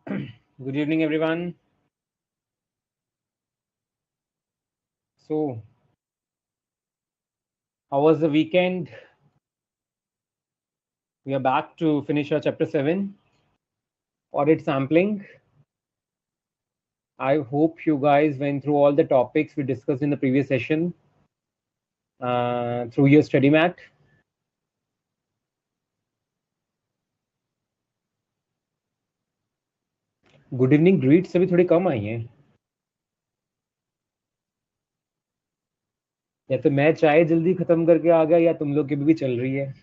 Good evening, everyone. So, how was the weekend? We are back to finish our chapter 7, audit sampling. I hope you guys went through all the topics we discussed in the previous session through your study mat. Good evening greets अभी थोड़ी कम आई हैं, या तो मैं चाय जल्दी खत्म करके आ गया या तुम लोग की भी चल रही है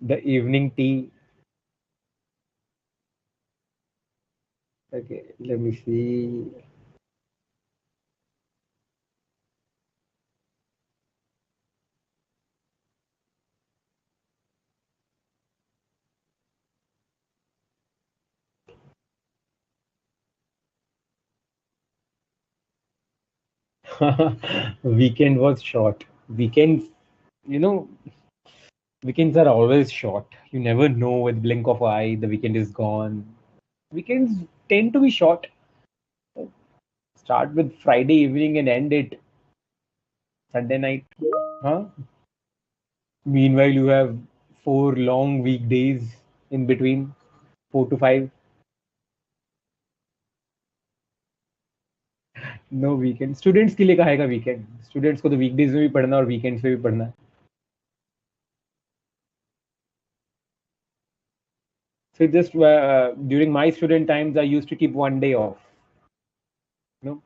the evening tea. Okay, let me see. Weekend was short. Weekends, you know, weekends are always short. You never know with blink of eye the weekend is gone. Weekends tend to be short. Start with Friday evening and end it Sunday night. Huh? Meanwhile, you have 4 long weekdays in between, 4 to 5. No weekend. Students के लिए कहेगा weekend. Students को तो weekdays में भी पढ़ना और weekends में भी पढ़ना है. So just during my student times, I used to keep one day off. You know,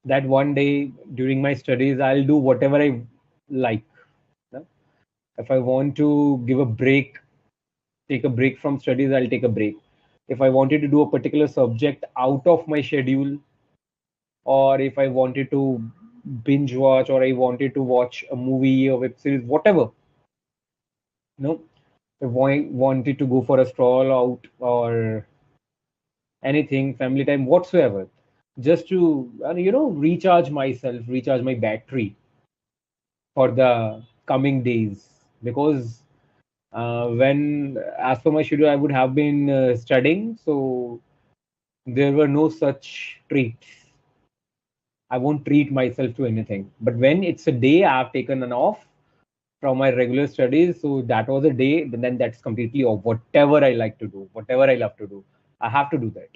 that one day during my studies, I'll do whatever I like. You know? If I want to give a break, take a break from studies, I'll take a break. If I wanted to do a particular subject out of my schedule, or if I wanted to binge watch, or I wanted to watch a movie or web series, whatever, you know, if I wanted to go for a stroll out or anything, family time, whatsoever, just to, recharge myself, recharge my battery for the coming days. Because when, as per my schedule, I would have been studying, so there were no such treats. I won't treat myself to anything. But when it's a day I have taken an off from my regular studies, so that was a day, then that's completely off. Whatever I like to do, whatever I love to do, I have to do that.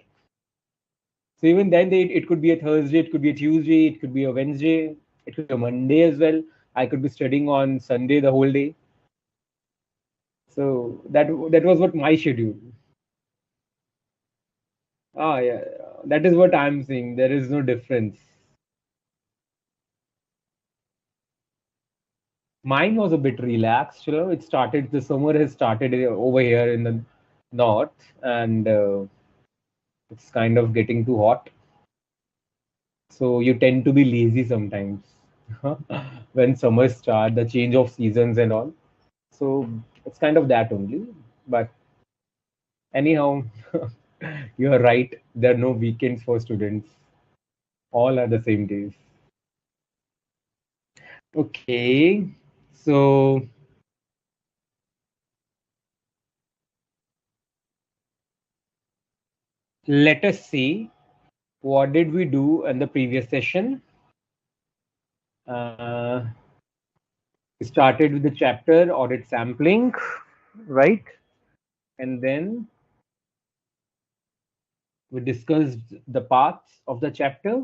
So even then, it could be a Thursday, it could be a Tuesday, it could be a Wednesday, it could be a Monday as well. I could be studying on Sunday the whole day. So that was what my schedule. Ah, yeah, that is what I'm saying. There is no difference. Mine was a bit relaxed. It started. The summer has started over here in the north, and it's kind of getting too hot. So you tend to be lazy sometimes when summers start, the change of seasons and all. So it's kind of that only. But anyhow, you are right. There are no weekends for students. All are the same days. Okay. So let us see what did we do in the previous session. Uh, we started with the chapter audit sampling, right? And then we discussed the parts of the chapter.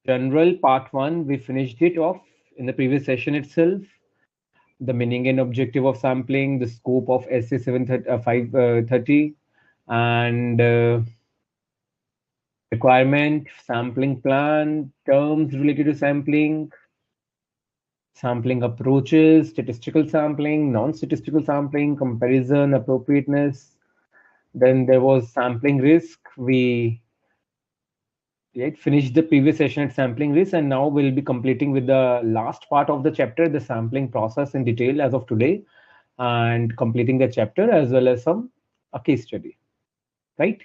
General part 1, we finished it off in the previous session itself. The meaning and objective of sampling, the scope of SA 530, and requirement, sampling plan, terms related to sampling, sampling approaches, statistical sampling, non-statistical sampling, comparison, appropriateness. Then there was sampling risk. We finished the previous session at sampling risk, and now we'll be completing with the last part of the chapter, the sampling process in detail as of today, and completing the chapter as well as a case study. Right?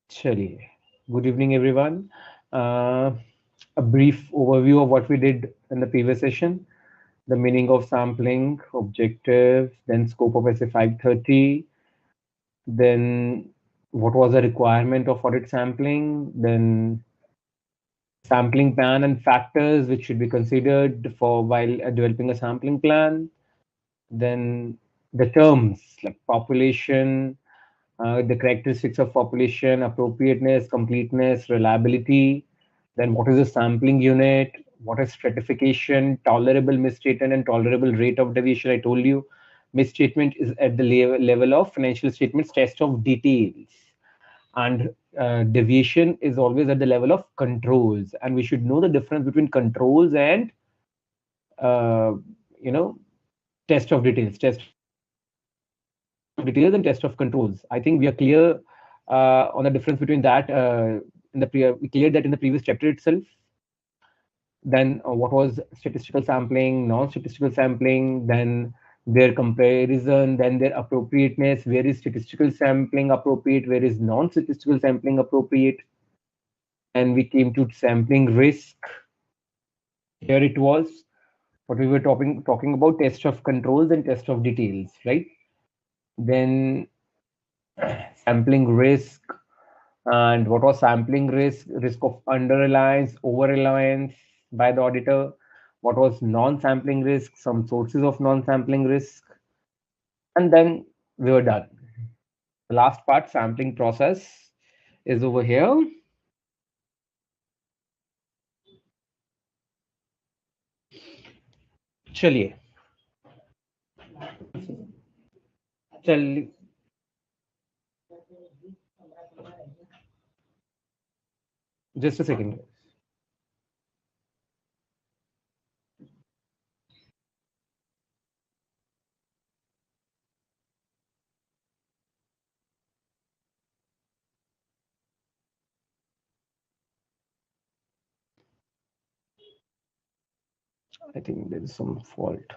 Chaliye. Good evening, everyone. A brief overview of what we did in the previous session. the meaning of sampling, objective, then scope of SA 530, then what was the requirement of audit sampling, then sampling plan and factors which should be considered for while developing a sampling plan, then the terms like population, the characteristics of population, appropriateness, completeness, reliability, then what is a sampling unit, what is stratification, tolerable misstatement and tolerable rate of deviation. I told you misstatement is at the level of financial statements test of details, and deviation is always at the level of controls, and we should know the difference between controls and uh, you know test of details, and test of controls. I think we are clear on the difference between that. We cleared that in the previous chapter itself. Then what was statistical sampling, non-statistical sampling, then their comparison, then their appropriateness, where is statistical sampling appropriate, where is non-statistical sampling appropriate. And we came to sampling risk. Here it was what we were talking about, test of controls and test of details, right? Then sampling risk, and what was sampling risk? Risk of under reliance, over reliance by the auditor. What was non-sampling risk? Some sources of non-sampling risk. And then we were done. The last part, sampling process, is over here. चलिए चल just a second. I think there is some fault.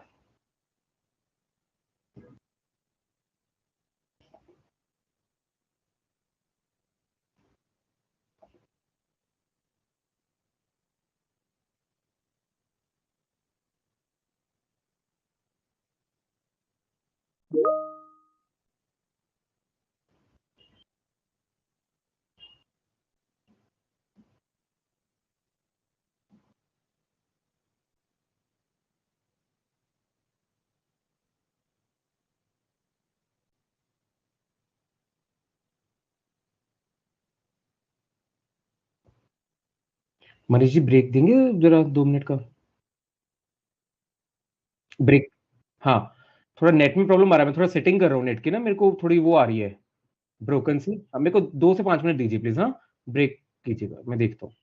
Manish ji break देंगे जरा 2 minute का break. हाँ, थोड़ा net में problem आ रहा है. मैं थोड़ा सेटिंग कर रहा हूँ नेट की ना, मेरे को थोड़ी वो आ रही है ब्रोकन सी. मेरे को 2 से 5 मिनट दीजिए प्लीज. हाँ, ब्रेक कीजिएगा, मैं देखता हूँ.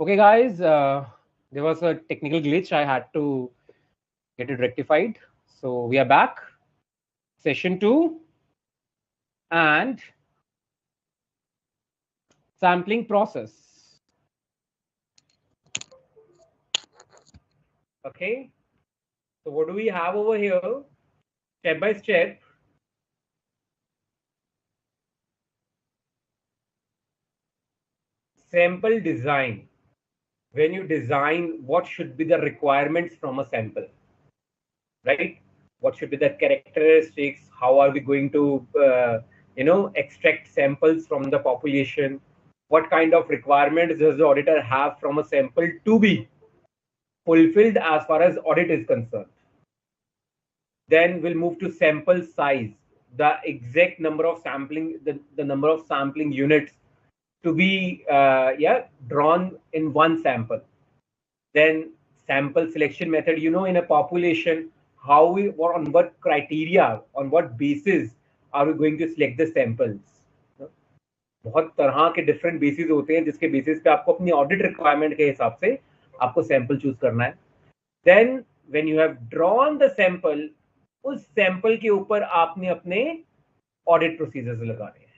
Okay, guys, there was a technical glitch. I had to get it rectified. So we are back. Session 2 and sampling process. Okay. So what do we have over here? Step by step. Sample design. When you design, what should be the requirements from a sample, right? What should be the characteristics? How are we going to, extract samples from the population? What kind of requirements does the auditor have from a sample to be fulfilled as far as audit is concerned? Then we'll move to sample size, the exact number of sampling, the number of sampling units to be drawn in one sample. Then sample selection method, in a population, how we, or on what criteria, on what basis are we going to select the samples? बहुत तरह के different basis होते हैं जिसके basis पे आपको अपनी audit requirement के हिसाब से आपको सैंपल चूज करना है. Then when you have drawn the sample, उस सैंपल के ऊपर आपने अपने ऑडिट प्रोसीजर्स लगाने हैं.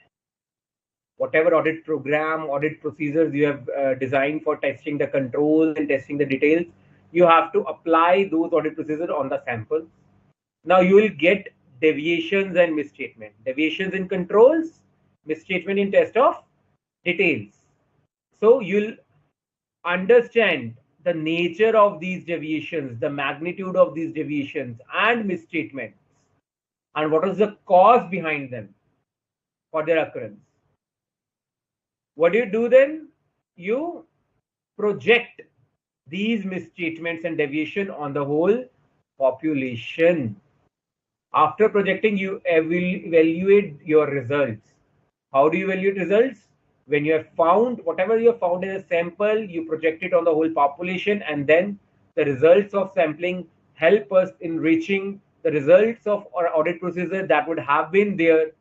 Whatever audit program, audit procedures you have designed for testing the controls and testing the details, you have to apply those audit procedures on the samples. Now you will get deviations and misstatement. Deviations in controls, misstatement in test of details. So you'll understand the nature of these deviations, the magnitude of these deviations and misstatements, and what is the cause behind them for their occurrence. What do you do then? You project these misstatements and deviation on the whole population. After projecting, you evaluate your results. How do you evaluate results? When you have found whatever you have found in a sample, you project it on the whole population, and then the results of sampling help us in reaching the results of our audit procedure that would have been there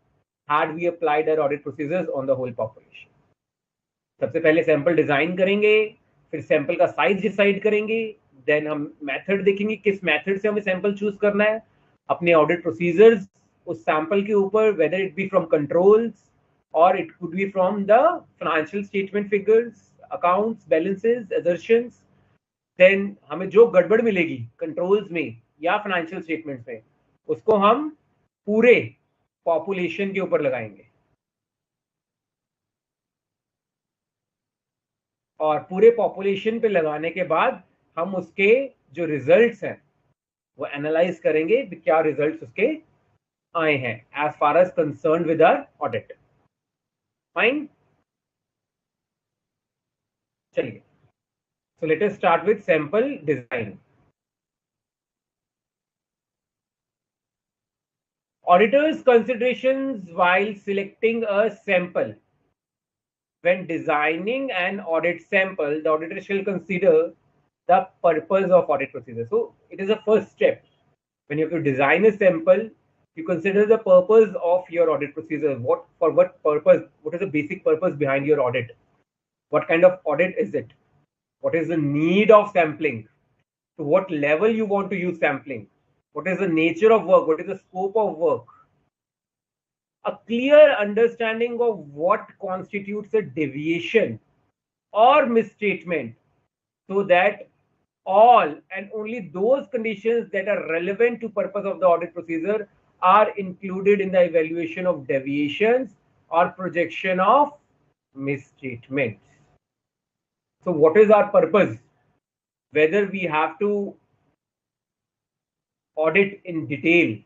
had we applied our audit procedures on the whole population. सबसे पहले sample design करेंगे, फिर sample का size decide करेंगे, then हम method देखेंगे किस method से हमें सैंपल चूज करना है, अपने ऑडिट प्रोसीजर्स उस सैंपल के ऊपर, whether it be from controls और it could be from the financial statement figures, accounts, balances, assertions. Then हमें जो गड़बड़ मिलेगी कंट्रोल्स में या फाइनेंशियल स्टेटमेंट्स में, उसको हम पूरे पॉपुलेशन के ऊपर लगाएंगे, और पूरे पॉपुलेशन पे लगाने के बाद हम उसके जो रिजल्ट्स हैं वो एनालाइज करेंगे कि क्या रिजल्ट्स उसके आए हैं as far as concern with our audit. Fine, चलिए. So let us start with sample design. Auditor's considerations while selecting a sample. When designing an audit sample, the auditor shall consider the purpose of audit procedure. So it is a first step. When you have to design a sample, you consider the purpose of your audit procedure. What purpose? What is the basic purpose behind your audit? What kind of audit is it? What is the need of sampling? To what level you want to use sampling? What is the nature of work? What is the scope of work? A clear understanding of what constitutes a deviation or misstatement, so that all and only those conditions that are relevant to purpose of the audit procedure are included in the evaluation of deviations or projection of misstatements. So what is our purpose? Whether we have to audit in detail,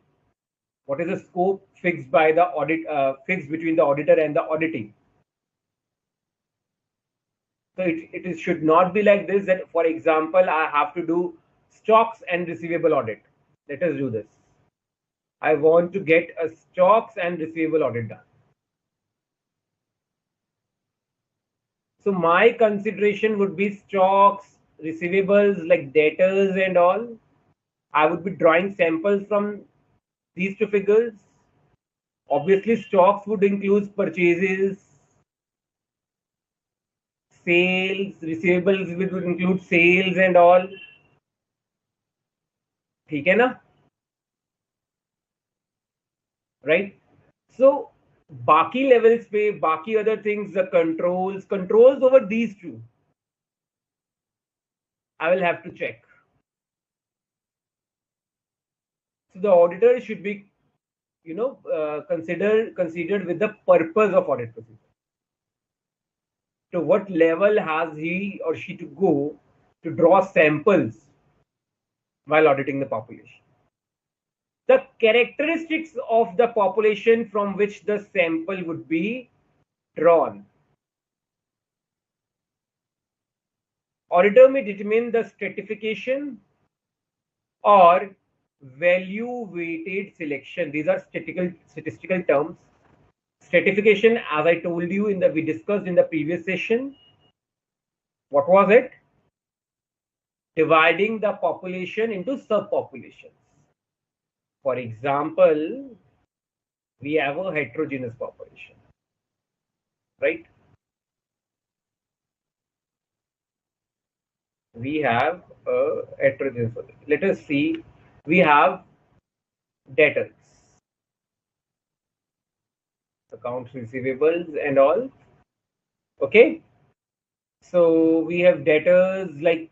what is the scope fixed by the audit, fixed between the auditor and the auditing. So it should not be like this, that for example I have to do stocks and receivable audit. Let us do this. I want to get a stocks and receivable audit done. So my consideration would be stocks, receivables like debtors and all. I would be drawing samples from these two figures. Obviously, stocks would include purchases, sales, receivables would include sales and all. ठीक है ना? Right? So बाकी levels पे, बाकी other things, the controls over these two, I will have to check. So the auditor should be, considered with the purpose of audit procedure. To what level has he or she to go to draw samples while auditing the population? The characteristics of the population from which the sample would be drawn. Auditor may determine the stratification or value weighted selection. These are statistical terms. Stratification, as I told you we discussed in the previous session, what was it? Dividing the population into subpopulations. For example, we have a heterogeneous population, right? We have a heterogeneous population. Let us see, we have debtors, accounts receivables and all. Okay, so we have debtors. Like,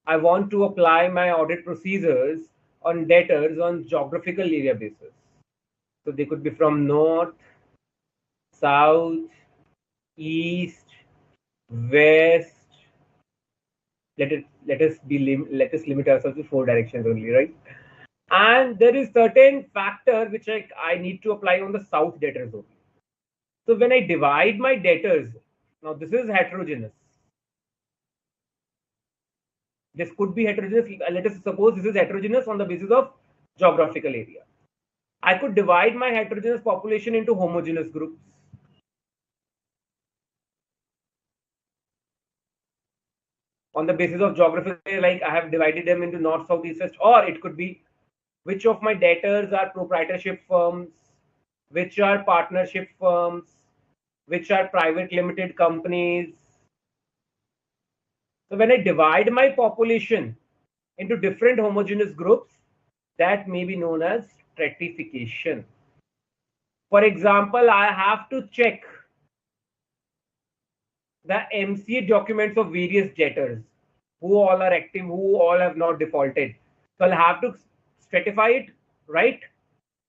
I want to apply my audit procedures on debtors on geographical area basis. So they could be from north, south, east, west. Let us limit ourselves to 4 directions only, right? And there is certain factor which I need to apply on the south debtors only. So when I divide my debtors, now this is heterogeneous. This could be heterogeneous. Let us suppose this is heterogeneous on the basis of geographical area. I could divide my heterogeneous population into homogeneous groups. On the basis of geography, like I have divided them into north, south, east, west, or it could be which of my debtors are proprietorship firms, which are partnership firms, which are private limited companies. So when I divide my population into different homogeneous groups, that may be known as stratification. For example, I have to check the MCA documents of various debtors, who all are active, who all have not defaulted. So I'll have to stratify it, right?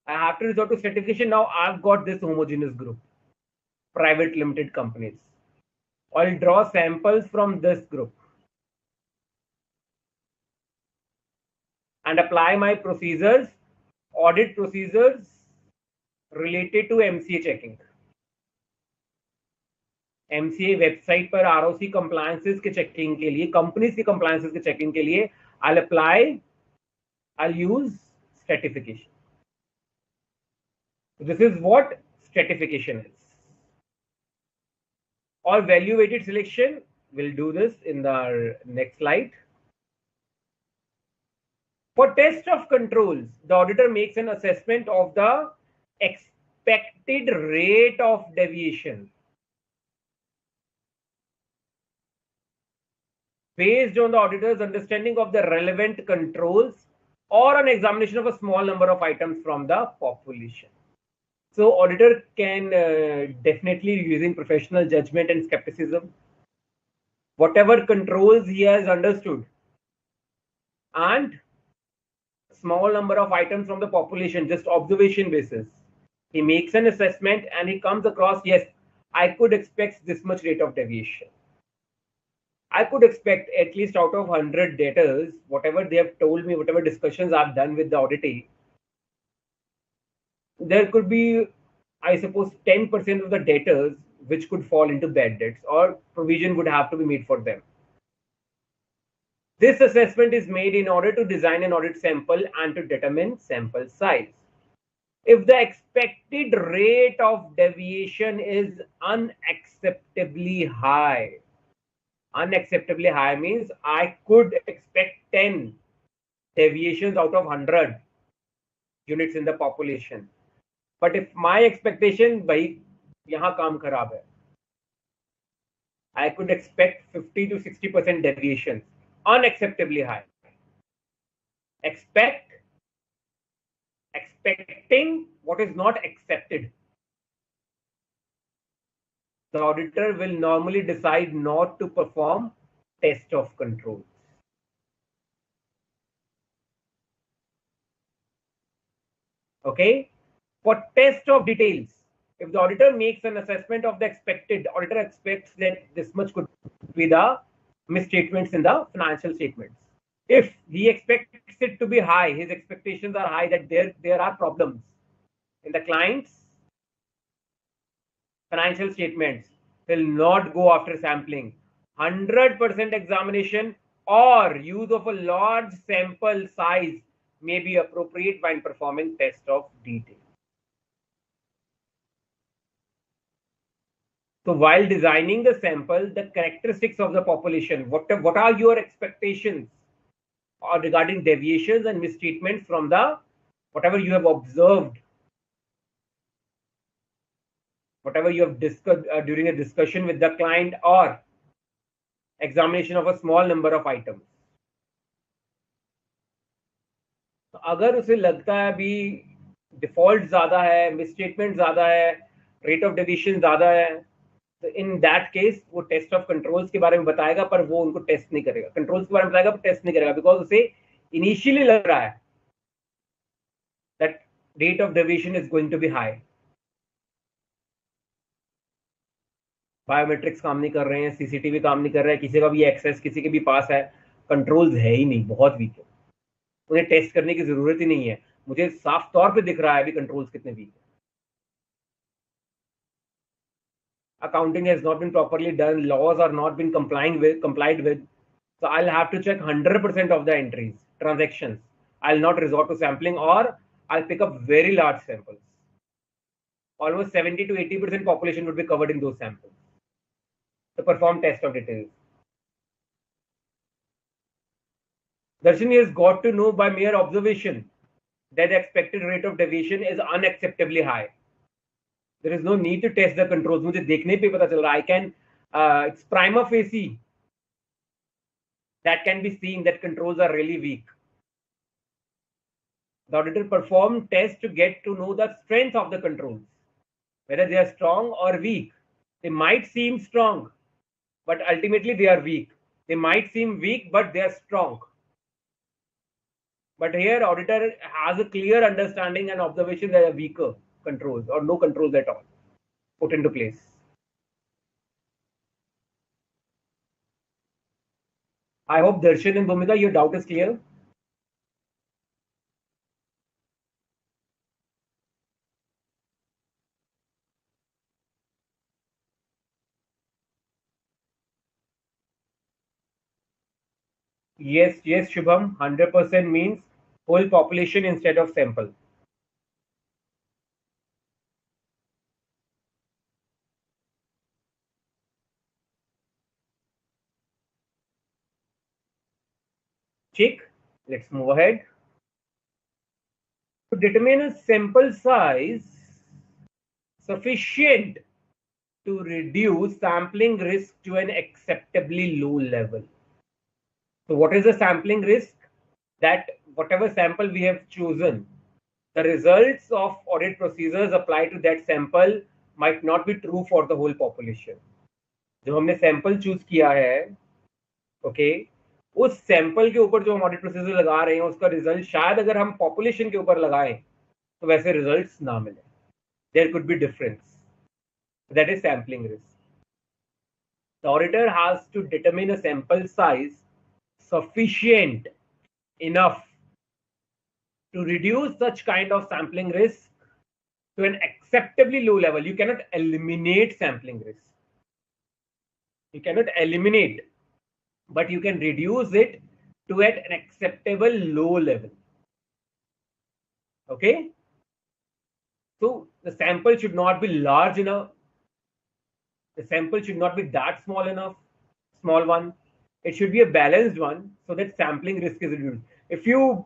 I have to resort to stratification. Now I've got this homogeneous group, private limited companies. I'll draw samples from this group and apply my procedures, audit procedures related to MCA checking. MCA website पर ROC compliances के checking के लिए, companies की compliances के checking के लिए I'll use stratification. This is what stratification is. Or value weighted selection, we'll do this in the next slide. For test of controls, the auditor makes an assessment of the expected rate of deviation based on the auditor's understanding of the relevant controls or an examination of a small number of items from the population. So auditor can definitely, using professional judgment and skepticism, whatever controls he has understood and small number of items from the population, just observation basis, he makes an assessment and he comes across, yes, I could expect this much rate of deviation. I could expect at least out of 100 debtors, whatever they have told me, whatever discussions I've done with the auditee, there could be, I suppose, 10% of the debtors which could fall into bad debts or provision would have to be made for them. This assessment is made in order to design an audit sample and to determine sample size. If the expected rate of deviation is unacceptably high means I could expect 10 deviations out of 100 units in the population. But if my expectation, bhai, yahan kaam kharab hai, I could expect 50 to 60% deviations, unacceptably high. Expecting what is not accepted. The auditor will normally decide not to perform test of controls. Okay? For test of details, if the auditor makes an assessment of the expected, auditor expects that this much could be the misstatements in the financial statements. If he expects it to be high, his expectations are high that there are problems in the client's financial statements, will not go after sampling. 100% examination or use of a large sample size may be appropriate when performing test of detail. So while designing the sample, the characteristics of the population, what are your expectations regarding deviations and misstatements from the whatever you have observed, whatever you have discussed during a discussion with the client or examination of a small number of items. तो अगर उसे लगता है अभी default ज्यादा है, misstatement ज्यादा है, रेट ऑफ डेविएशन ज्यादा है, तो इन दैट केस वो टेस्ट ऑफ कंट्रोल्स के बारे में बताएगा, पर वो उनको टेस्ट नहीं करेगा. कंट्रोल्स के बारे में बताएगा पर टेस्ट नहीं करेगा, बिकॉज उसे इनिशियली लग रहा है that rate of deviation is going to be high. Biometrics काम नहीं कर रहे हैं, सीसीटीवी काम नहीं कर रहा है, किसी का भी एक्सेस किसी के भी पास है, कंट्रोल्स है ही नहीं, बहुत वीक है, उन्हें टेस्ट करने की जरूरत ही नहीं है. मुझे साफ तौर पे दिख रहा है अभी कंट्रोल्स कितने वीक है. Accounting has not been properly done, laws are not been complied with. So I'll have to check 100% of the entries, transactions. I'll not resort to sampling, or I'll pick up very large samples. Almost 70 to 80% population would be covered in those samples to perform test of details. Darshini has got to know by mere observation that the expected rate of deviation is unacceptably high. There is no need to test the controls. मुझे देखने पे पता चल रहा है. I can, it's prima facie that can be seen that controls are really weak. The auditor perform tests to get to know the strength of the controls, whether they are strong or weak. They might seem strong, but ultimately they are weak. They might seem weak, but they are strong. But here auditor has a clear understanding and observation that they are weaker controls or no controls at all put into place. I hope Darshan and Bhumika, your doubt is clear. Yes, Shubham, 100% means whole population instead of sample. Check. Let's move ahead. To determine a sample size sufficient to reduce sampling risk to an acceptably low level. So what is the sampling risk? That whatever sample we have chosen, the results of audit procedures applied to that sample might not be true for the whole population. जो हमने sample choose किया है, okay, उस sample के ऊपर जो हम audit procedure लगा रहे हैं उसका रिजल्ट शायद अगर हम पॉपुलेशन के ऊपर लगाएं तो वैसे रिजल्ट्स ना मिले. There could be difference. That is sampling risk. The auditor has to determine a sample size sufficient enough to reduce such kind of sampling risk to an acceptably low level. You cannot eliminate sampling risk. You cannot eliminate, but you can reduce it to at an acceptable low level. Okay? So the sample should not be large enough. The sample should not be that small enough, small one. It should be a balanced one so that sampling risk is reduced. If you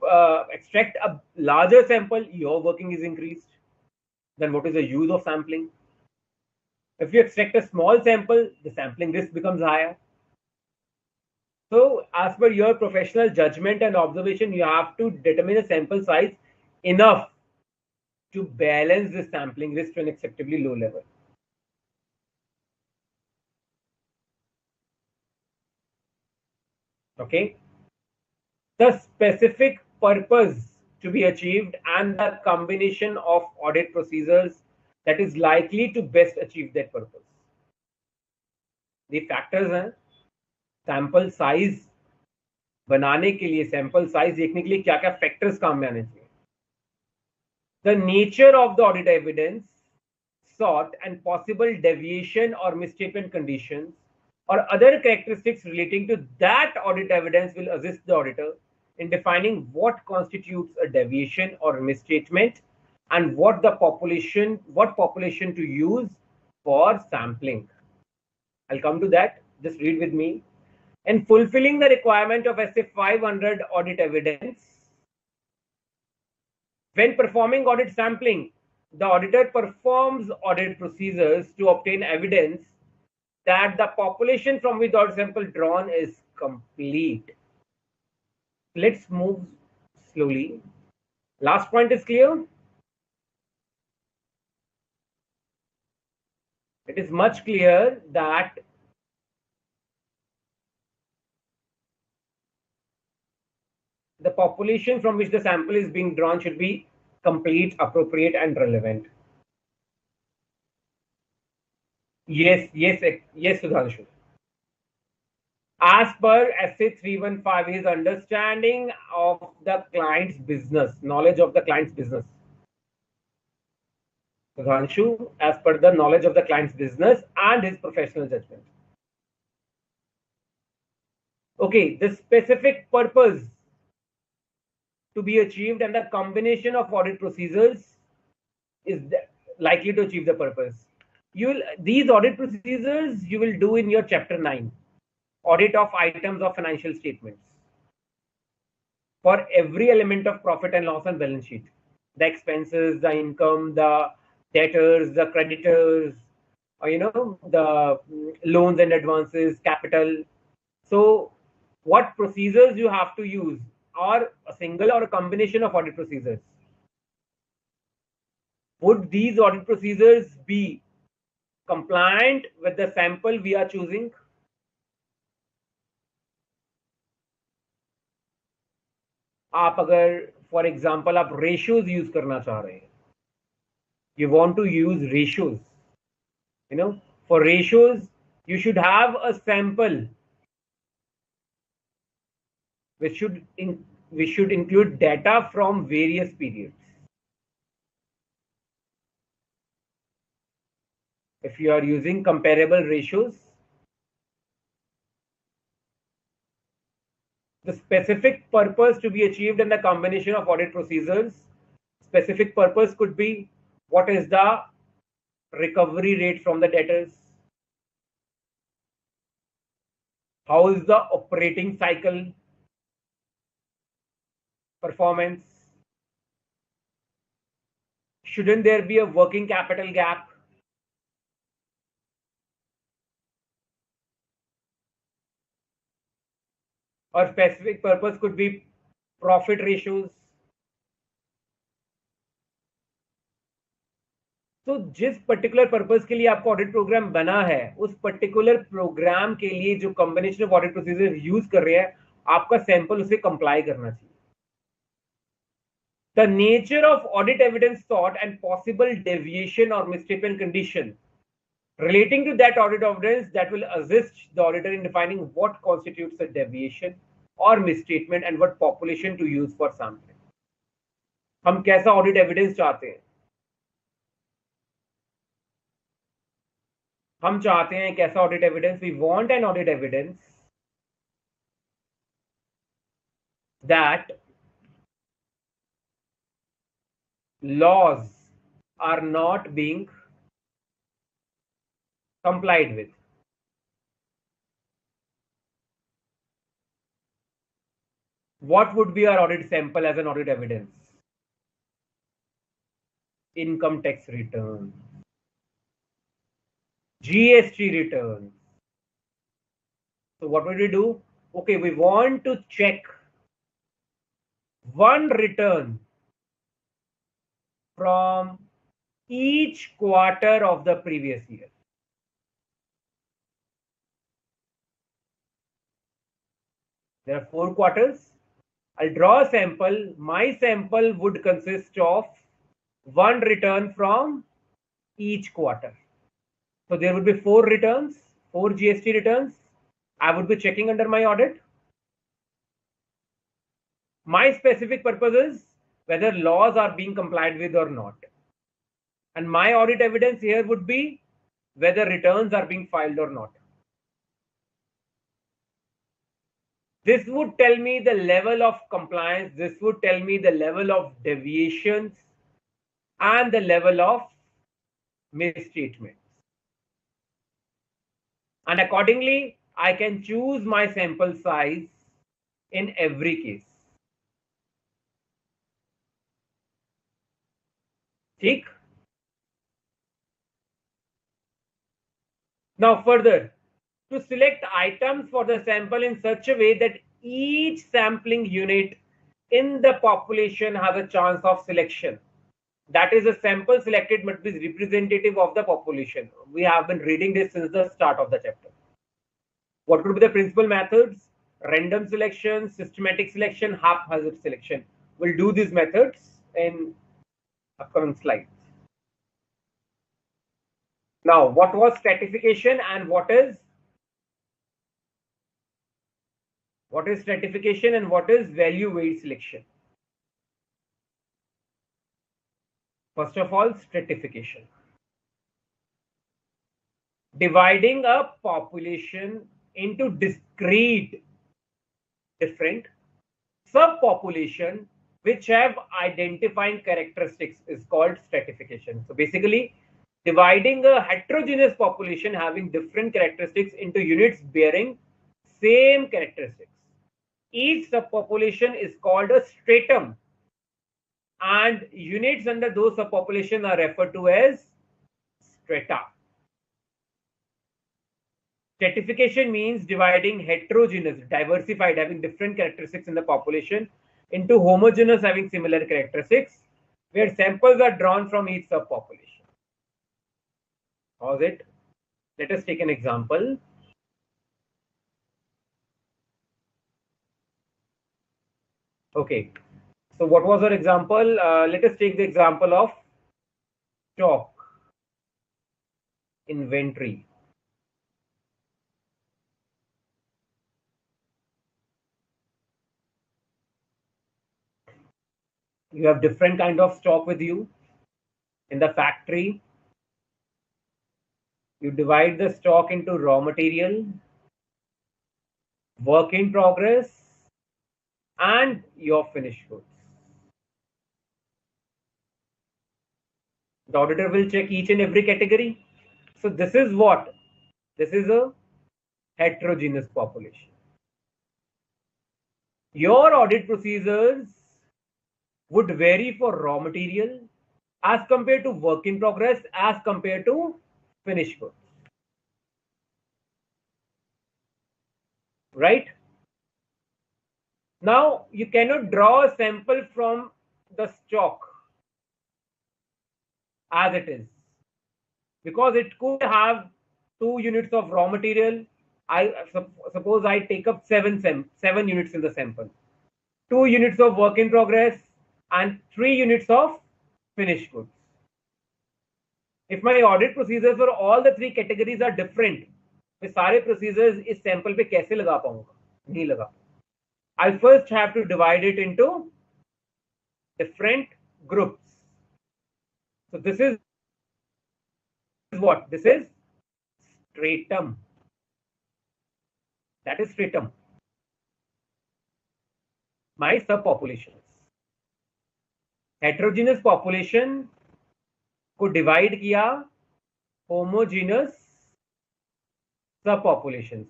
extract a larger sample, your working is increased. Then what is the use of sampling? If you extract a small sample, the sampling risk becomes higher. So, as per your professional judgment and observation, you have to determine a sample size enough to balance the sampling risk to an acceptably low level. Okay. The specific purpose to be achieved and the combination of audit procedures that is likely to best achieve that purpose. The factors हैं sample size बनाने के लिए, sample size देखने के लिए क्या क्या factors काम में आने चाहिए. The nature of the audit evidence sought and possible deviation or misstatement conditions or other characteristics relating to that audit evidence will assist the auditor in defining what constitutes a deviation or misstatement and what population to use for sampling. I'll come to that. Just read with me. In fulfilling the requirement of SA 500 audit evidence, when performing audit sampling, the auditor performs audit procedures to obtain evidence that the population from which the audit sample drawn is complete. Let's move slowly. Last point is clear? It is much clear that the population from which the sample is being drawn should be complete, appropriate, and relevant. Yes, Sudhanshu. As per SA 315, his understanding of the client's business, knowledge of the client's business. Sudhanshu, as per the knowledge of the client's business and his professional judgment. Okay, the specific purpose to be achieved and the combination of audit procedures is likely to achieve the purpose. These audit procedures you will do in your chapter 9, audit of items of financial statements, for every element of profit and loss and balance sheet, the expenses, the income, the debtors, the creditors, or the loans and advances, capital. So what procedures you have to use are a single or a combination of audit procedures. Would these audit procedures be compliant with the sample we are choosing? आप अगर for example आप ratios use करना चाह रहे हैं, you want to use ratios, for ratios you should have a sample which should include data from various periods. If you are using comparable ratios, the specific purpose to be achieved in the combination of audit procedures, specific purpose could be what is the recovery rate from the debtors, how is the operating cycle performance, shouldn't there be a working capital gap, or specific purpose could be profit ratios. तो जिस particular purpose के लिए आपका audit programme बना है, उस particular programme के लिए जो combination of audit procedure use कर रहे हैं, आपका सैंपल उसे कंप्लाई करना चाहिए. The nature of audit evidence sought and possible deviation or misstatement condition relating to that audit evidence that will assist the auditor in defining what constitutes a deviation or misstatement and what population to use for sampling. हम कैसा audit evidence चाहते हैं? हम चाहते हैं कैसा audit evidence? We want an audit evidence that laws are not being complied with. What would be our audit sample as an audit evidence? Income tax return. GST returns. So what would we do? Okay, we want to check one return from each quarter of the previous year. There are 4 quarters. I'll draw a sample. My sample would consist of one return from each quarter. So there would be 4 returns, 4 GST returns. I would be checking under my audit. My specific purpose is whether laws are being complied with or not. And my audit evidence here would be whether returns are being filed or not. This would tell me the level of compliance. This would tell me the level of deviations and the level of misstatements. And accordingly, I can choose my sample size in every case. ठीक? Now further, to select items for the sample in such a way that each sampling unit in the population has a chance of selection. That is, a sample selected must be representative of the population. We have been reading this since the start of the chapter. What could be the principal methods? Random selection, systematic selection, haphazard selection. We'll do these methods in upcoming slides. Now, what was stratification and what is stratification and what is value weight selection? First of all, stratification. Dividing a population into discrete different subpopulation which have identifying characteristics is called stratification. So basically, dividing a heterogeneous population having different characteristics into units bearing same characteristics. Each subpopulation is called a stratum, and units under those subpopulations are referred to as strata. Stratification means dividing heterogeneous, diversified, having different characteristics in the population into homogeneous, having similar characteristics, where samples are drawn from each subpopulation. How's it? Let us take an example. Okay, so what was our example? Let us take the example of stock inventory. You have different kind of stock with you in the factory. You divide the stock into raw material, work in progress, and your finished goods. The auditor will check each and every category. So this is what? This is a heterogeneous population. Your audit procedures would vary for raw material as compared to work in progress as compared to finished goods. Right? Now, you cannot draw a sample from the stock as it is, because it could have 2 units of raw material. Suppose I take up 7 units in the sample, 2 units of work in progress, and 3 units of finished goods. If my audit procedures for all the 3 categories are different, मैं सारे procedures इस sample पे कैसे लगा पाऊंगा? नहीं लगा. I'll first have to divide it into different groups. So this is what? This is stratum. That is stratum. My subpopulations. Heterogeneous population को divide किया homogeneous subpopulations.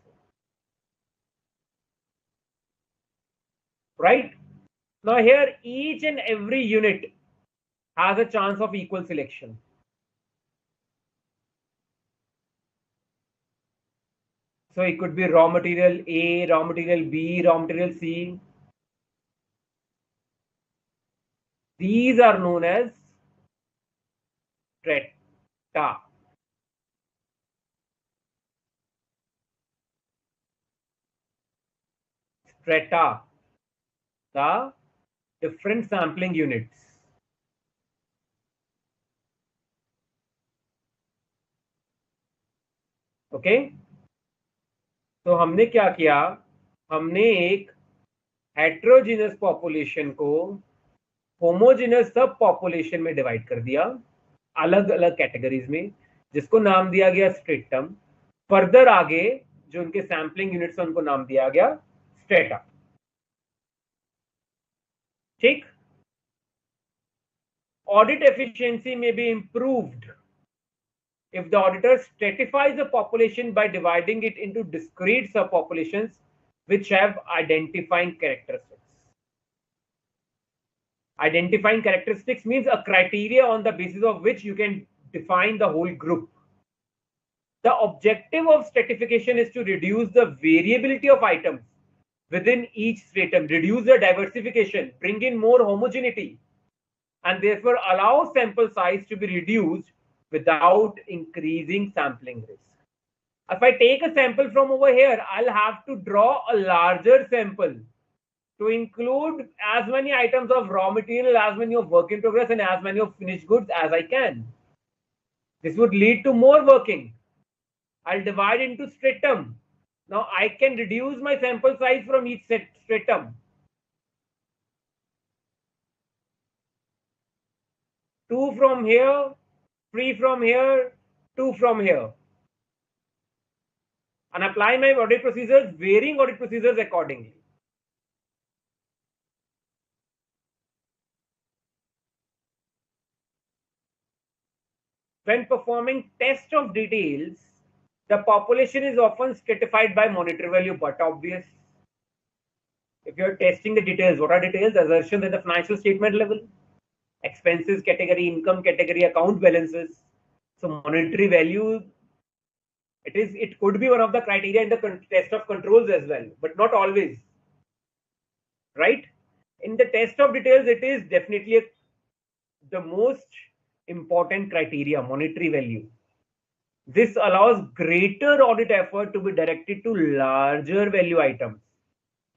Right? Now here each and every unit has a chance of equal selection. So it could be raw material A, raw material B, raw material C. These are known as strata. Strata, the different sampling units. Okay तो हमने क्या किया, हमने एक heterogeneous population को homogeneous सब population में divide कर दिया, अलग अलग कैटेगरीज में, जिसको नाम दिया गया स्ट्रेटम। फर्दर आगे जो उनके सैम्पलिंग यूनिट्स उनको नाम दिया गया स्ट्रेटा। ठीक। ऑडिट एफिशिएंसी में be improved if the auditor stratifies a population by dividing it into discrete subpopulations which have identifying characteristics. Identifying characteristics means a criteria on the basis of which you can define the whole group. The objective of stratification is to reduce the variability of items within each stratum, reduce the diversification, bring in more homogeneity, and therefore allow sample size to be reduced without increasing sampling risk. If I take a sample from over here, I'll have to draw a larger sample to include as many items of raw material, as many of work in progress, and as many of finished goods as I can. This would lead to more working. I'll divide into stratum. Now I can reduce my sample size from each stratum. 2 from here, 3 from here, 2 from here. And apply my audit procedures, varying audit procedures accordingly. When performing test of details, the population is often stratified by monitor value, but obvious. If you're testing the details, what are details? Assertions at the financial statement level, expenses category, income category, account balances. So monetary value, it could be one of the criteria in the test of controls as well, but not always. Right? In the test of details, it is definitely the most important criteria, monetary value. This allows greater audit effort to be directed to larger value items,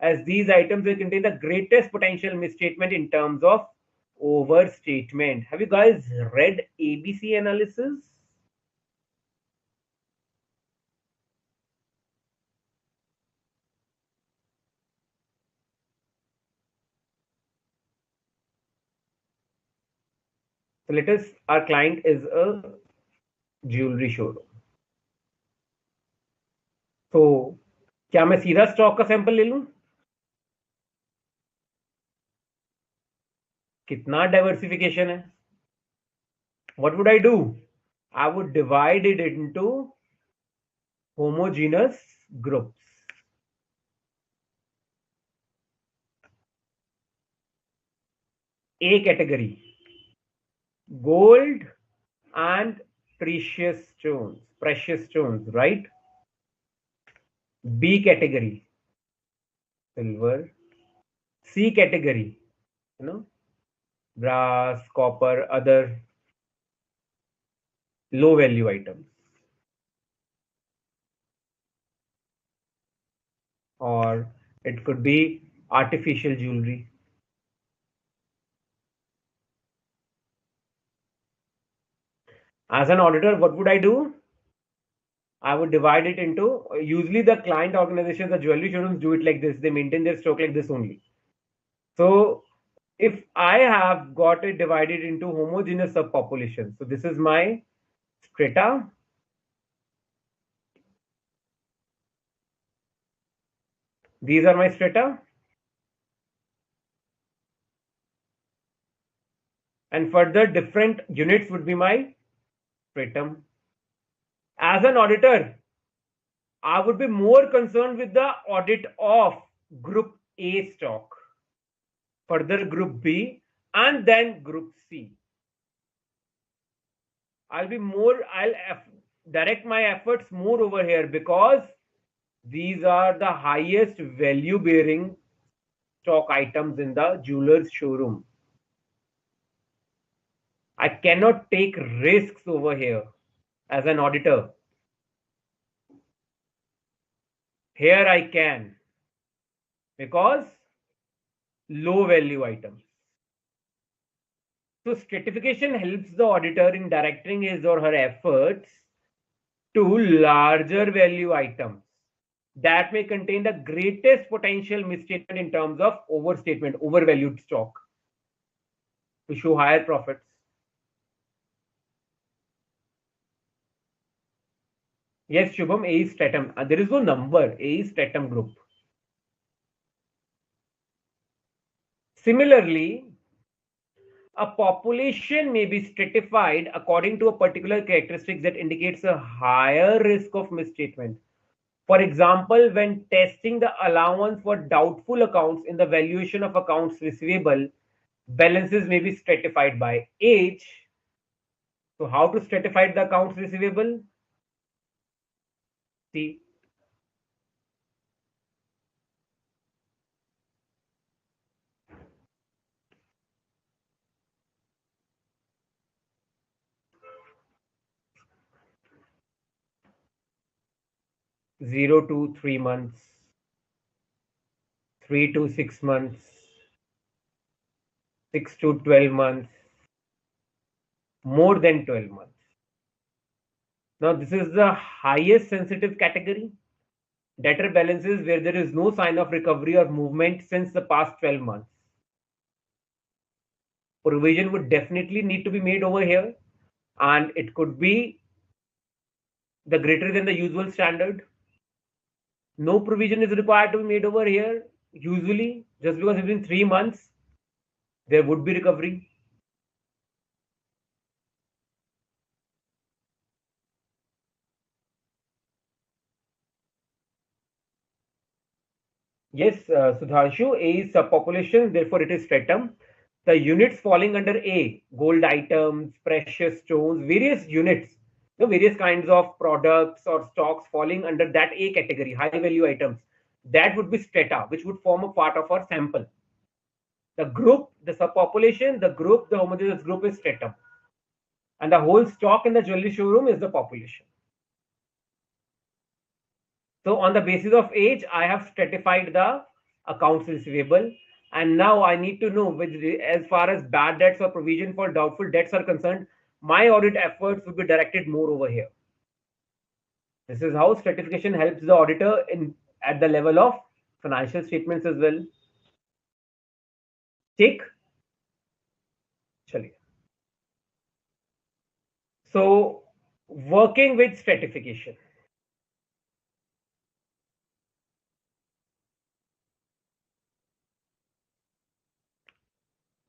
as these items will contain the greatest potential misstatement in terms of overstatement. Have you guys read ABC analysis? So let us, our client is a jewelry showroom. तो क्या मैं सीधा stock का sample ले लूं? कितना diversification है? What would I do? I would divide it into homogeneous groups. A category, gold and precious stones, right? B category, silver. C category, brass, copper, other low value items. Or it could be artificial jewelry. As an auditor, what would I do? I would divide it into, usually the client organizations, the jewelry showrooms do it like this. They maintain their stock like this only. So if I have got it divided into homogeneous subpopulations, so this is my strata. These are my strata. And further different units would be my stratum. As an auditor, I would be more concerned with the audit of group A stock, further group B, and then group C. I'll direct my efforts more over here, because These are the highest value bearing stock items in the jeweler's showroom. I cannot take risks over here as an auditor. Here I can, because low value items. So stratification helps the auditor in directing his or her efforts to larger value items that may contain the greatest potential misstatement in terms of overstatement, overvalued stock, to show higher profits. Yes, Shubham, A is stratum. There is no number. A is stratum group. Similarly, a population may be stratified according to a particular characteristic that indicates a higher risk of misstatement. For example, when testing the allowance for doubtful accounts in the valuation of accounts receivable, balances may be stratified by age. So how to stratify the accounts receivable? See, zero to 3 months, 3 to 6 months, 6 to 12 months, more than 12 months. Now, this is the highest sensitive category. Debtor balances where there is no sign of recovery or movement since the past 12 months. Provision would definitely need to be made over here, and it could be the greater than the usual standard. No provision is required to be made over here. Usually, just because it's been 3 months, there would be recovery. Yes, Sudhanshu, A is subpopulation, therefore it is stratum. The units falling under A, gold items, precious stones, various units, various kinds of products or stocks falling under that A category, high value items, that would be strata, which would form a part of our sample. The group, the subpopulation, the group, the homogeneous group is stratum. And the whole stock in the jewelry showroom is the population. So on the basis of age, I have stratified the accounts receivable. And now I need to know, as far as bad debts or provision for doubtful debts are concerned, my audit efforts would be directed more over here. This is how stratification helps the auditor at the level of financial statements as well. Take. Chaliye. So working with stratification.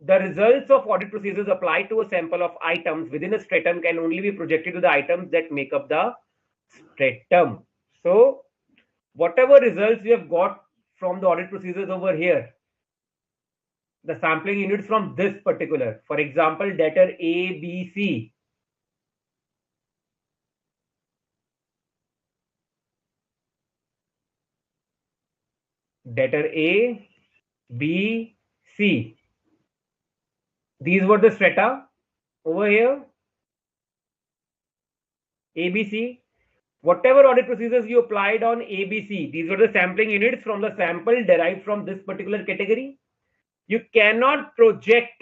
The results of audit procedures applied to a sample of items within a stratum can only be projected to the items that make up the stratum. So, whatever results we have got from the audit procedures over here, the sampling units from this particular, for example, debtor A, B, C. Debtor A, B, C. These were the strata over here. ABC. Whatever audit procedures you applied on ABC, these were the sampling units from the sample derived from this particular category. You cannot project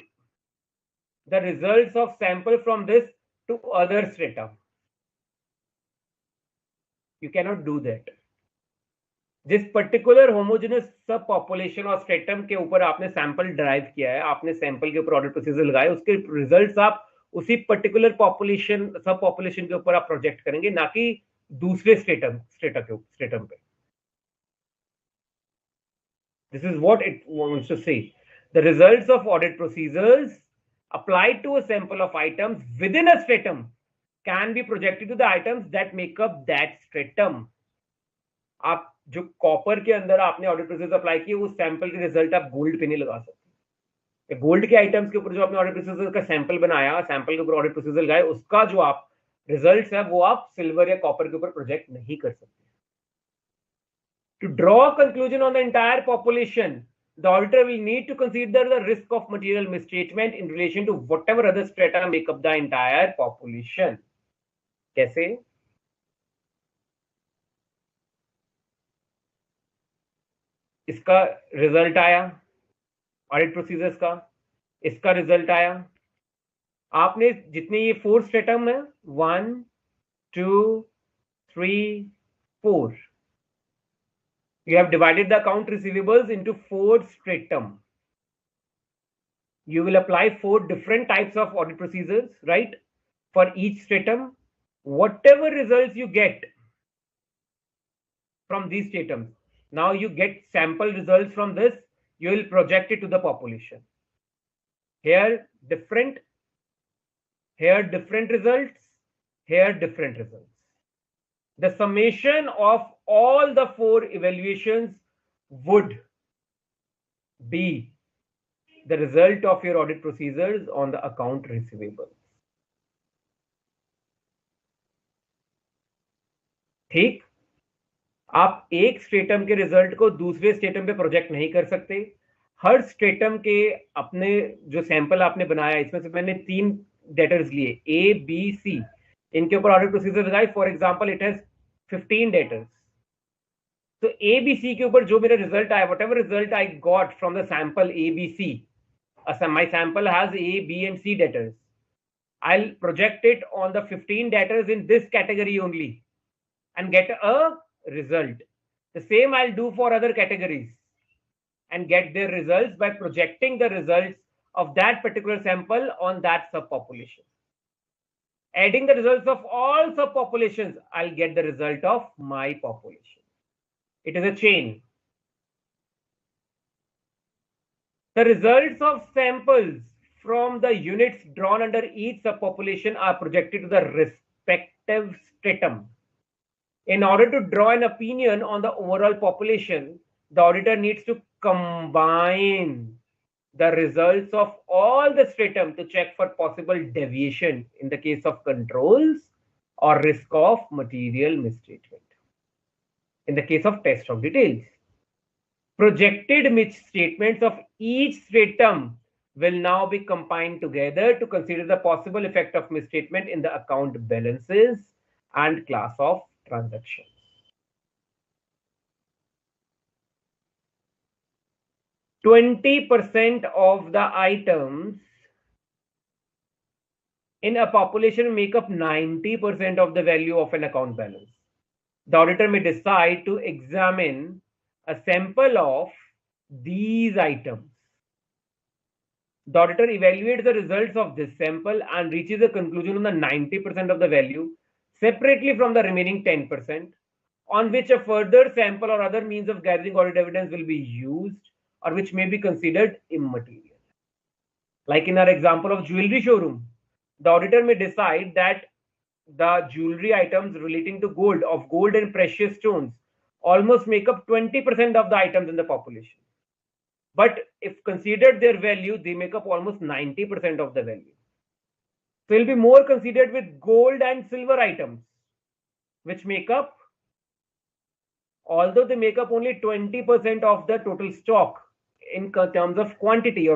the results of sample from this to other strata. You cannot do that. जिस particular homogeneous सब population और stratum के ऊपर आपने sample drive किया है, आपने sample के ऊपर ऑडिट प्रोसीजर लगाए, उसके रिजल्ट्स आप उसी पर्टिकुलर पॉपुलेशन सब पॉपुलेशन के ऊपर आप प्रोजेक्ट करेंगे, ना कि दूसरे स्ट्रेटम पे. This is what it wants to say. The results of audit procedures applied to a sample of items within a stratum can be projected to the items that make up that stratum. आप जो copper के अंदर आपने audit process apply किए, उस sample के result आप gold पे नहीं लगा सकते. गोल्ड के आइटम्स के ऊपर जो आपने ऑडिट प्रोसेस का सैंपल बनाया, सैंपल के ऊपर ऑडिट प्रोसेस लगाए, उसका जो आप रिजल्ट्स है वो आप सिल्वर या कॉपर के ऊपर प्रोजेक्ट नहीं कर सकते. To draw a conclusion on the entire population, the auditor will need to consider the risk of material misstatement in relation to whatever other strata make up the entire population. कैसे? इसका result आया audit procedures का, इसका result आया, आपने जितने ये 4 stratum है 1 2 3 4, you have divided the account receivables into 4 stratum. You will apply 4 different types of audit procedures, right? For each stratum, whatever results you get from these stratums, now you get sample results from this, you will project it to the population. Here different results, here different results. The summation of all the 4 evaluations would be the result of your audit procedures on the account receivable. ठीक, आप एक stratum के result को दूसरे stratum पे project नहीं कर सकते। हर स्ट्रेटम के अपने जो सैंपल आपने बनाया, इसमें से मैंने 3 डेटर्स लिए ए बी सी, इनके ऊपर ऑडिट प्रोसीजर लगाए। For example it has 15 debtors, तो ए बी सी के ऊपर जो मेरा रिजल्ट आया, whatever result I got from the sample A B C, my sample has A, B and C debtors. I'll project it on the 15 debtors in this category only and get a result. The same I'll do for other categories and get their results by projecting the results of that particular sample on that subpopulation. Adding the results of all subpopulations, I'll get the result of my population. It is a chain. The results of samples from the units drawn under each subpopulation are projected to the respective stratum. In order to draw an opinion on the overall population, the auditor needs to combine the results of all the stratum to check for possible deviation in the case of controls or risk of material misstatement. In the case of test of details, projected misstatements of each stratum will now be combined together to consider the possible effect of misstatement in the account balances and class of transactions. %20 of the items in a population make up 90% of the value of an account balance. The auditor may decide to examine a sample of these items. The auditor evaluates the results of this sample and reaches a conclusion on the 90% of the value separately from the remaining 10%, on which a further sample or other means of gathering audit evidence will be used, or which may be considered immaterial. Like in our example of jewelry showroom, the auditor may decide that the jewelry items relating to gold and precious stones almost make up 20% of the items in the population. But if considered their value, they make up almost 90% of the value. So it will be more considered with gold and silver items, which make up, although they make up only 20% of the total stock in terms of quantity,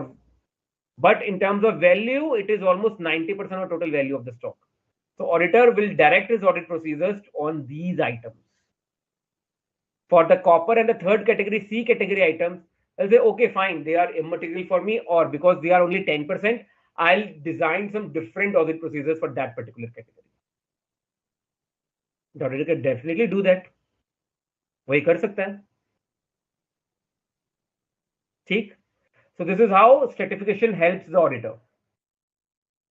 but in terms of value, it is almost 90% of total value of the stock. So auditor will direct his audit procedures on these items. For the copper and the third category, C category items, I'll say, okay, fine, they are immaterial for me, or because they are only 10%, I'll design some different audit procedures for that particular category. The auditor can definitely do that. वही कर सकता है. ठीक? So this is how stratification helps the auditor.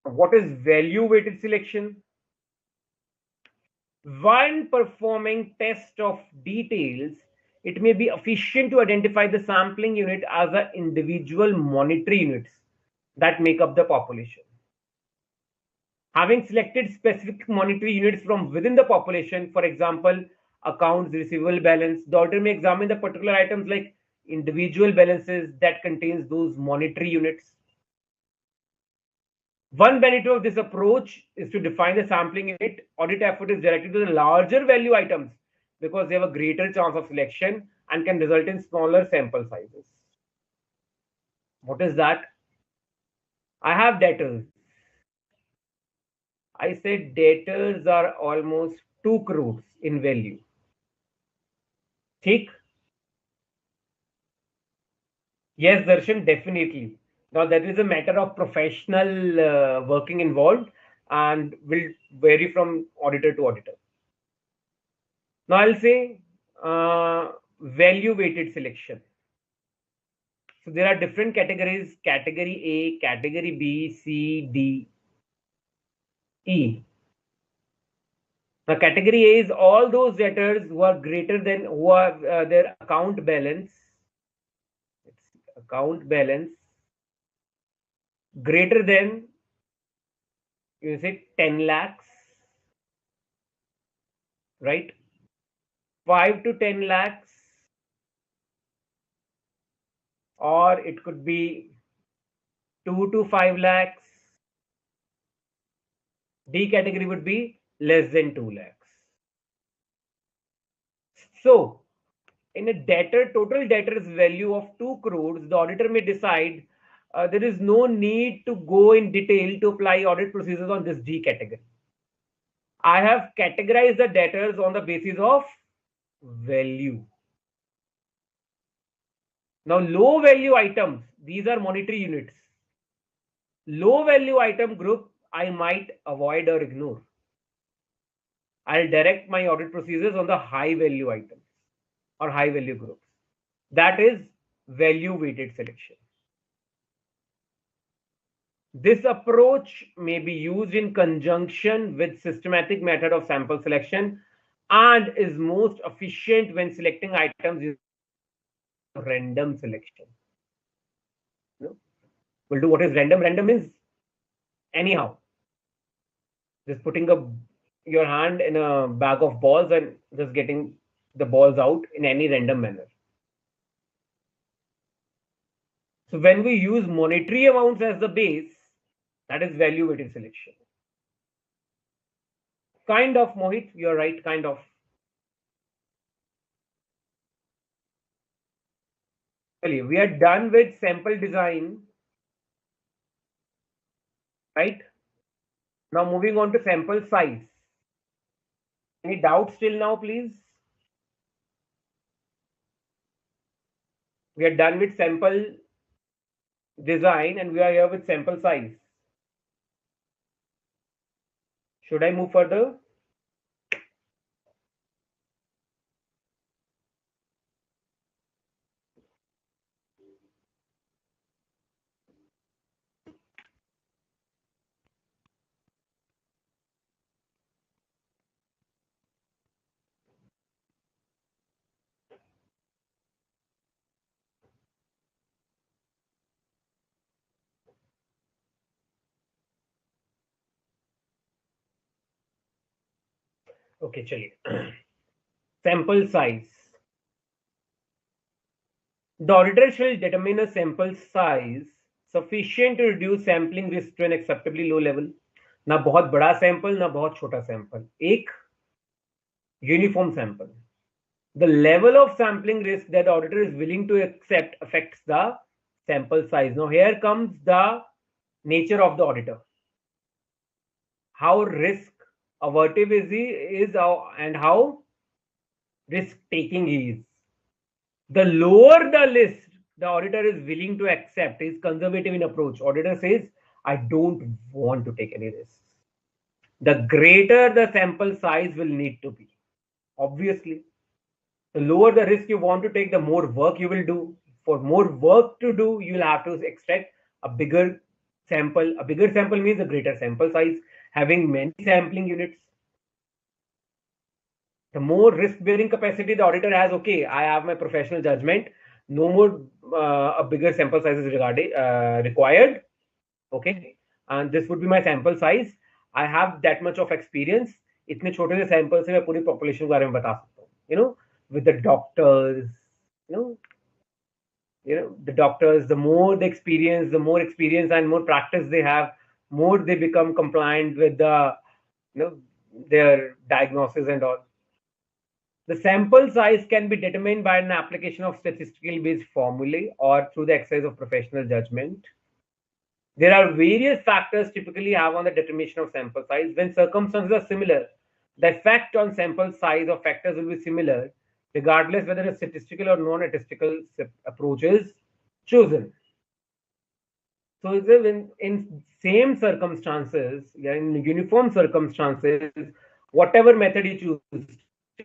What is value weighted selection? When performing test of details, it may be efficient to identify the sampling unit as the individual monetary units that make up the population. Having selected specific monetary units from within the population, for example, accounts receivable balance, the auditor may examine the particular items like individual balances that contains those monetary units. One benefit of this approach is to define the sampling unit. Audit effort is directed to the larger value items because they have a greater chance of selection and can result in smaller sample sizes. What is that? I have debtors. I said debtors are almost 2 crores in value. Thick? Yes, Darshan, definitely. Now, that is a matter of professional working involved and will vary from auditor to auditor. Now, I'll say value weighted selection. So, there are different categories: category A, category B, C, D, E. Now, category A is all those debtors who are greater than, who are their account balance, account balance greater than, you say 10 lakhs, right? 5 to 10 lakhs, or it could be 2 to 5 lakhs. D category would be less than 2 lakhs. So, in a debtor, total debtor's value of 2 crores, the auditor may decide there is no need to go in detail to apply audit procedures on this D category. I have categorized the debtors on the basis of value. Now, low value items, these are monetary units. Low value item group, I might avoid or ignore. I'll direct my audit procedures on the high value items or high value groups. That is value weighted selection. This approach may be used in conjunction with systematic method of sample selection and is most efficient when selecting items using random selection. We'll do what is random. Random is anyhow. Just putting your hand in a bag of balls and just getting the balls out in any random manner. So when we use monetary amounts as the base, that is value weighted selection. Kind of, Mohit, you're right, kind of. We are done with sample design, right? Now moving on to sample size. Any doubts till now, please? We are done with sample design and we are here with sample size. Should I move further? Okay, chaliye. Sample size. The auditor shall determine a sample size sufficient to reduce sampling risk to an acceptably low level. ना बहुत बड़ा sample, ना बहुत छोटा sample. एक uniform sample. The level of sampling risk that the auditor is willing to accept affects the sample size. Now here comes the nature of the auditor. How risk avertive is he and how risk taking he is. The lower the list the auditor is willing to accept, is conservative in approach. Auditor says, I don't want to take any risks. The greater the sample size will need to be. Obviously, the lower the risk you want to take, the more work you will do. For more work to do, you will have to extract a bigger sample. A bigger sample means a greater sample size, having many sampling units. The more risk-bearing capacity the auditor has, okay, I have my professional judgment. No more a bigger sample size is required. Okay, and this would be my sample size. I have that much of experience. इतने छोटे से sample से मैं पूरी population के बारे में बता सकता हूँ. With the doctors, the doctors, the more the experience, and more practice they have, more they become compliant with the, their diagnosis and all. The sample size can be determined by an application of statistically based formulae or through the exercise of professional judgment. There are various factors typically have on the determination of sample size. When circumstances are similar, the effect on sample size of factors will be similar, regardless whether a statistical or non-statistical approach is chosen. So in same circumstances, in uniform circumstances, whatever method you choose,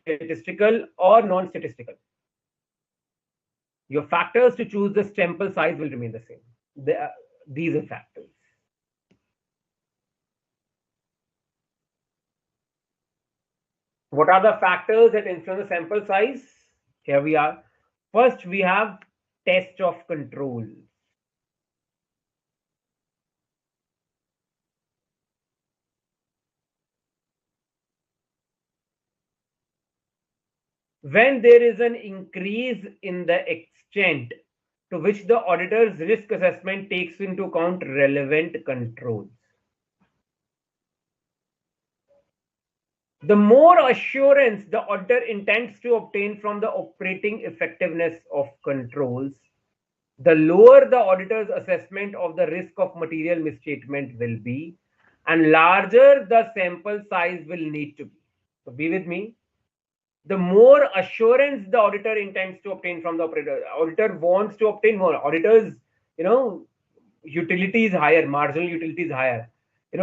statistical or non-statistical, your factors to choose the sample size will remain the same. These are factors. What are the factors that influence the sample size? Here we are. First, we have test of control. When there is an increase in the extent to which the auditor's risk assessment takes into account relevant controls. The more assurance the auditor intends to obtain from the operating effectiveness of controls, the lower the auditor's assessment of the risk of material misstatement will be, and larger the sample size will need to be. So be with me. The more assurance the auditor intends to obtain from the operator, auditor wants to obtain more. Auditors, utility is higher, marginal utility is higher.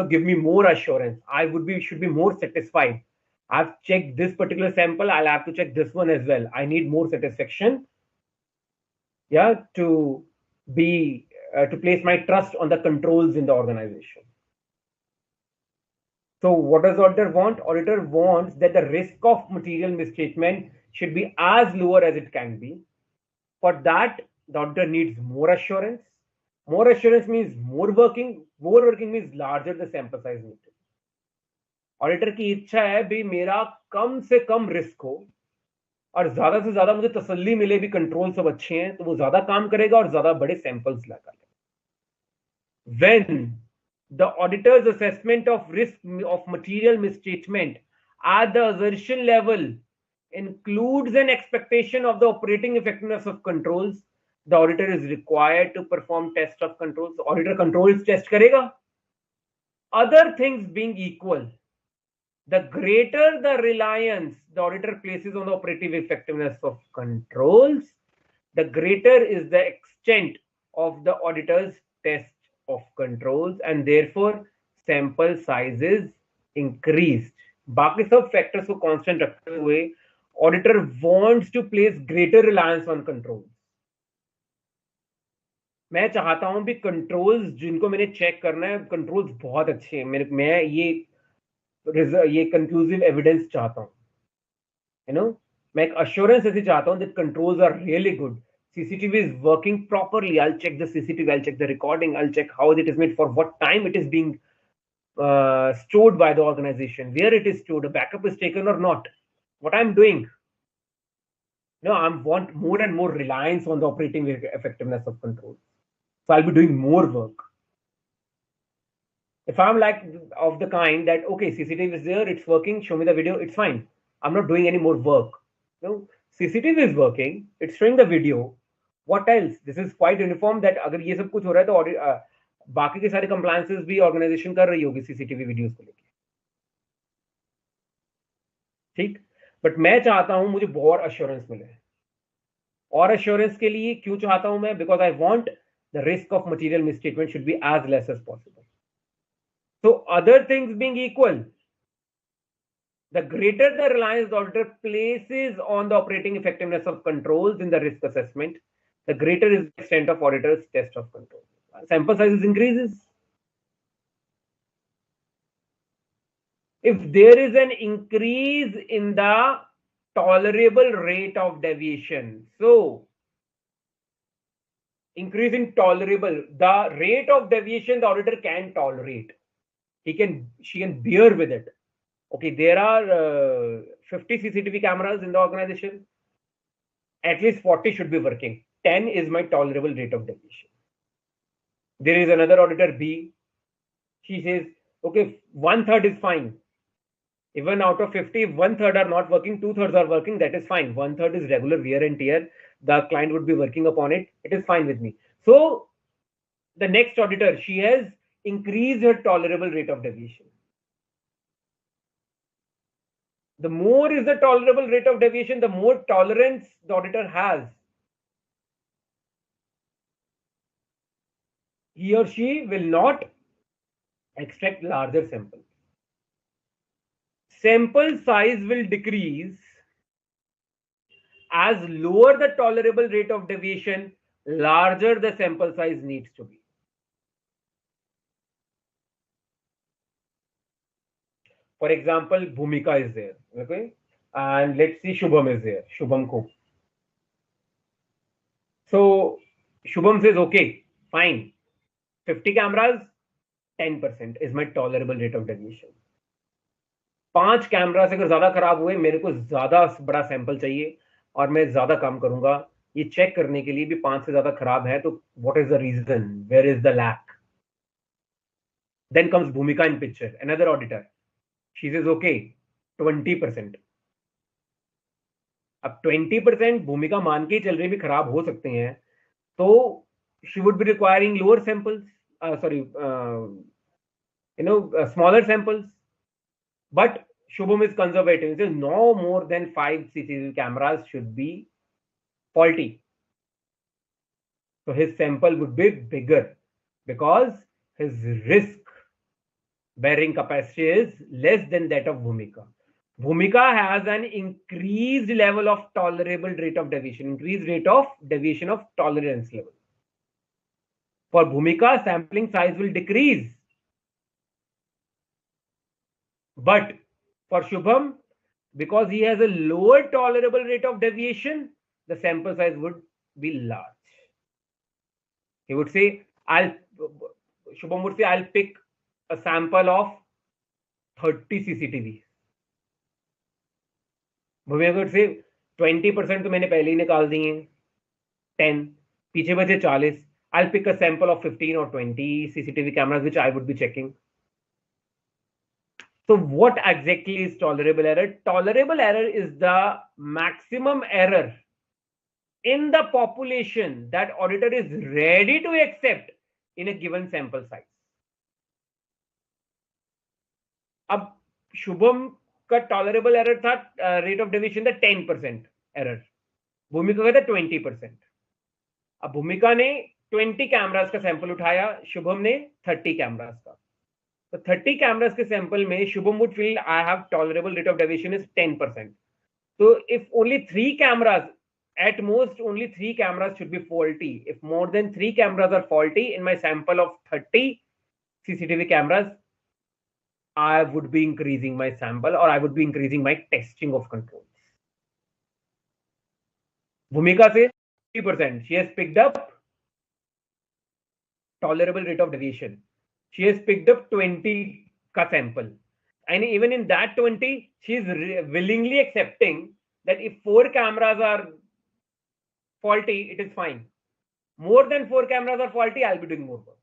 Give me more assurance. I should be more satisfied. I've checked this particular sample. I'll have to check this one as well. I need more satisfaction. Yeah, to place my trust on the controls in the organization. So what does auditor want? Auditor wants that the risk of material misstatement should be as lower as it can be. For that, the auditor needs more assurance. More assurance means more working. More working means larger the sample size needed. Auditor की इच्छा है भी मेरा कम से कम risk हो और ज्यादा से ज्यादा मुझे तसल्ली मिले भी कंट्रोल सब अच्छे हैं, तो वो ज्यादा काम करेगा और ज्यादा बड़े सैंपल्स लगाएगा. When the auditor's assessment of risk of material misstatement at the assertion level includes an expectation of the operating effectiveness of controls, the auditor is required to perform test of controls. Auditor controls test karega. Other things being equal, the greater the reliance the auditor places on the operative effectiveness of controls, the greater is the extent of the auditor's test of controls, and therefore sample sizes increased. बाकी सब factors को constant रखते हुए auditor wants to place greater reliance on controls. मैं चाहता हूं भी controls जिनको मैंने चेक करना है, कंट्रोल्स बहुत अच्छे हैं. मैं ये कंक्लूसिव एविडेंस चाहता हूं. मैं एक अश्योरेंस ऐसी चाहता हूं that controls are really good. CCTV is working properly. I'll check the CCTV, I'll check the recording, I'll check how it is made, for what time it is being stored by the organization, where it is stored, a backup is taken or not, what I'm doing. I want more and more reliance on the operating effectiveness of control. So I'll be doing more work. If I'm like of the kind that, okay, CCTV is there, it's working, show me the video, it's fine. I'm not doing any more work. CCTV is working, it's showing the video. What else? This is quite uniform that अगर ये सब कुछ हो रहा है तो बाकी के सारे compliances भी organization कर रही होगी CCTV videos को लेके. ठीक, बट मैं चाहता हूं मुझे और assurance मिले. और assurance के लिए क्यों चाहता हूं मैं? Because I want the risk of material misstatement should be as less as possible. So other things being equal, the greater the reliance the auditor places on the operating effectiveness of controls in the risk assessment, the greater is the extent of auditor's test of control. Sample sizes increases. If there is an increase in the tolerable rate of deviation, so increase in tolerable, the rate of deviation the auditor can tolerate. She can bear with it. Okay, there are 50 CCTV cameras in the organization. At least 40 should be working. 10 is my tolerable rate of deviation. There is another auditor B. She says, okay, 1/3 is fine. Even out of 50, one third are not working, two thirds are working, that is fine. One third is regular wear and tear. The client would be working upon it. It is fine with me. So the next auditor, she has increased her tolerable rate of deviation. The more is the tolerable rate of deviation, the more tolerance the auditor has. He or she will not extract larger samples. Sample size will decrease as lower the tolerable rate of deviation, larger the sample size needs to be. For example, Bhumika is there, okay? And let's see, Shubham is there, Shubham Ko. So Shubham says, okay, fine, 50 cameras, 10% is my tolerable rate of deviation. 5 camera से अगर ज्यादा खराब हुए, मेरे को ज्यादा बड़ा sample चाहिए और मैं ज्यादा काम करूंगा ये चेक करने के लिए भी 5 से ज्यादा खराब है, तो what is the reason, where is the lack. Then comes Bhumika in picture, another auditor. She says okay 20%. अब 20% भूमिका मान के चल रही भी खराब हो सकते हैं, तो she would be requiring lower samples, smaller samples. But Shubham is conservative. He says no more than 5 CCTV cameras should be faulty. So his sample would be bigger because his risk bearing capacity is less than that of Bhumika. Bhumika has an increased level of tolerable rate of deviation, increased rate of deviation of tolerance level. For Bhumika, sampling size will decrease. But for Shubham, because he has a lower tolerable rate of deviation, the sample size would be large. He would say, Shubham would say, I'll pick a sample of 30 CCTV. Bhumika would say, 20% तो मैंने पहले ही निकाल दिए, 10, पीछे बचे 40. I'll pick a sample of 15 or 20 CCTV cameras which I would be checking. So what exactly is tolerable error? Tolerable error is the maximum error in the population that auditor is ready to accept in a given sample size. अब शुभम का tolerable error था rate of deviation था 10% error, भूमिका का था 20%. अब भूमिका ने 20 कैमरास का सैंपल उठाया, शुभम ने 30 कैमरास का. तो 30 कैमरास के सैंपल में Shubham would feel I have tolerable rate of deviation is 10%. So if only 3 cameras, at most only 3 cameras should be faulty. If more than 3 cameras are faulty in my sample of 30 CCTV cameras, I would be increasing my sample or I would be increasing my testing of controls. Bhumika says 50%. She has picked up tolerable rate of deviation. She has picked up 20 ka sample. And even in that 20, she is willingly accepting that if 4 cameras are faulty, it is fine. More than 4 cameras are faulty, I'll be doing more work.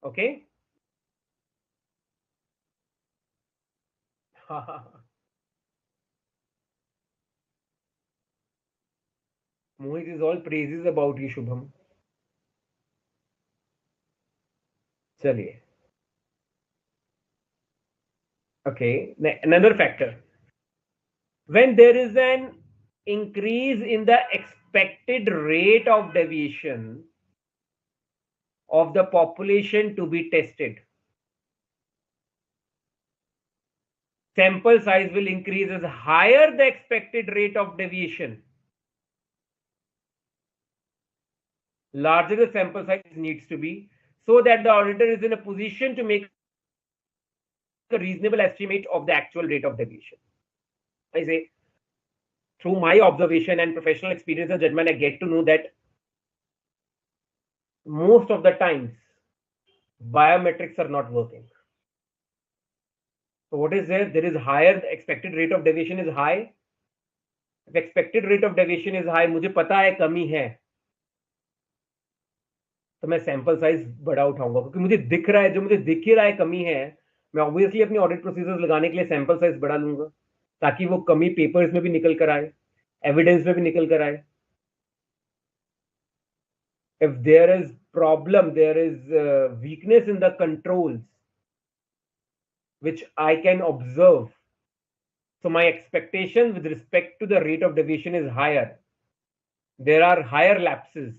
Okay? Mohit is all praises about you, Shubham. Chaliye. Okay, another factor. When there is an increase in the expected rate of deviation of the population to be tested, sample size will increase as higher the expected rate of deviation, larger the sample size needs to be, so that the auditor is in a position to make a reasonable estimate of the actual rate of deviation. I say, through my observation and professional experience and judgment, I get to know that most of the times biometrics are not working. So what is there? There is higher, the expected rate of deviation is high. If expected rate of deviation is high, मुझे पता है कमी है, तो मैं sample size बड़ा उठाऊंगा, क्योंकि मुझे दिख रहा है, जो मुझे दिख ही रहा है कमी है, मैं ऑब्वियसली अपनी ऑडिट प्रोसीजर्स लगाने के लिए सैंपल साइज बड़ा लूंगा, ताकि वो कमी पेपर्स में भी निकल कर आए, एविडेंस में भी निकल कर आए. If there is problem, there is weakness in the controls which I can observe, so my expectation with respect to the rate of deviation is higher. There are higher lapses.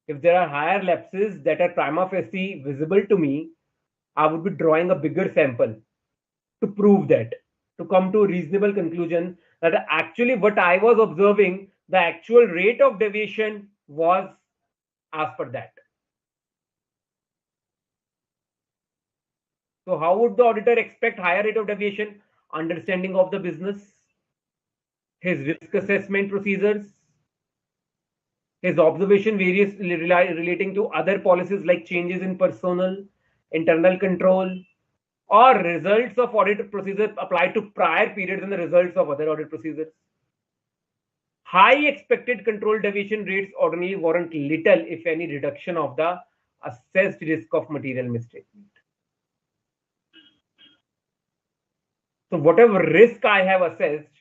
If there are higher lapses that are prima facie visible to me, I would be drawing a bigger sample to prove that, to come to a reasonable conclusion that actually what I was observing, the actual rate of deviation was as per that. So how would the auditor expect higher rate of deviation? Understanding of the business, his risk assessment procedures, his observation various relating to other policies like changes in personnel, internal control, or results of audit procedures applied to prior periods and the results of other audit procedures. High expected control deviation rates ordinarily warrant little, if any, reduction of the assessed risk of material misstatement. So whatever risk I have assessed,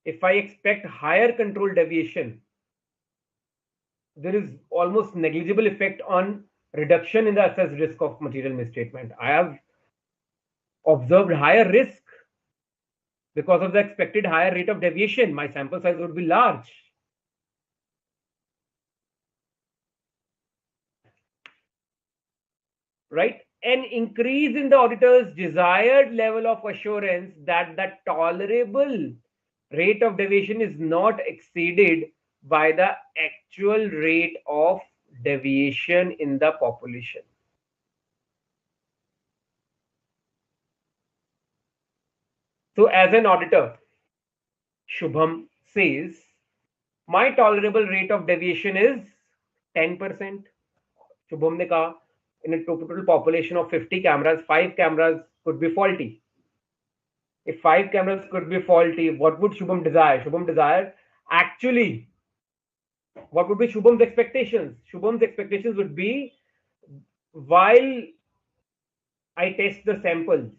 if I expect higher control deviation, there is almost negligible effect on reduction in the assessed risk of material misstatement. I have observed higher risk because of the expected higher rate of deviation. My sample size would be large. Right? An increase in the auditor's desired level of assurance that the tolerable rate of deviation is not exceeded by the actual rate of deviation in the population. So as an auditor, Shubham says, my tolerable rate of deviation is 10%. Shubham ne kaha, in a total population of 50 cameras, 5 cameras could be faulty. If 5 cameras could be faulty, what would Shubham desire? Shubham desire, actually, what would be Shubham's expectations? Shubham's expectations would be, while I test the samples,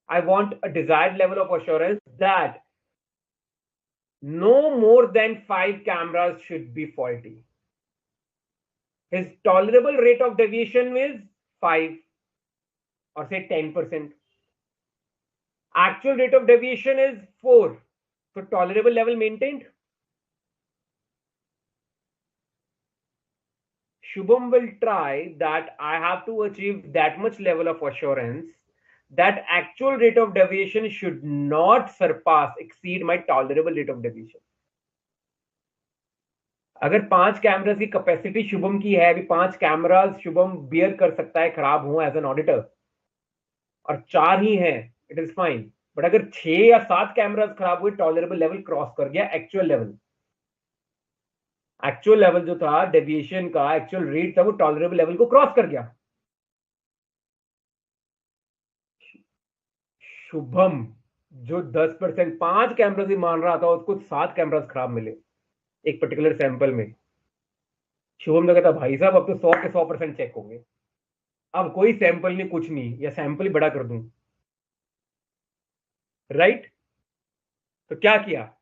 I want a desired level of assurance that no more than 5 cameras should be faulty. His tolerable rate of deviation is 5, or say 10%. Actual rate of deviation is 4. So tolerable level maintained. Shubham will try that I have to achieve that much level of assurance that actual rate of deviation should not exceed my tolerable rate of deviation. अगर 5 cameras की capacity Shubham की है, अभी 5 cameras Shubham beer कर सकता है खराब हो एज एन ऑडिटर, और 4 ही हैं, इट इज फाइन. बट अगर 6 या 7 कैमरास खराब हुए, टॉलरेबल लेवल क्रॉस कर गया, एक्चुअल लेवल जो था डेविएशन का, एक्चुअल रेट था, वो टॉलरेबल लेवल को क्रॉस कर गया. शुभम जो 10%, 5 कैमरास ही मान रहा था, उसको 7 कैमरास खराब मिले एक पर्टिकुलर सैंपल में. शुभम ने कहा था, भाई साहब अब तो 100 के 100% चेक होंगे, अब कोई सैंपल नहीं, कुछ नहीं, या सैंपल ही बड़ा कर दूं. राइट? तो क्या किया?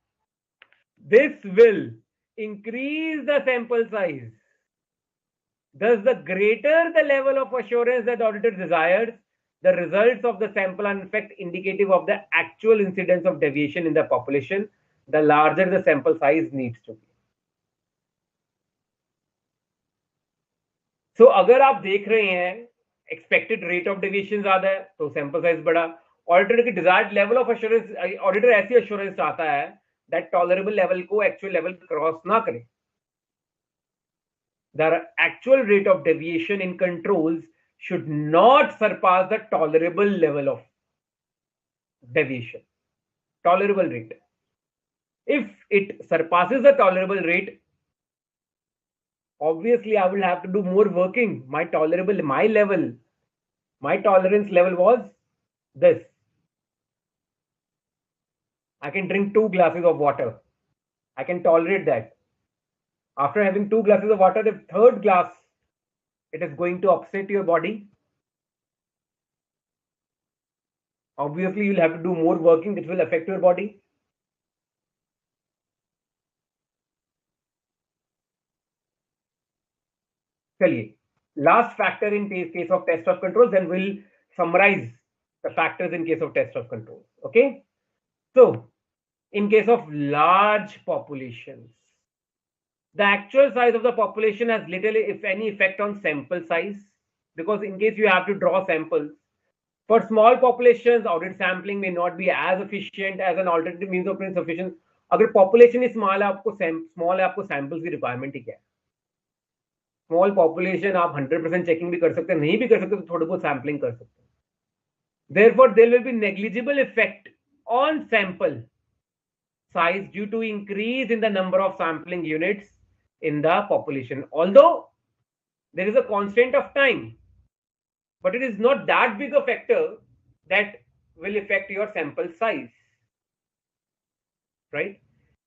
This will increase the sample size. Thus, the greater the level of assurance that the auditor desires, the results of the sample are in fact indicative of the actual incidence of deviation in the population, the larger the sample size needs to be. So, अगर आप देख रहे हैं expected rate of deviation ज्यादा है, तो sample size बड़ा. Auditor की desired level of assurance, auditor ऐसी एश्योरेंस चाहता है दैट टॉलरेबल लेवल को एक्चुअल लेवल क्रॉस ना करे. The actual rate of deviation in controls should not surpass the tolerable level of deviation. Tolerable rate. If it surpasses the tolerable rate, obviously I will have to do more working. My tolerance level was this. I can drink 2 glasses of water. I can tolerate that. After having 2 glasses of water, the third glass, it is going to upset your body. Obviously, you'll have to do more working, which will affect your body. Chaliye. Last factor in case of test of controls, then we'll summarize the factors in case of test of controls. Okay. So, in case of large populations, the actual size of the population has little, if any, effect on sample size, because in case you have to draw samples, for small populations, audit sampling may not be as efficient as an alternative means of insufficient. अगर population is small है, आपको samples की requirement ही क्या है? Small population आप 100% checking भी कर सकते हैं, नहीं भी कर सकते तो थोड़ी बहुत sampling कर सकते हैं. Therefore, there will be negligible effect on sample size due to increase in the number of sampling units in the population. Although there is a constant of time, but it is not that big a factor that will affect your sample size, right?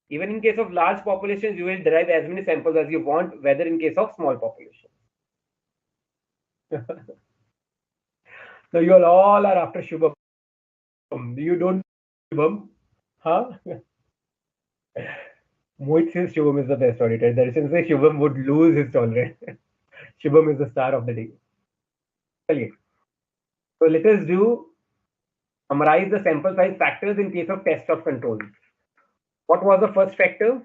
Even in case of large populations, you will derive as many samples as you want, whether in case of small population. So you all are after Shubham. You don't Shubham, huh? Mohit says Shubham is the best auditor. Darshan says Shubham would lose his tolerance. Shubham is the star of the day. So let us summarize the sample size factors in case of test of control. What was the first factor?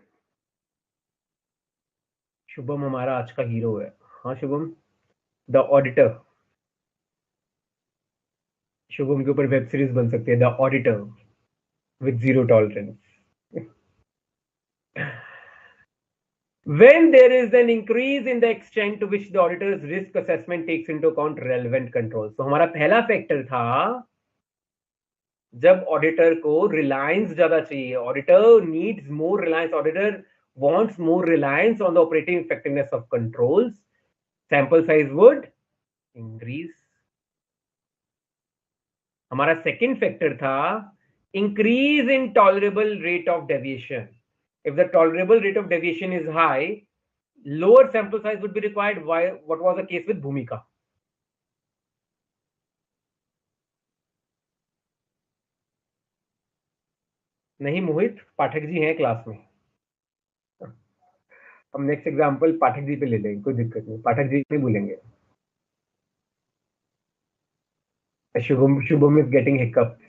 Shubham हमारा आज का hero है. हाँ Shubham, the auditor. Shubham के ऊपर web series बन सकती है, the auditor with zero tolerance. When there is an increase in the extent to which the auditor's risk assessment takes into account relevant controls. तो हमारा पहला फैक्टर था जब ऑडिटर को रिलायंस ज्यादा चाहिए. Auditor needs more Reliance. Auditor wants more reliance on the operating effectiveness of controls. Sample size would increase. हमारा second factor था increase in tolerable rate of deviation. If the tolerable rate of deviation is high, lower sample size would be required. Why? What was the case with Bhumika? नहीं मोहित, पाठक जी हैं class में. हम next example Pathak ji पे ले लेंगे, कोई दिक्कत नहीं, पाठक जी नहीं भूलेंगे. Shubham is getting hiccups.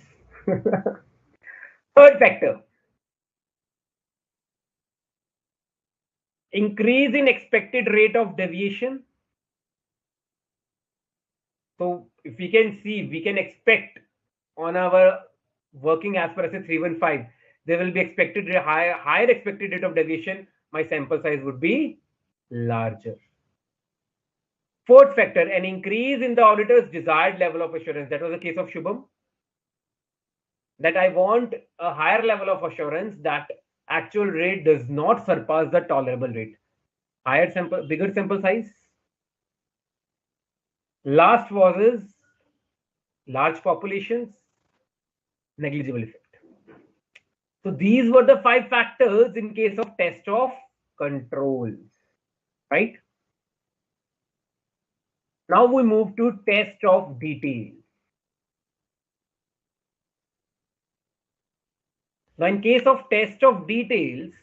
Third factor, increase in expected rate of deviation. So if we can see, we can expect on our working as per SA 315, there will be expected higher expected rate of deviation. My sample size would be larger. Fourth factor, an increase in the auditor's desired level of assurance. That was the case of Shubham. That I want a higher level of assurance that actual rate does not surpass the tolerable rate. Higher sample, bigger sample size. Last was large populations, negligible effect. So these were the 5 factors in case of test of controls, right? Now we move to test of details. Now in case of test of details,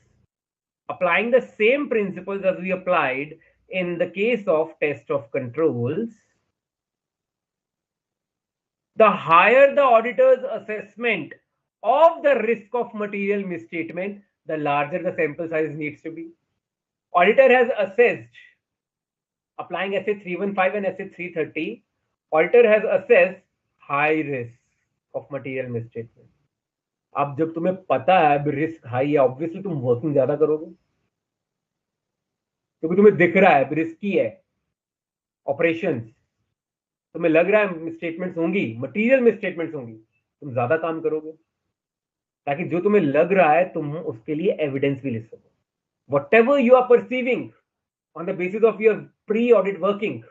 applying the same principles as we applied in the case of test of controls, the higher the auditor's assessment of the risk of material misstatement, the larger the sample size needs to be. Auditor has assessed, applying SA 315 and SA 330, auditor has assessed high risk of material misstatement. अब जब तुम्हें पता है risk high है, obviously तुम working ज्यादा करोगे, क्योंकि तुम्हें दिख रहा है रिस्की है ऑपरेशंस, तुम्हें लग रहा है मिसस्टेटमेंट्स होंगी, मटेरियल मिसस्टेटमेंट्स होंगी, तुम ज्यादा काम करोगे, ताकि जो तुम्हें लग रहा है तुम उसके लिए एविडेंस भी ले सको. Whatever you are perceiving on the basis of your pre-audit working,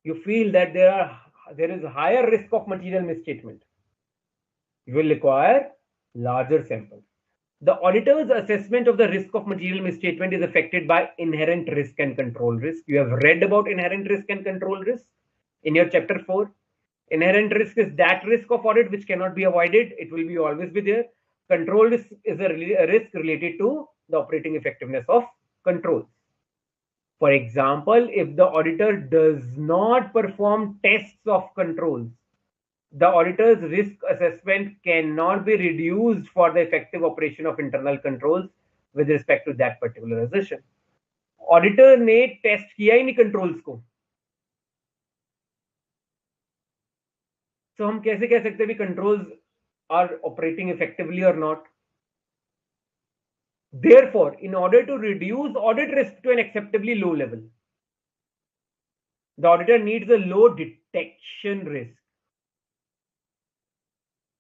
you feel that there is a higher risk of material misstatement, you will require larger samples. The auditor's assessment of the risk of material misstatement is affected by inherent risk and control risk. You have read about inherent risk and control risk in your chapter 4. Inherent risk is that risk of audit which cannot be avoided. It will be always be there. Control risk is a risk related to the operating effectiveness of controls. For example, if the auditor does not perform tests of controls, the auditor's risk assessment cannot be reduced for the effective operation of internal controls with respect to that particular assertion. Auditor ने test किया ही नहीं controls को, तो हम कैसे कह सकते हैं भी कंट्रोल्स आर ऑपरेटिंग इफेक्टिवली और not. Therefore, in order to reduce audit risk to an acceptably low level, the auditor needs a low detection risk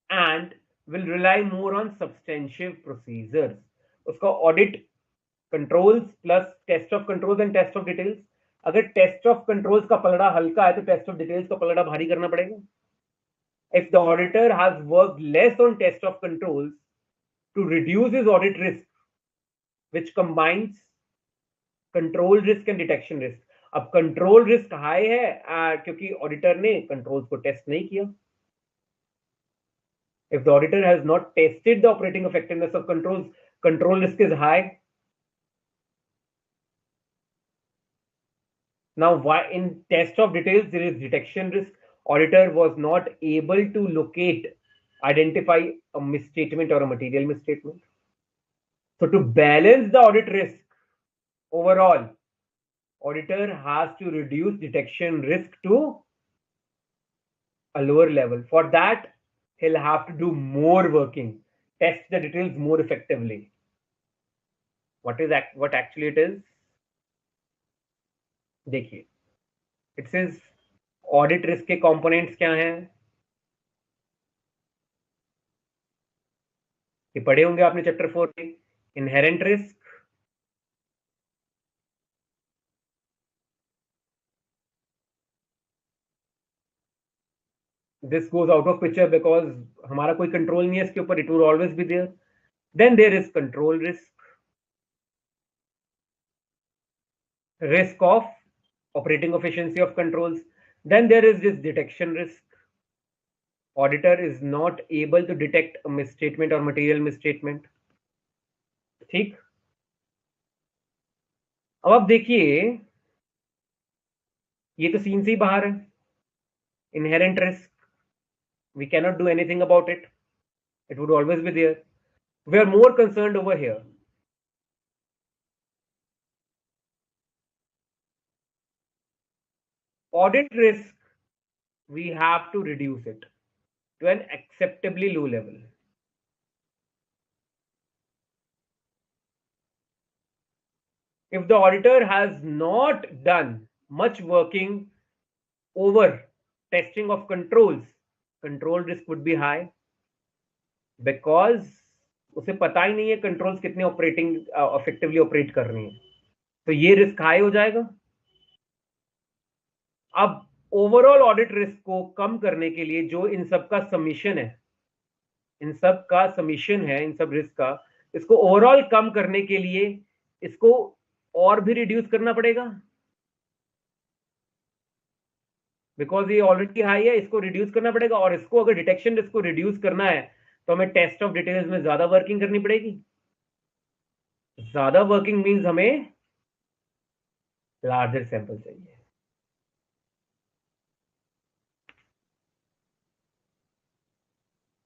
and will rely more on substantive procedures. उसका audit controls plus test of controls and test of details. अगर test of controls का पलड़ा हल्का है तो test of details का पलड़ा भारी करना पड़ेगा. If the auditor has worked less on test of controls to reduce his audit risk, which combines control risk and detection risk. अब control risk high है क्योंकि auditor ने controls को test नहीं किया. If the auditor has not tested the operating effectiveness of controls, control risk is high. Now, why in test of details there is detection risk? Auditor was not able to locate, identify a misstatement or a material misstatement. So to balance the audit risk overall, auditor has to reduce detection risk to a lower level. For that, he'll have to do more working, test the details more effectively. What is that? What actually it is? देखिए, it says audit risk के components क्या हैं? ये पढ़े होंगे आपने chapter 4 में. Inherent risk, this goes out of picture because हमारा कोई कंट्रोल नहीं है इसके ऊपर. It will always be there. Then there is control risk, risk of operating efficiency of controls. Then there is this detection risk. Auditor is not able to detect a misstatement or material misstatement. ठीक. अब आप देखिए, ये तो scene से ही बाहर है. Inherent risk, we cannot do anything about it. It would always be there. We are more concerned over here. Audit risk, we have to reduce it to an acceptably low level. If the auditor has not done much working over testing of controls, control risk would be high because उसे पता ही नहीं है controls कितने operating effectively operate कर रही हैं, तो ये रिस्क हाई हो जाएगा. अब ओवरऑल ऑडिट रिस्क को कम करने के लिए जो इन सब का समीशन है, इन सब रिस्क का, इसको ओवरऑल कम करने के लिए इसको और भी रिड्यूस करना पड़ेगा बिकॉज ये ऑलरेडी हाई है. इसको रिड्यूस करना पड़ेगा और इसको अगर डिटेक्शन रिस्क को रिड्यूस करना है तो हमें टेस्ट ऑफ डिटेल्स में ज्यादा वर्किंग करनी पड़ेगी. ज्यादा वर्किंग मींस हमें लार्जर सैंपल चाहिए.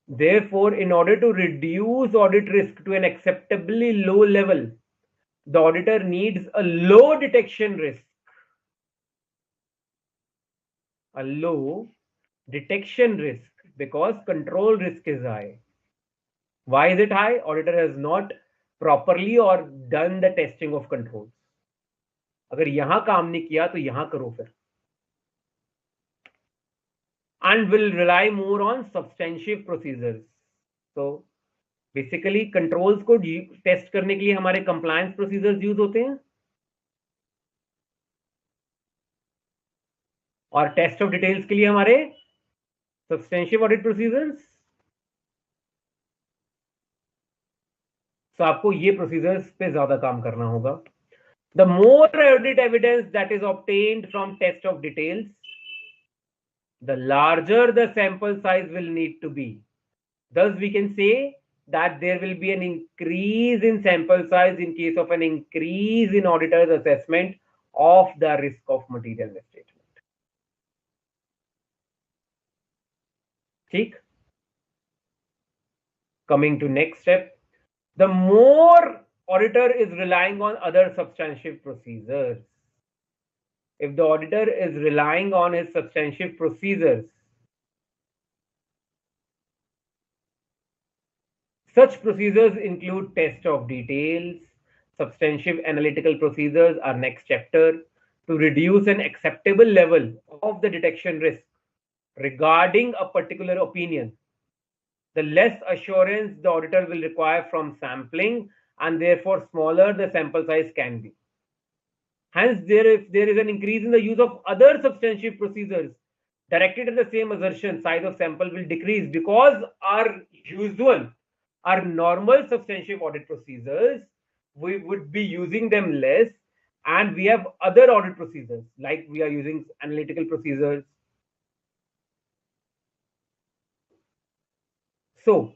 Therefore, in order to reduce audit risk to an acceptably low level, the auditor needs a low detection risk. A low detection risk because control risk is high. Why is it high? Auditor has not properly or done the testing of controls. अगर यहां काम नहीं किया तो यहां करो फिर. And will rely more on substantive procedures. So basically controls को टेस्ट करने के लिए हमारे compliance procedures यूज होते हैं और टेस्ट ऑफ डिटेल्स के लिए हमारे substantive audit procedures. तो आपको ये प्रोसीजर्स पे ज्यादा काम करना होगा. The more audit evidence that is obtained from test of details, the larger the sample size will need to be. Thus, we can say that there will be an increase in sample size in case of an increase in auditor's assessment of the risk of material misstatement. ठीक? Coming to next step, the more auditor is relying on other substantive procedures. If the auditor is relying on his substantive procedures, such procedures include test of details. Substantive analytical procedures are next chapter to reduce an acceptable level of the detection risk regarding a particular opinion. The less assurance the auditor will require from sampling, and therefore smaller the sample size can be. Hence, if there is an increase in the use of other substantive procedures directed at the same assertion, size of sample will decrease because our normal substantive audit procedures, we would be using them less, and we have other audit procedures like we are using analytical procedures. So,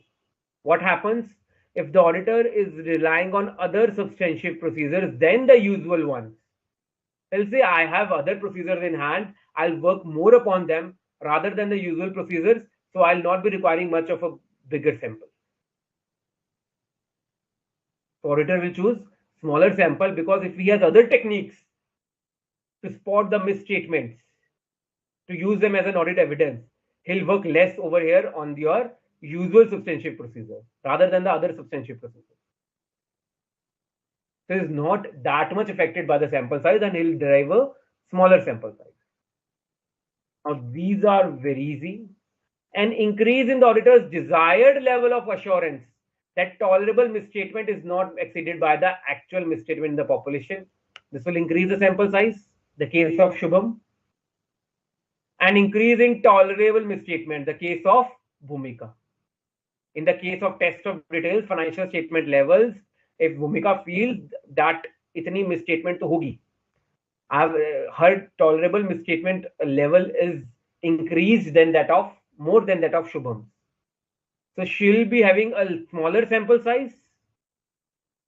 what happens if the auditor is relying on other substantive procedures than the usual ones? He'll say, I have other procedures in hand, I'll work more upon them rather than the usual procedures, so I'll not be requiring much of a bigger sample. The auditor will choose smaller sample because if he has other techniques to spot the misstatements, to use them as an audit evidence, he'll work less over here on your usual substantive procedure rather than the other substantive procedure. So is not that much affected by the sample size, and he'll derive a smaller sample size. Now, these are very easy. An increase in the auditor's desired level of assurance that tolerable misstatement is not exceeded by the actual misstatement in the population. This will increase the sample size, the case of Shubham. An increase in tolerable misstatement, the case of Bhumika. In the case of test of details, financial statement levels, if Bhumika feels that itni misstatement to hogi, her tolerable misstatement level is increased than that of more than that of Shubham. So she'll be having a smaller sample size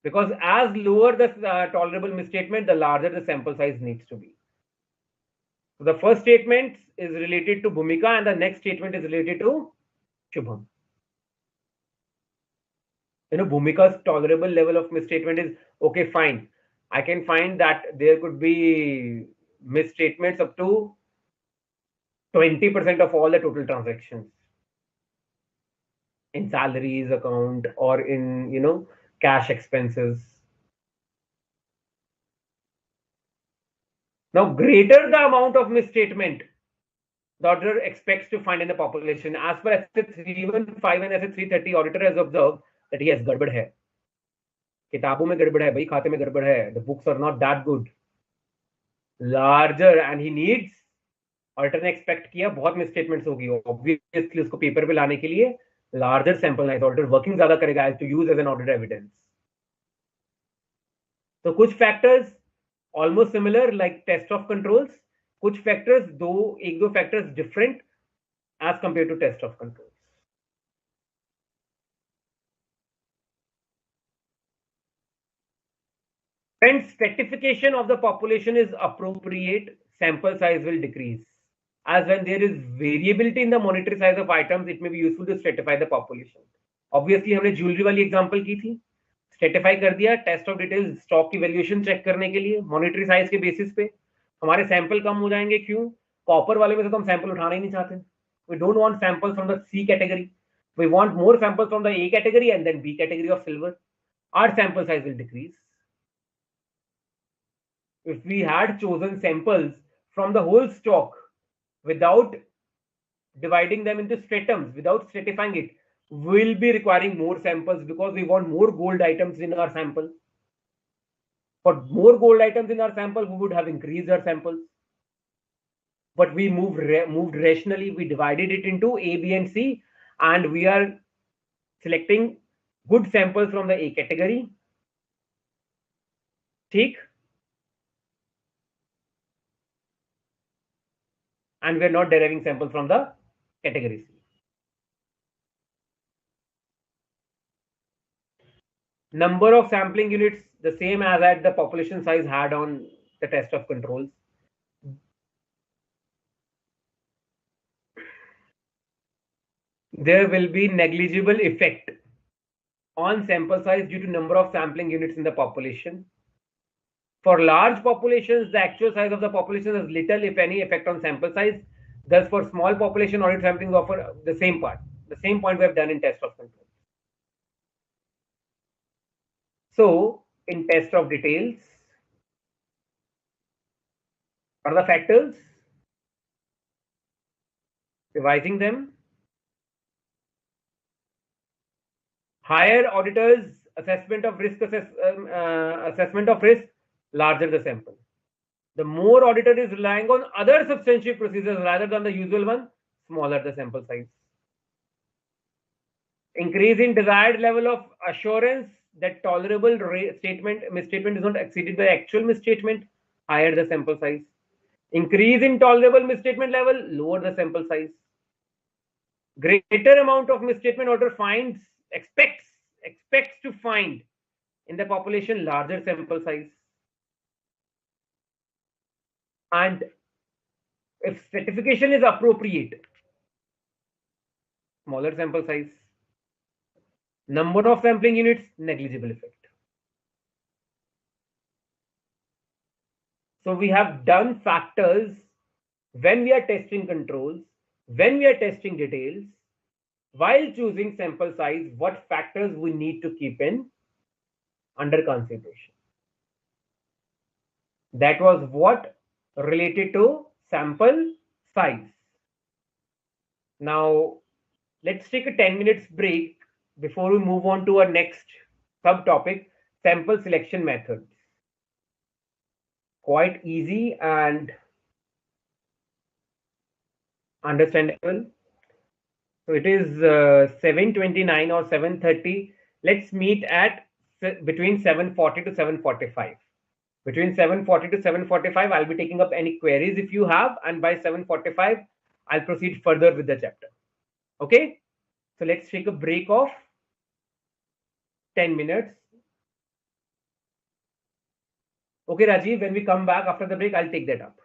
because as lower the tolerable misstatement, the larger the sample size needs to be. So the first statement is related to Bhumika and the next statement is related to Shubham. Bhumika's tolerable level of misstatement is okay, fine. I can find that there could be misstatements up to 20% of all the total transactions in salaries account or in cash expenses. Now, greater the amount of misstatement the auditor expects to find in the population. As per SA 315 and SA 330, auditor has observed that he has गड़बड़ है. किताबों में गड़बड़ है, भाई खाते में गड़बड़ है. The books are not that good. Larger, and he needs, auditor ने expect किया बहुत misstatements होगी. Obviously उसको पेपर पे लाने के लिए larger sample size, auditor working ज़्यादा करेगा to use as an audit evidence. तो कुछ factors almost similar like test of controls. कुछ factors एक दो factors different as compared to test of controls. When stratification of the population is appropriate, sample size will decrease. As when there is variability in the monetary size of items, it may be useful to stratify the population. Obviously, हमने jewelry वाली example की थी. Stratify कर दिया, test of details, stock की valuation check करने के लिए, monetary size के basis पे. हमारे sample कम हो जाएंगे क्यों? Copper वाले में से तो हम sample उठाना ही नहीं चाहते. We don't want samples from the C category. We want more samples from the A category and then B category of silver. Our sample size will decrease. If we had chosen samples from the whole stock without dividing them into stratums, without stratifying it, we'll be requiring more samples because we want more gold items in our sample. For more gold items in our sample, we would have increased our samples. But we moved rationally. We divided it into A, B, and C, and we are selecting good samples from the A category. ठीक? And we're not deriving samples from the category C. Number of sampling units, the same as at the population size had on the test of controls. There will be negligible effect on sample size due to number of sampling units in the population. For large populations, the actual size of the population has little, if any, effect on sample size. Thus, for small population, audit sampling offer the same part, the same point we have done in test of control. So, in test of details, what are the factors? Revising them. Higher auditors assessment of risk assessment of risk, larger the sample. The more auditor is relying on other substantive procedures rather than the usual one, smaller the sample size. Increase in desired level of assurance that tolerable misstatement is not exceeded by actual misstatement, higher the sample size. Increase in tolerable misstatement level, lower the sample size. Greater amount of misstatement order finds, expects to find in the population, larger sample size. And if stratification is appropriate, smaller sample size. Number of sampling units, negligible effect. So we have done factors when we are testing controls, when we are testing details, while choosing sample size, what factors we need to keep in under consideration. That was what related to sample size. Now, let's take a 10 minutes break before we move on to our next subtopic, sample selection methods. Quite easy and understandable. So it is 7:29 or 7:30. Let's meet at between 7:40 to 7:45. Between 7:40 to 7:45, I'll be taking up any queries if you have, and by 7:45, I'll proceed further with the chapter. Okay? So let's take a break of 10 minutes. Okay, Rajiv, when we come back after the break, I'll take that up.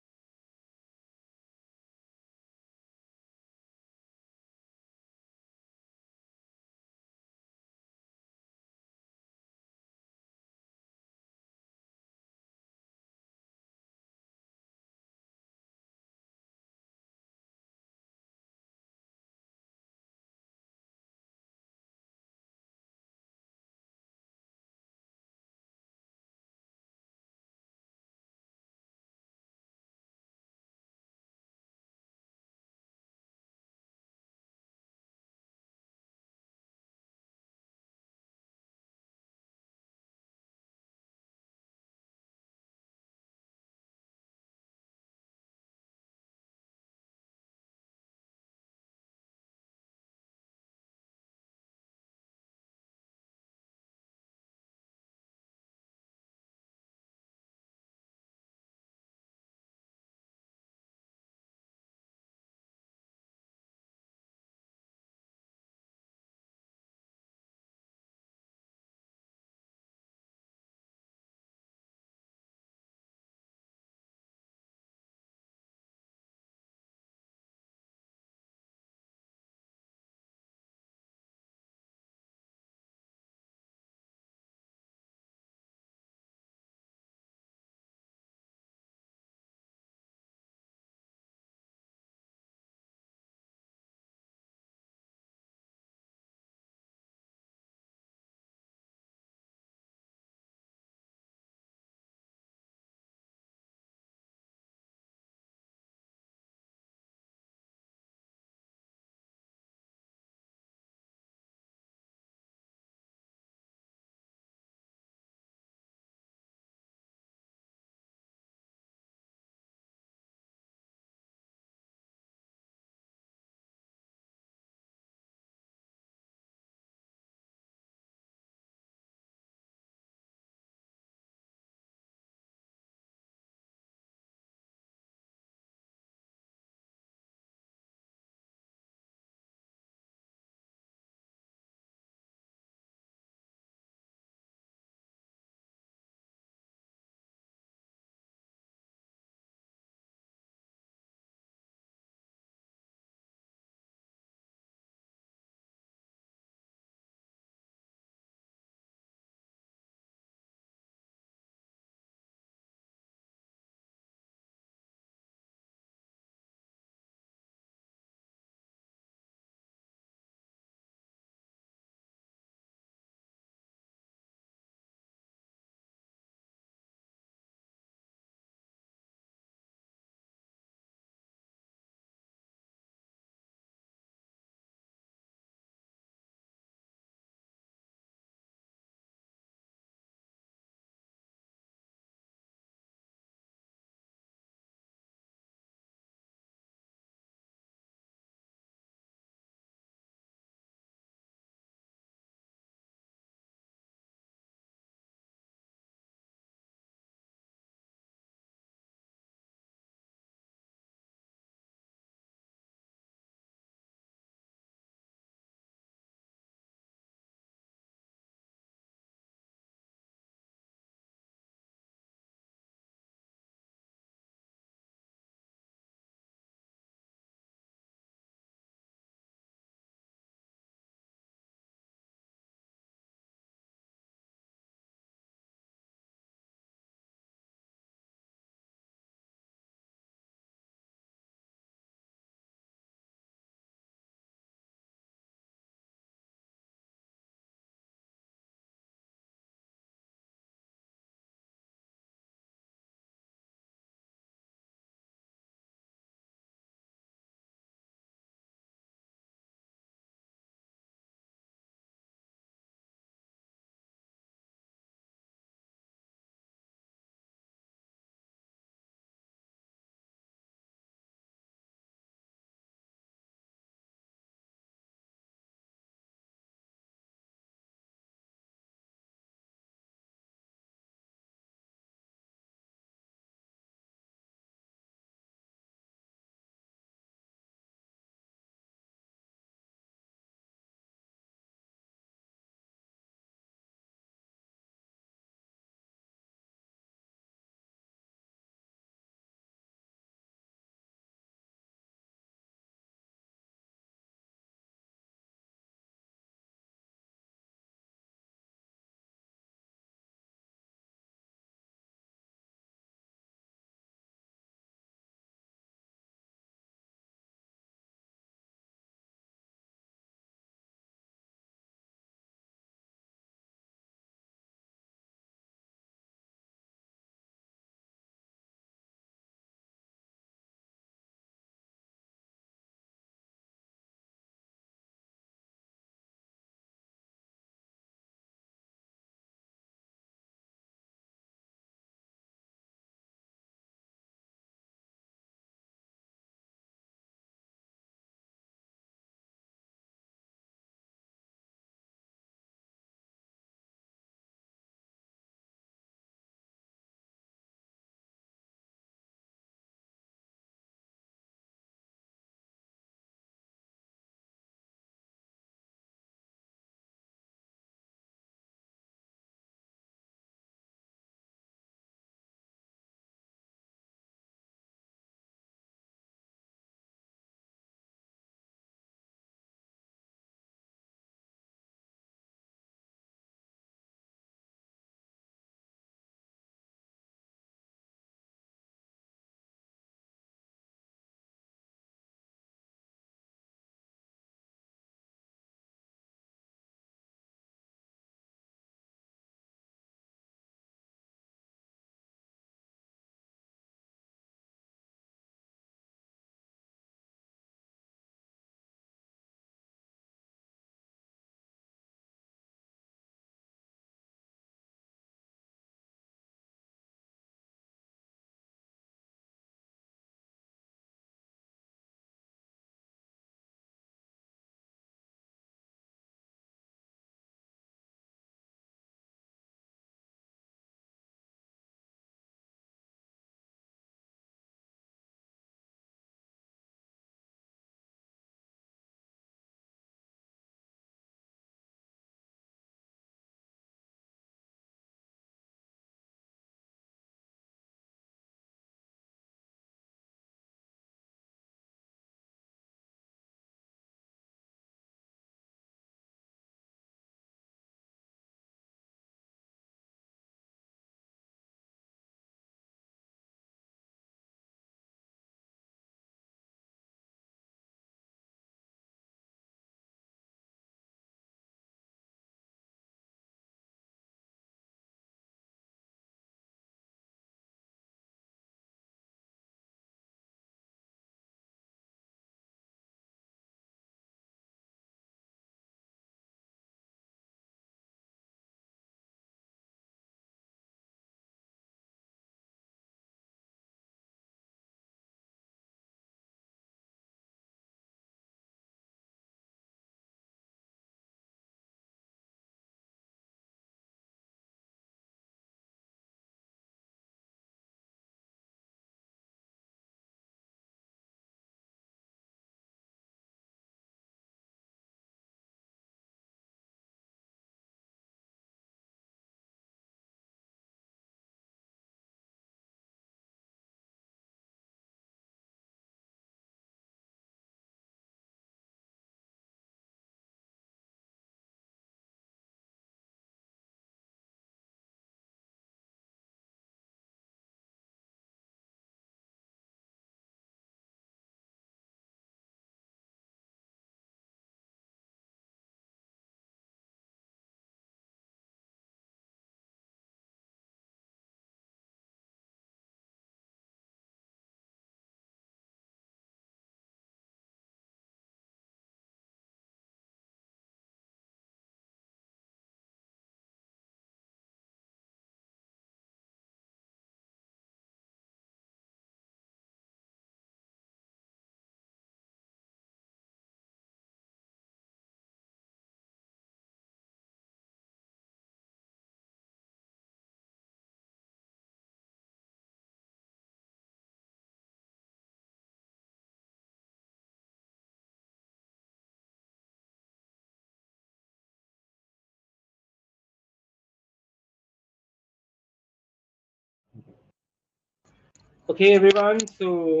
Okay, everyone. So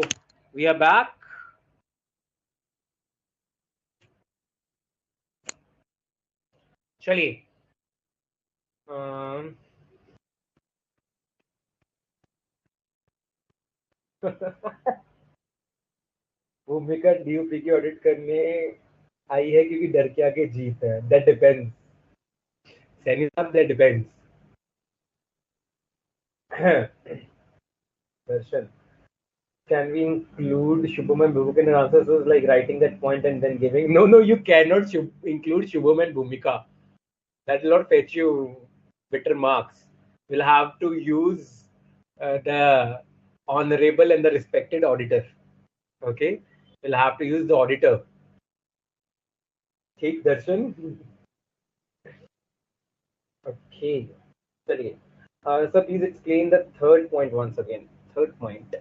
we are back. चलिए. Um, भूमिका DUP की audit करने आई है क्योंकि डर के आगे जीत है. That depends. सैनी साहब, that depends. Darshan, can we include Shubham and Bhumika in an answer? So it's like writing that point and then giving. No, you cannot include Shubham and Bhumika. That will not fetch you better marks. We'll have to use the honorable and the respected auditor. Okay, we'll have to use the auditor. ठीक दर्शन. Okay, चलिए. So please explain the third point once again. Third point.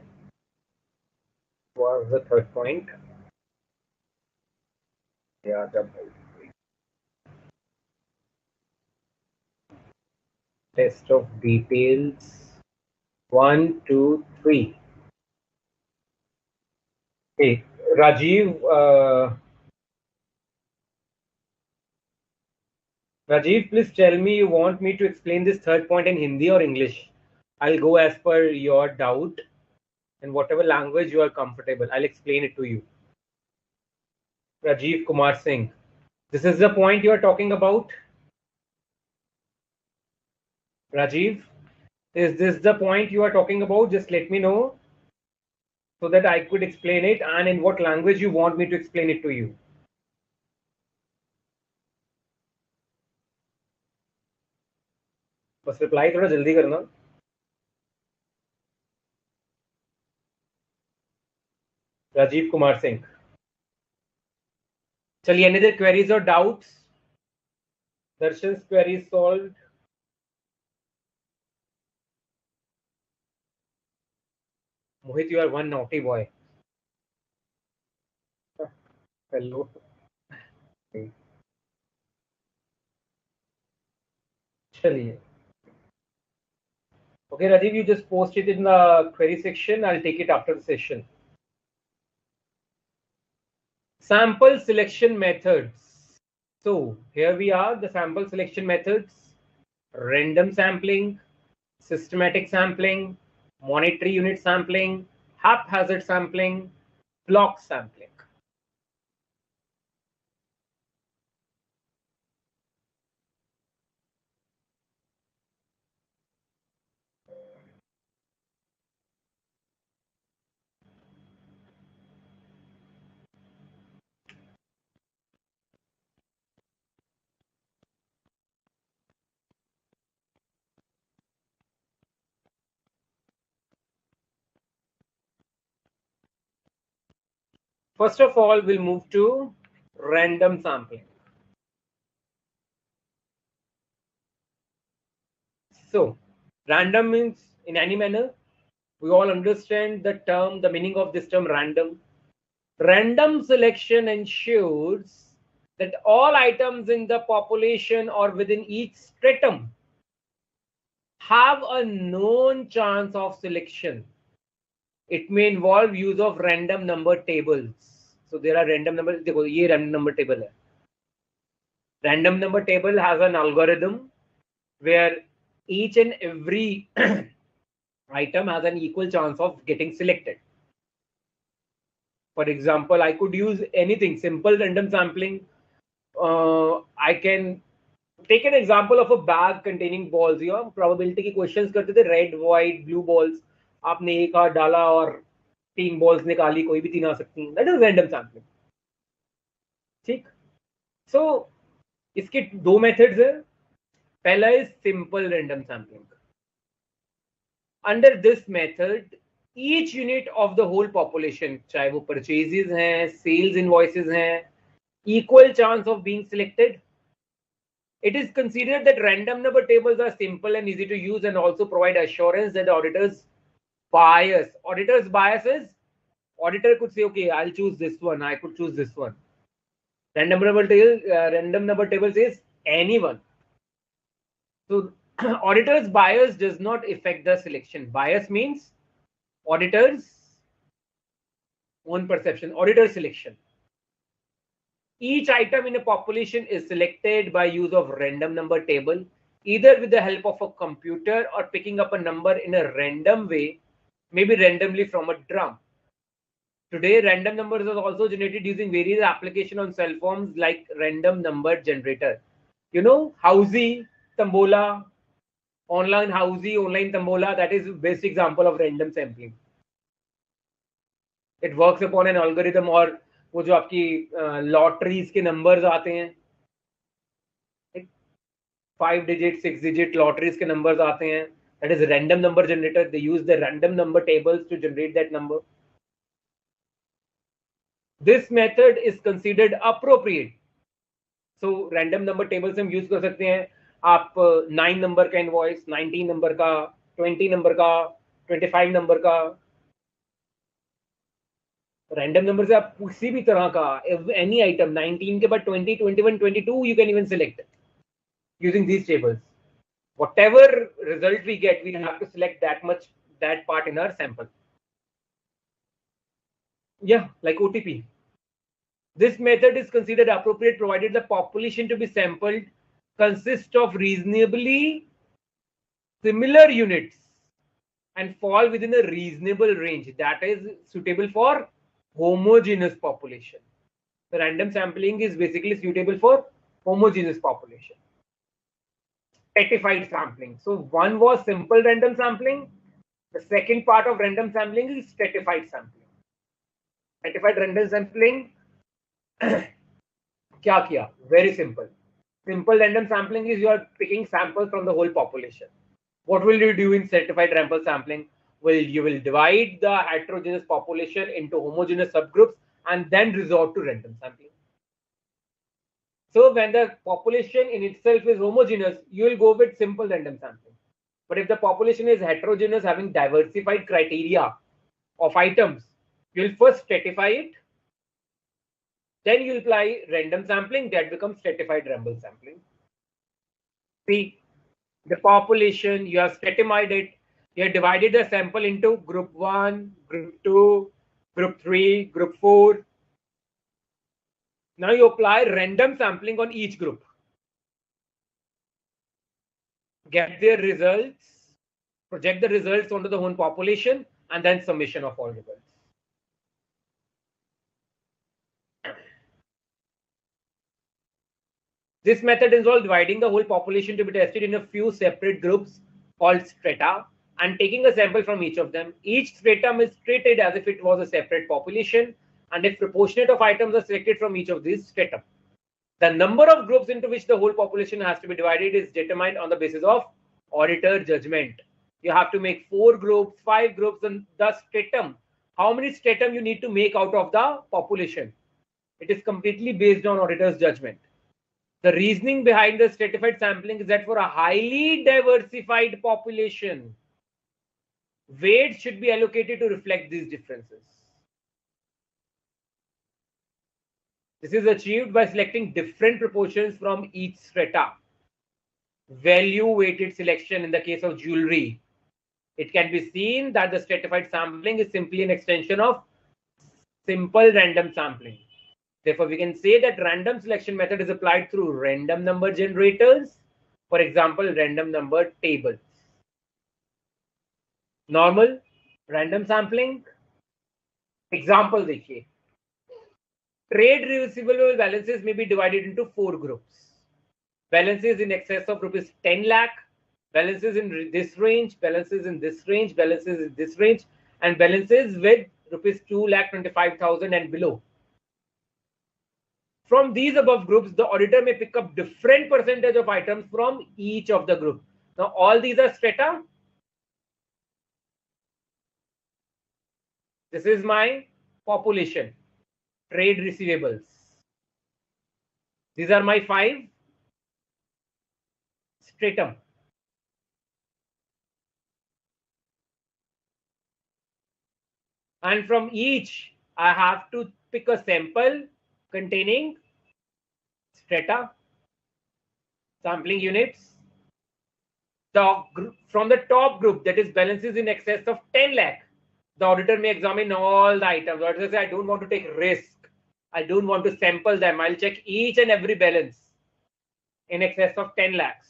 What was the third point? Yeah, test of details. 1, 2, 3. Hey, Rajiv. Rajiv, please tell me, you want me to explain this third point in Hindi or English? I'll go as per your doubt, and whatever language you are comfortable, I'll explain it to you. Rajiv Kumar Singh. This is the point you are talking about? Rajiv, is this the point you are talking about? Just let me know so that I could explain it, and in what language you want me to explain it to you. बस reply थोड़ा जल्दी करना. Rajiv Kumar Singh. चलिए, any other queries or doubts? Darshan's query is solved. Mohit, you are one naughty boy. Hello. चलिए. Okay, Rajiv, you just post it in the query section. I'll take it after the session. Sample selection methods. So here we are, the sample selection methods: random sampling, systematic sampling, monetary unit sampling, haphazard sampling, block sampling. First of all, we'll move to random sampling. So random means in any manner. We all understand the term, the meaning of this term random. Random selection ensures that all items in the population or within each stratum have a known chance of selection. It may involve use of random number tables. So there are random numbers. देखो ये random number table है. Random number table has an algorithm where each and every item has an equal chance of getting selected. For example, I could use anything, simple random sampling. I can take an example of a bag containing balls. You know, probability की questions करते थे, red, white, blue balls. आपने एक हाथ डाला और 3 balls निकाली, कोई भी 3 आ सकती हैं. That is random sampling. ठीक. So इसके 2 methods हैं. पहला is simple random sampling. Under this method, each unit of the whole population, चाहे वो purchases हैं, sales invoices हैं, equal chance of being selected. It is considered that random number tables are simple and easy to use and also provide assurance that the auditor's bias. Auditor's bias is auditor could say, okay, I'll choose this one. I could choose this one. Random number table says anyone. So auditor's bias does not affect the selection. Bias means Auditor's own perception, auditor selection. Each item in a population is selected by use of random number table, either with the help of a computer or picking up a number in a random way, maybe randomly from a drum. Today, random numbers are also generated using various applications on cell phones like random number generator. You know, Housey, Tambola, online Tambola, that is best example of random sampling. It works upon an algorithm, और वो जो आपकी lotteries के numbers आते हैं, 5 digit 6 digit lotteries के numbers आते हैं, that is random number generator. They use the random number tables to generate that number. This method is considered appropriate. So random number tables हम use कर सकते हैं. आप 9 नंबर का इनवॉइस, 19 नंबर का, 20 नंबर का, 25 नंबर का, रैंडम नंबर से आप किसी भी तरह का एनी आइटम 19 के बाद 20, 21, 22 you can even select using these tables. Whatever result we get, we have to select that part in our sample. Yeah, like OTP. This method is considered appropriate provided the population to be sampled consists of reasonably similar units and fall within a reasonable range that is suitable for homogeneous population. The random sampling is basically suitable for homogeneous population. Stratified sampling. So one was simple random sampling. The second part of random sampling is stratified sampling. Stratified random sampling क्या किया? Very simple. Simple random sampling is you are picking samples from the whole population. What will you do in stratified random sampling? Well, you will divide the heterogeneous population into homogeneous subgroups and then resort to random sampling. So when the population in itself is homogeneous, you will go with simple random sampling. But if the population is heterogeneous, having diversified criteria of items, you will first stratify it. Then you apply random sampling, that becomes stratified random sampling. See, the population, you have stratified it, you have divided the sample into group 1, group 2, group 3, group 4. Now you apply random sampling on each group. Get their results, project the results onto the whole population, and then summation of all results. This method involves dividing the whole population to be tested in a few separate groups called strata and taking a sample from each of them. Each stratum is treated as if it was a separate population, and if proportionate of items are selected from each of these stratum. The number of groups into which the whole population has to be divided is determined on the basis of auditor judgment. You have to make 4 groups, 5 groups, and the stratum. How many stratum you need to make out of the population? It is completely based on auditor's judgment. The reasoning behind the stratified sampling is that for a highly diversified population, weight should be allocated to reflect these differences. This is achieved by selecting different proportions from each strata. Value weighted selection in the case of jewelry. It can be seen that the stratified sampling is simply an extension of simple random sampling. Therefore, we can say that random selection method is applied through random number generators, for example, random number tables. Normal random sampling. Example देखिए. Trade receivable balances may be divided into 4 groups. Balances in excess of rupees 10 lakh, balances in this range, balances in this range, balances in this range, and balances with rupees 2,25,000 and below. From these above groups, the auditor may pick up different percentage of items from each of the group. Now, all these are strata. This is my population, trade receivables. These are my 5 stratum. And from each, I have to pick a sample containing strata, sampling units. From the top group, that is balances in excess of 10 lakh, The auditor may examine all the items. The auditor says, I don't want to take risk. I don't want to sample them. I'll check each and every balance in excess of 10 lakhs.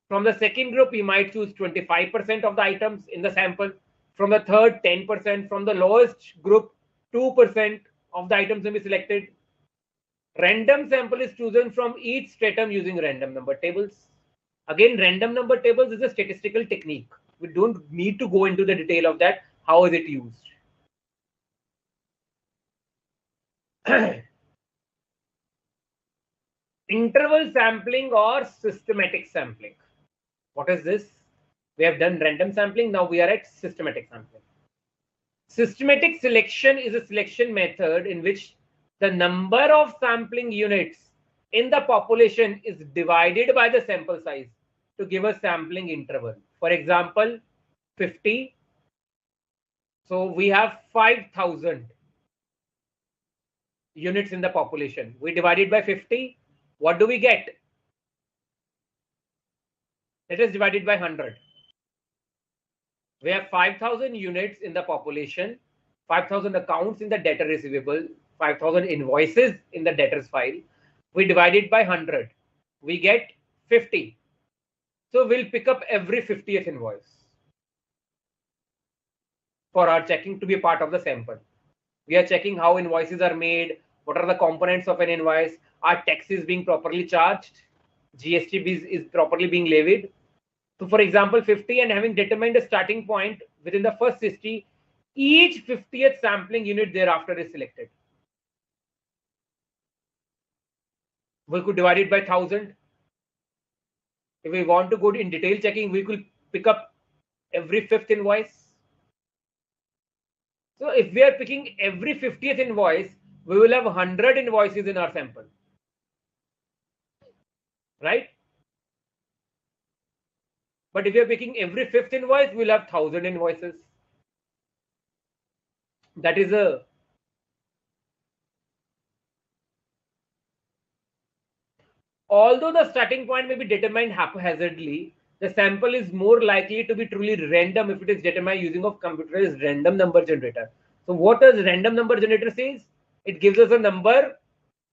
From the second group, he might choose 25% of the items in the sample. From the third, 10%. From the lowest group, 2% of the items will be selected. Random sample is chosen from each stratum using random number tables. Again, random number tables is a statistical technique. We don't need to go into the detail of that. How is it used? Interval sampling or systematic sampling. What is this? We have done random sampling. Now we are at systematic sampling. Systematic selection is a selection method in which the number of sampling units in the population is divided by the sample size to give a sampling interval. For example, 50. So we have 5,000 units in the population. We divide it by 50. What do we get? Let us divide it by 100. We have 5,000 units in the population, 5,000 accounts in the debtor receivable, 5,000 invoices in the debtors file. We divide it by 100. We get 50. So we'll pick up every 50th invoice for our checking to be part of the sample. We are checking how invoices are made, what are the components of an invoice, are taxes being properly charged, GST is properly being levied. So for example, 50, and having determined a starting point within the first 60, each 50th sampling unit thereafter is selected. We could divide it by 1,000. If we want to go in detail checking, we could pick up every 5th invoice. So if we are picking every 50th invoice, we will have 100 invoices in our sample. Right? But if you're picking every 5th invoice, we'll have 1,000 invoices. That is a although the starting point may be determined haphazardly, the sample is more likely to be truly random if it is determined using a computerized random number generator. So what does random number generator says? It gives us a number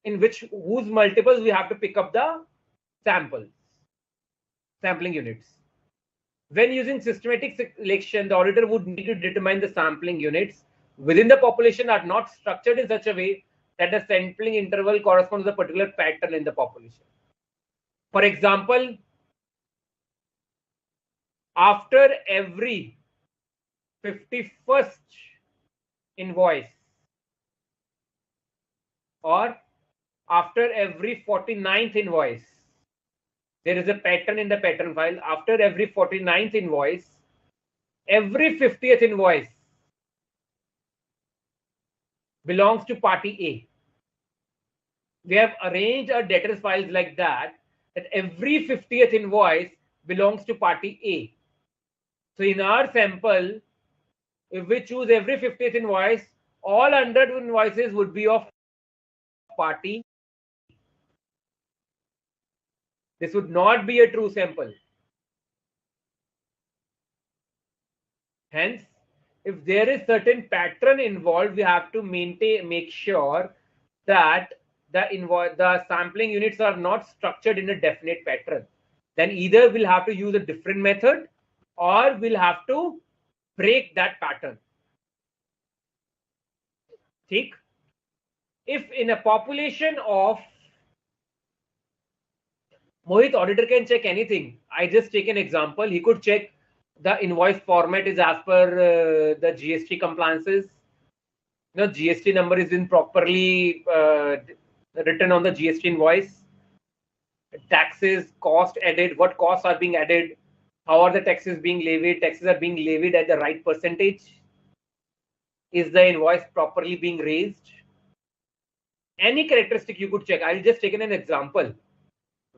in which whose multiples we have to pick up the sampling units. When using systematic selection, the auditor would need to determine the sampling units within the population are not structured in such a way that the sampling interval corresponds to a particular pattern in the population. For example, after every 51st invoice or after every 49th invoice, there is a pattern in the pattern file. After every 49th invoice, every 50th invoice belongs to party A. We have arranged our debtors files like that every 50th invoice belongs to party A. So in our sample, if we choose every 50th invoice, all 100 invoices would be of party. This would not be a true sample. Hence, if there is certain pattern involved, we have to make sure that the sampling units are not structured in a definite pattern. Then either we'll have to use a different method or we'll have to break that pattern. Think, if in a population of Mohit, auditor can check anything. I just take an example. He could check the invoice format is as per the GST compliances. GST number is improperly written on the GST invoice. Taxes, cost added, what costs are being added, how are the taxes being levied, taxes are being levied at the right percentage, is the invoice properly being raised? Any characteristic you could check. I'll just take an example,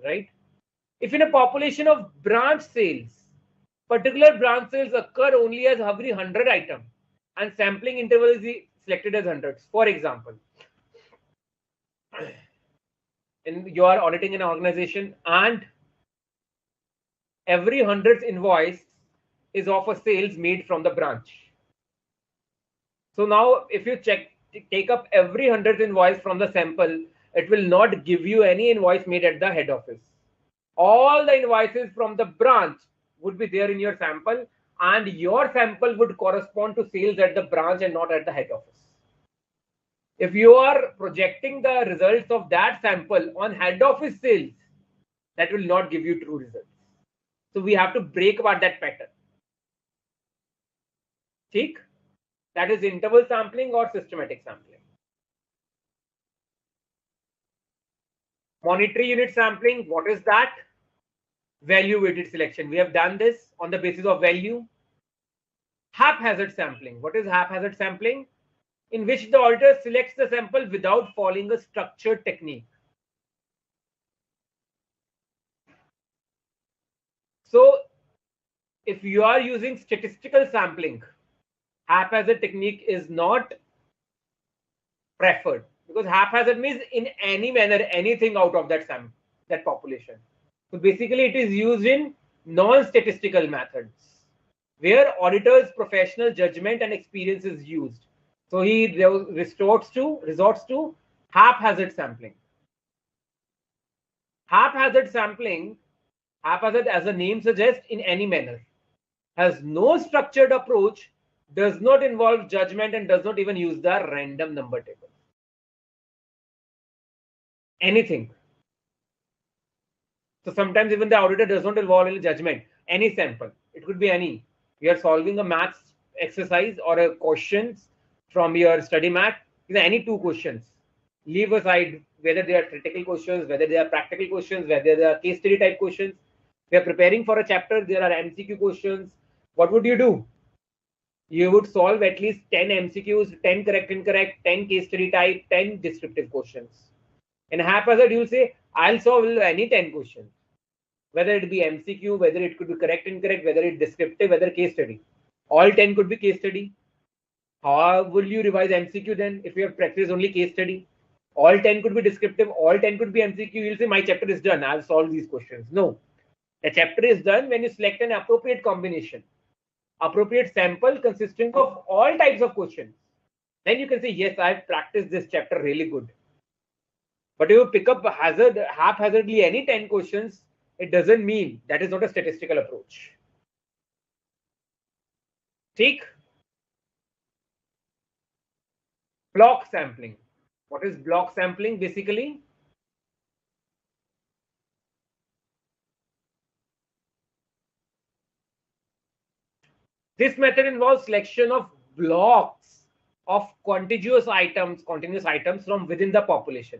right? If in a population of branch sales, particular branch sales occur only as every 100 item and sampling interval is selected as hundreds. For example, you are auditing an organization and every 100th invoice is of a sales made from the branch. So now if you take up every 100th invoice from the sample, it will not give you any invoice made at the head office. All the invoices from the branch would be there in your sample, and your sample would correspond to sales at the branch and not at the head office. If you are projecting the results of that sample on head office sales, that will not give you true results. So we have to break apart that pattern. ठीक? That is interval sampling or systematic sampling. Monetary unit sampling, what is that? Value weighted selection. We have done this on the basis of value. Haphazard sampling. What is haphazard sampling? In which the auditor selects the sample without following a structured technique. So if you are using statistical sampling, haphazard technique is not preferred, because haphazard means in any manner anything out of that sample, that population. So basically it is used in non-statistical methods where auditor's professional judgment and experience is used. So he resorts to haphazard sampling. Haphazard sampling, haphazard as the name suggests, in any manner, has no structured approach, does not involve judgment, and does not even use the random number table. Anything. So sometimes even the auditor does not involve any judgment. Any sample, it could be any. We are solving a maths exercise or a questions from your study mat. Any two questions. Leave aside whether they are critical questions, whether they are practical questions, whether they are case study type questions. We are preparing for a chapter. There are MCQ questions. What would you do? You would solve at least 10 MCQs, 10 correct, incorrect, 10 case study type, 10 descriptive questions. In haphazard, you'll say, I'll solve any 10 questions. Whether it be MCQ, whether it could be correct, incorrect, whether it's descriptive, whether case study. All 10 could be case study. How will you revise MCQ then if you have practiced only case study? All 10 could be descriptive, all 10 could be MCQ. You'll say, my chapter is done, I'll solve these questions. No. The chapter is done when you select an appropriate combination, appropriate sample consisting of all types of questions. Then you can say, yes, I've practiced this chapter really good. But if you pick up haphazardly any 10 questions, it doesn't mean that is not a statistical approach. Take block sampling. What is block sampling basically? This method involves selection of blocks of continuous items from within the population.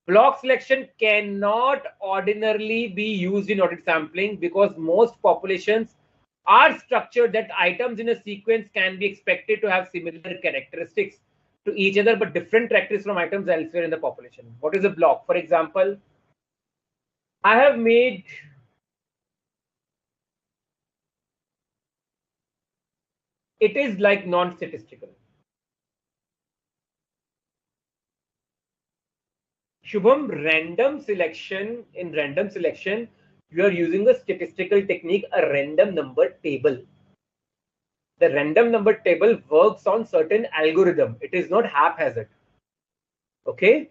Block selection cannot ordinarily be used in audit sampling because most populations are structured that items in a sequence can be expected to have similar characteristics to each other, but different characteristics from items elsewhere in the population. What is a block? For example, I have made it is like non-statistical. Shubham, random selection, in random selection, you are using a statistical technique, a random number table. The random number table works on certain algorithm. It is not haphazard. Okay?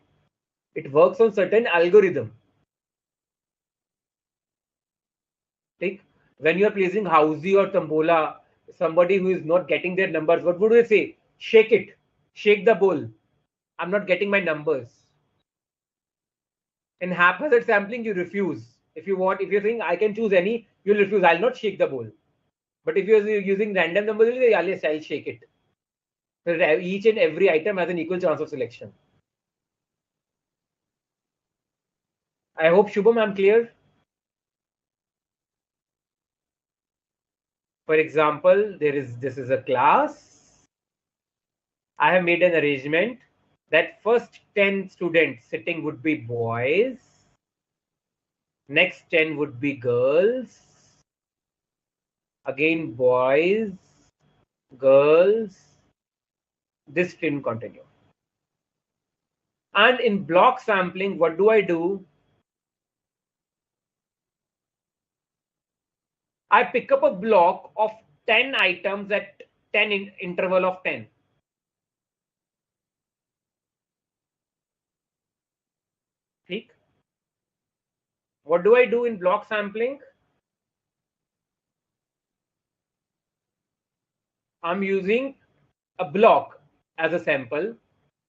It works on certain algorithm. Like when you are placing housey or tambola, somebody who is not getting their numbers, what would you say? Shake it. Shake the bowl. I'm not getting my numbers. In haphazard sampling, you refuse. If you think I can choose any, you'll refuse. I'll not shake the bowl. But if you're using random numbers, you'll say, yes, I'll shake it. So each and every item has an equal chance of selection. I hope, Shubham, I'm clear. For example, this is a class. I have made an arrangement that first 10 students sitting would be boys. Next 10 would be girls. Again, boys, girls. This didn't continue. And in block sampling, what do? I pick up a block of 10 items at 10 interval of 10. ठीक. What do I do in block sampling? I'm using a block as a sample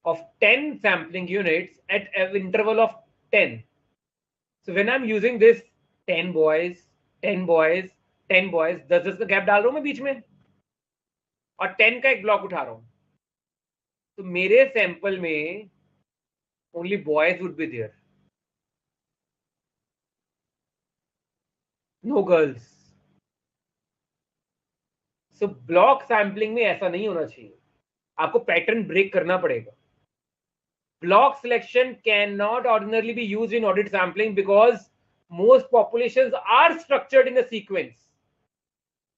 of 10 sampling units at an interval of 10. So when I'm using this 10 boys, 10 boys, 10 boys, 10 का gap डाल रहा हूं मैं बीच में और 10 का एक ब्लॉक उठा रहा हूं, तो मेरे सैंपल में only boys would be there, no girls. So block sampling में ऐसा नहीं होना चाहिए, आपको पैटर्न ब्रेक करना पड़ेगा. Block selection cannot ordinarily be used in audit sampling because most populations are structured in a sequence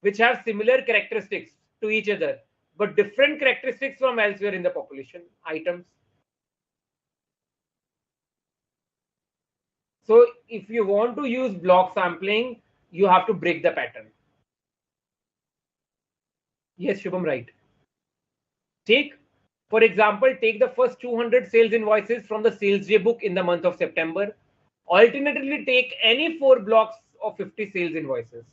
which have similar characteristics to each other, but different characteristics from elsewhere in the population items. So if you want to use block sampling, you have to break the pattern. Yes, Shubham, right. For example, take the first 200 sales invoices from the sales day book in the month of September. Alternatively, take any 4 blocks of 50 sales invoices.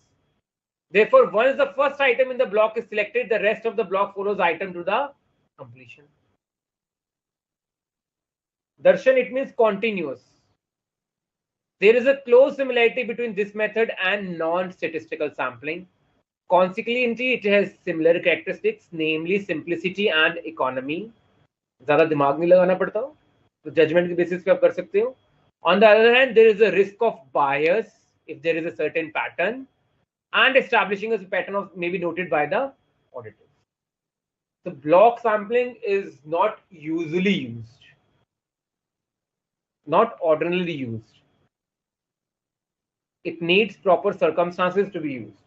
Therefore, once the first item in the block is selected, the rest of the block follows item to the completion. Darshan, it means continuous. There is a close similarity between this method and non-statistical sampling. Consequently, it has similar characteristics, namely simplicity and economy. ज़्यादा दिमाग नहीं लगाना पड़ता, तो judgment के basis पे आप कर सकते हो. On the other hand, there is a risk of bias if there is a certain pattern, and establishing a pattern of may be noted by the auditors. The block sampling is not usually used, not ordinarily used. It needs proper circumstances to be used.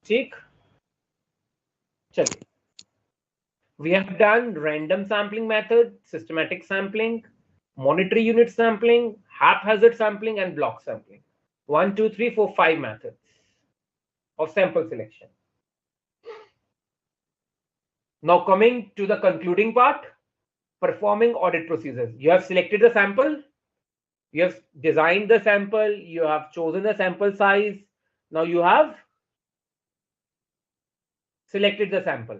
ठीक, चलिए. We have done random sampling method, systematic sampling, monetary unit sampling, haphazard sampling, and block sampling. 1, 2, 3, 4, 5 methods of sample selection. Now coming to the concluding part, performing audit procedures. You have selected the sample, you have designed the sample, you have chosen the sample size. Now you have selected the sample.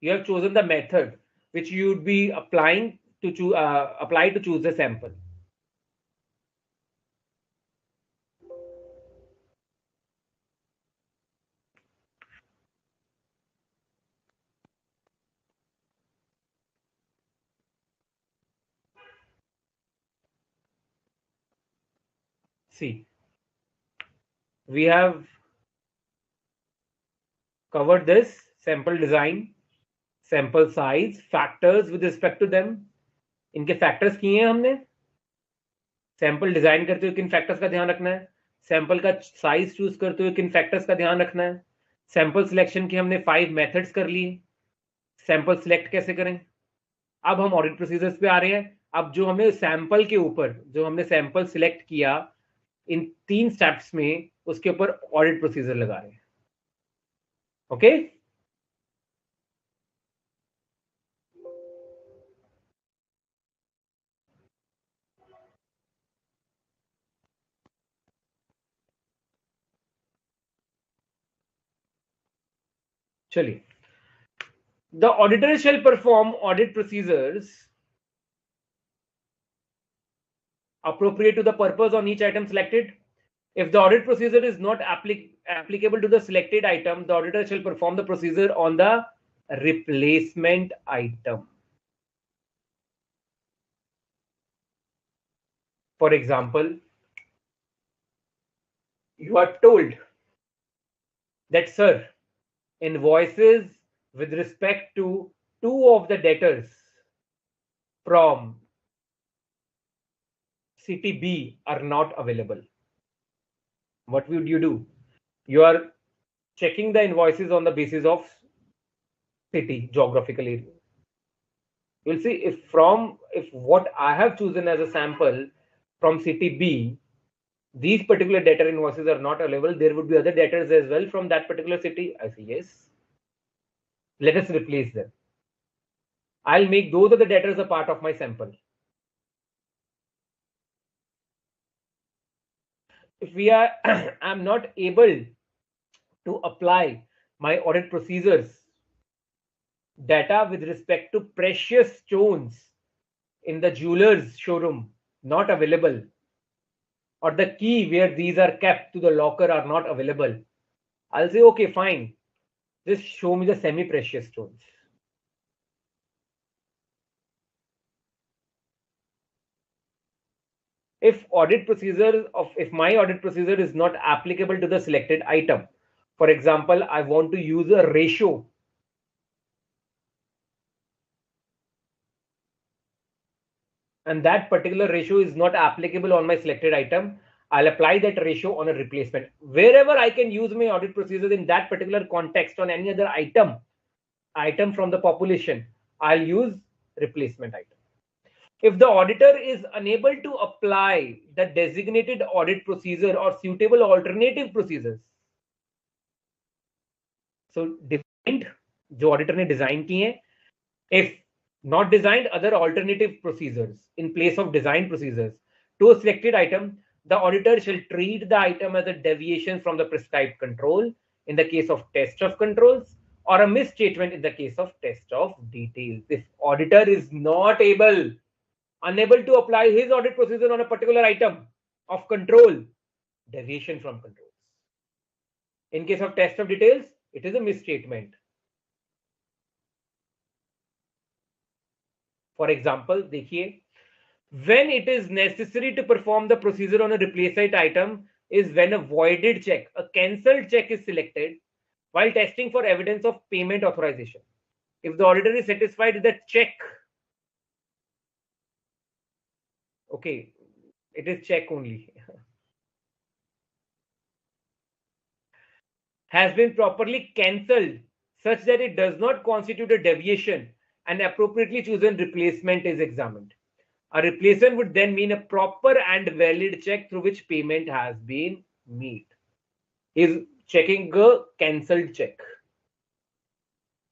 You have chosen the method which you would be applying to choose the sample. See, we have covered this sample design, sample size, factors with respect to them. इनके factors किए हैं हमने. Sample design करते हुए किन factors का ध्यान रखना है, सैंपल का साइज चूज करते हुए किन फैक्टर्स का ध्यान रखना है. सैंपल सिलेक्शन के हमने 5 मेथड्स कर लिए. सैंपल सिलेक्ट कैसे करें. अब हम ऑडिट प्रोसीजर्स पे आ रहे हैं. अब जो हमें सैंपल के ऊपर जो हमने सैंपल सिलेक्ट किया इन 3 स्टेप्स में, उसके ऊपर ऑडिट प्रोसीजर लगा रहे हैं. ओके, चलिए. The auditor shall perform audit procedures appropriate to the purpose on each item selected. If the audit procedure is not applicable to the selected item, the auditor shall perform the procedure on the replacement item. For example, you are told that, sir, invoices with respect to 2 of the debtors from city B are not available. What would you do? You are checking the invoices on the basis of city, geographical area. You'll see if what I have chosen as a sample from city B, these particular debtor invoices are not available, there would be other debtors as well from that particular city. I say yes. Let us replace them. I'll make those other debtors a part of my sample. If we are, I'm not able to apply my audit procedures data with respect to precious stones in the jeweler's showroom, not available, or the key where these are kept to the locker are not available, I'll say, okay, fine, just show me the semi-precious stones. If my audit procedure is not applicable to the selected item, for example, I want to use a ratio, and that particular ratio is not applicable on my selected item, I'll apply that ratio on a replacement. Wherever I can use my audit procedure in that particular context on any other item from the population, I'll use replacement item. If the auditor is unable to apply the designated audit procedure or suitable alternative procedures, so defined जो auditor ने design किए हैं, if not designed, other alternative procedures in place of designed procedures to a selected item, the auditor shall treat the item as a deviation from the prescribed control in the case of test of controls, or a misstatement in the case of test of details. If auditor is not unable to apply his audit procedure on a particular item of control, deviation from controls. In case of test of details, it is a misstatement. For example, देखिए, when it is necessary to perform the procedure on a replacement item is when a voided check, a cancelled check is selected while testing for evidence of payment authorization. If the auditor is satisfied that check, okay, it is check only, has been properly cancelled such that it does not constitute a deviation, and appropriately chosen replacement is examined. A replacement would then mean a proper and valid check through which payment has been made. Is checking a cancelled check.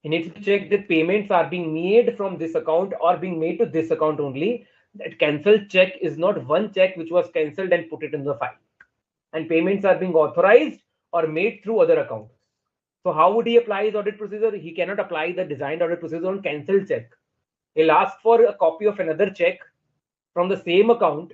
He needs to check that payments are being made from this account or being made to this account only. That cancelled check is not one check which was cancelled and put it in the file. And payments are being authorized or made through other accounts. So how would he apply his audit procedure? He cannot apply the designed audit procedure on cancelled check. He'll ask for a copy of another check from the same account,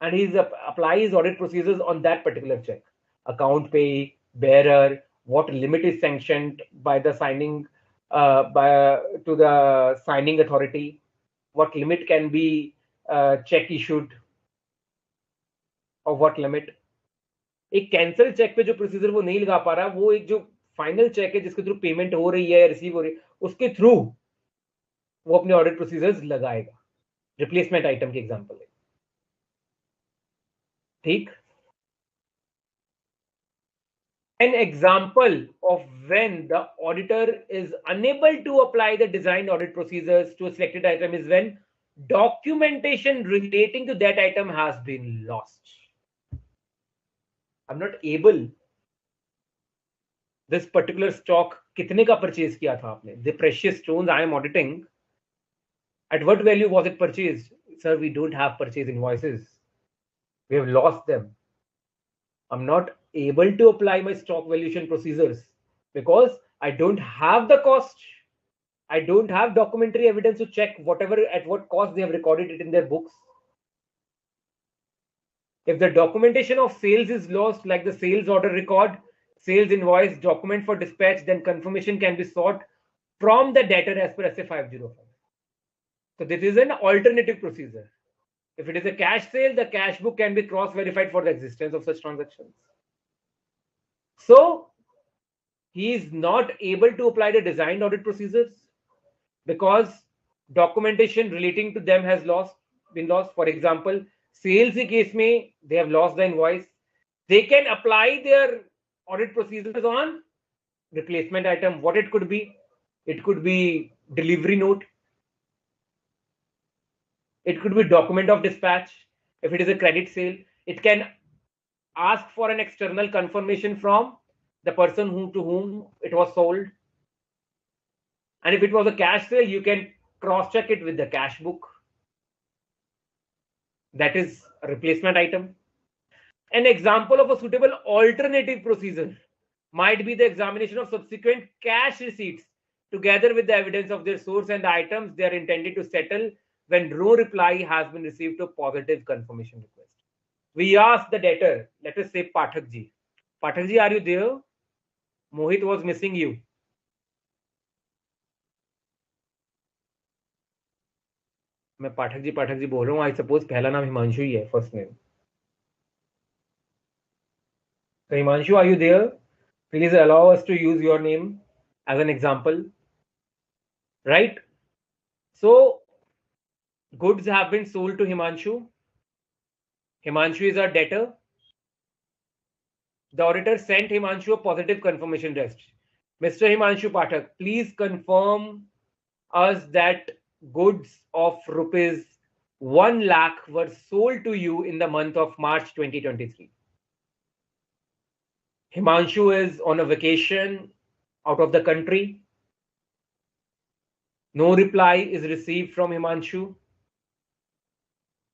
and he's apply his audit procedures on that particular check. Account pay, bearer, what limit is sanctioned by the signing to the signing authority, what limit can be check issued, or what limit. एक cancel cheque पे जो procedure वो नहीं लगा पा रहा, वो एक जो फाइनल चेक है जिसके थ्रू पेमेंट हो रही है या रिसीव हो रही है, उसके थ्रू वो अपने ऑडिट प्रोसीजर्स लगाएगा. रिप्लेसमेंट आइटम के एग्जांपल है. ठीक. An example of when the auditor is unable to apply the designed audit procedures to a selected item is when documentation relating to that item has been lost. I'm not able. This particular stock कितने का purchase किया था आपने? The precious stones I am auditing. At what value was it purchased? Sir, we don't have purchase invoices. We have lost them. I'm not able to apply my stock valuation procedures because I don't have the cost. I don't have documentary evidence to check whatever at what cost they have recorded it in their books. If the documentation of sales is lost, like the sales order record, sales invoice, document for dispatch, then confirmation can be sought from the debtor as per SA 505. So this is an alternative procedure. If it is a cash sale, the cash book can be cross-verified for the existence of such transactions. So he is not able to apply the designed audit procedures because documentation relating to them has been lost. For example, sales case may they have lost the invoice. They can apply their audit procedures on replacement item. What it could be? It could be delivery note. It could be document of dispatch. If it is a credit sale, it can ask for an external confirmation from the person to whom it was sold. And if it was a cash sale, you can cross check it with the cash book. That is a replacement item. An example of a suitable alternative procedure might be the examination of subsequent cash receipts together with the evidence of their source and the items they are intended to settle when no reply has been received to a positive confirmation request. We ask the debtor, let us say Pathak ji. Pathak ji, are you there? Mohit was missing you. मैं पाठक जी बोल रहा हूँ. I suppose पहला नाम हिमांशु ही है, first name. So Himanshu, are you there? Please allow us to use your name as an example. Right? So goods have been sold to Himanshu. Himanshu is our debtor. The auditor sent Himanshu a positive confirmation request. Mr. Himanshu Pathak, please confirm us that goods of rupees 1 lakh were sold to you in the month of March 2023. Himanshu is on a vacation out of the country. No reply is received from Himanshu.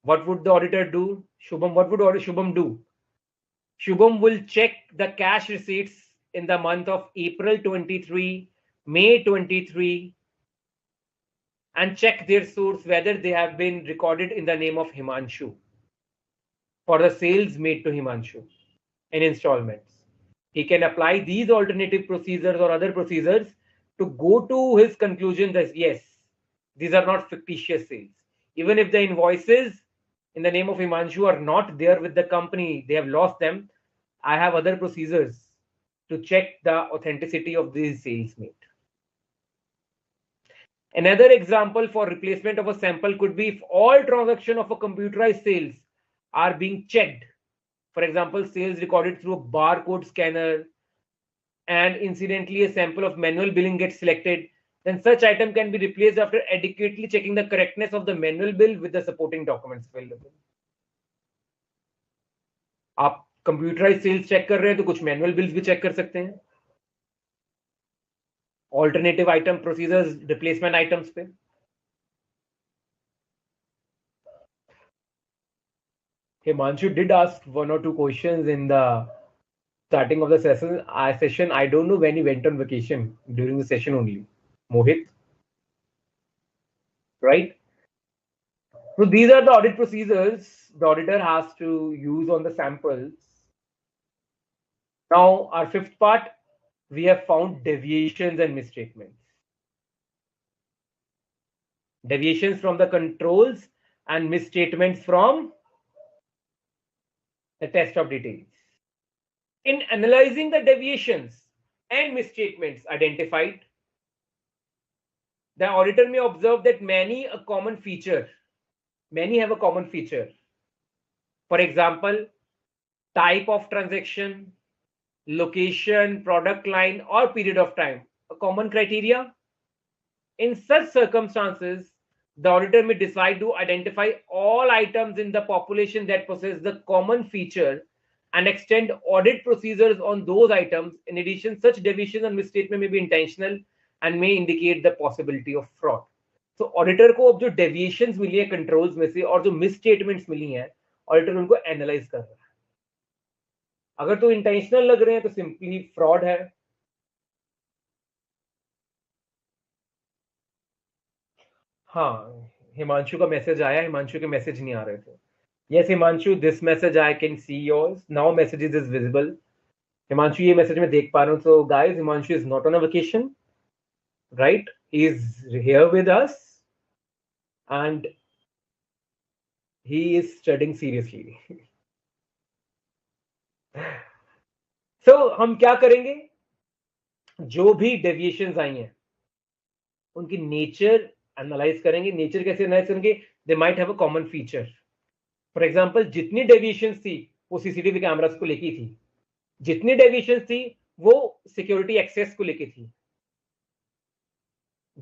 What would the auditor do? Shubham, what would Shubham do? Shubham will check the cash receipts in the month of April 23, May 23, and check their source whether they have been recorded in the name of Himanshu for the sales made to Himanshu in installments. He can apply these alternative procedures or other procedures to go to his conclusion that yes, these are not fictitious sales. Even if the invoices in the name of Himanshu are not there with the company, they have lost them, I have other procedures to check the authenticity of these sales made. Another example for replacement of a sample could be if all transactions of a computerized sales are being checked. For example, sales recorded through a barcode scanner, and incidentally a sample of manual billing gets selected, then such item can be replaced after adequately checking the correctness of the manual bill with the supporting documents available. आप computerise sales check कर रहे हैं तो कुछ manual bills भी check कर सकते हैं. Alternative item procedures replacement items पे. Himanshu did ask 1 or 2 questions in the starting of the session. I don't know when he went on vacation during the session only. Mohit, right? So these are the audit procedures the auditor has to use on the samples. Now, our fifth part, we have found deviations and misstatements. Deviations from the controls and misstatements from the test of details. In analyzing the deviations and misstatements identified, the auditor may observe that many have a common feature. For example, type of transaction, location, product line, or period of time, a common criteria. In such circumstances, the auditor may decide to identify all items in the population that possess the common feature and extend audit procedures on those items. In addition, such deviation and misstatement may be intentional and may indicate the possibility of fraud. So auditor को अब जो deviations मिली है controls में से और जो misstatements मिली हैं, auditor उनको analyze कर रहा है. अगर तो intentional लग रहे हैं तो simply fraud है. हाँ, हिमांशु का मैसेज आया. हिमांशु के मैसेज नहीं आ रहे थे. Yes, Himanshu, this message I can see yours. Now messages is visible. Himanshu, ये मैसेज मैं देख पा रहा हूँ. So guys, Himanshu is not on a vacation, right? He is here with us and he is studying seriously. So हम क्या करेंगे? जो भी deviations आई हैं, उनकी nature analyze करेंगे. Nature कैसे analyze करेंगे? They might have a common feature. For example, जितनी deviations थी वो CCTV कैमरास को लेके थी. जितनी deviations थी वो security access को लेके थी.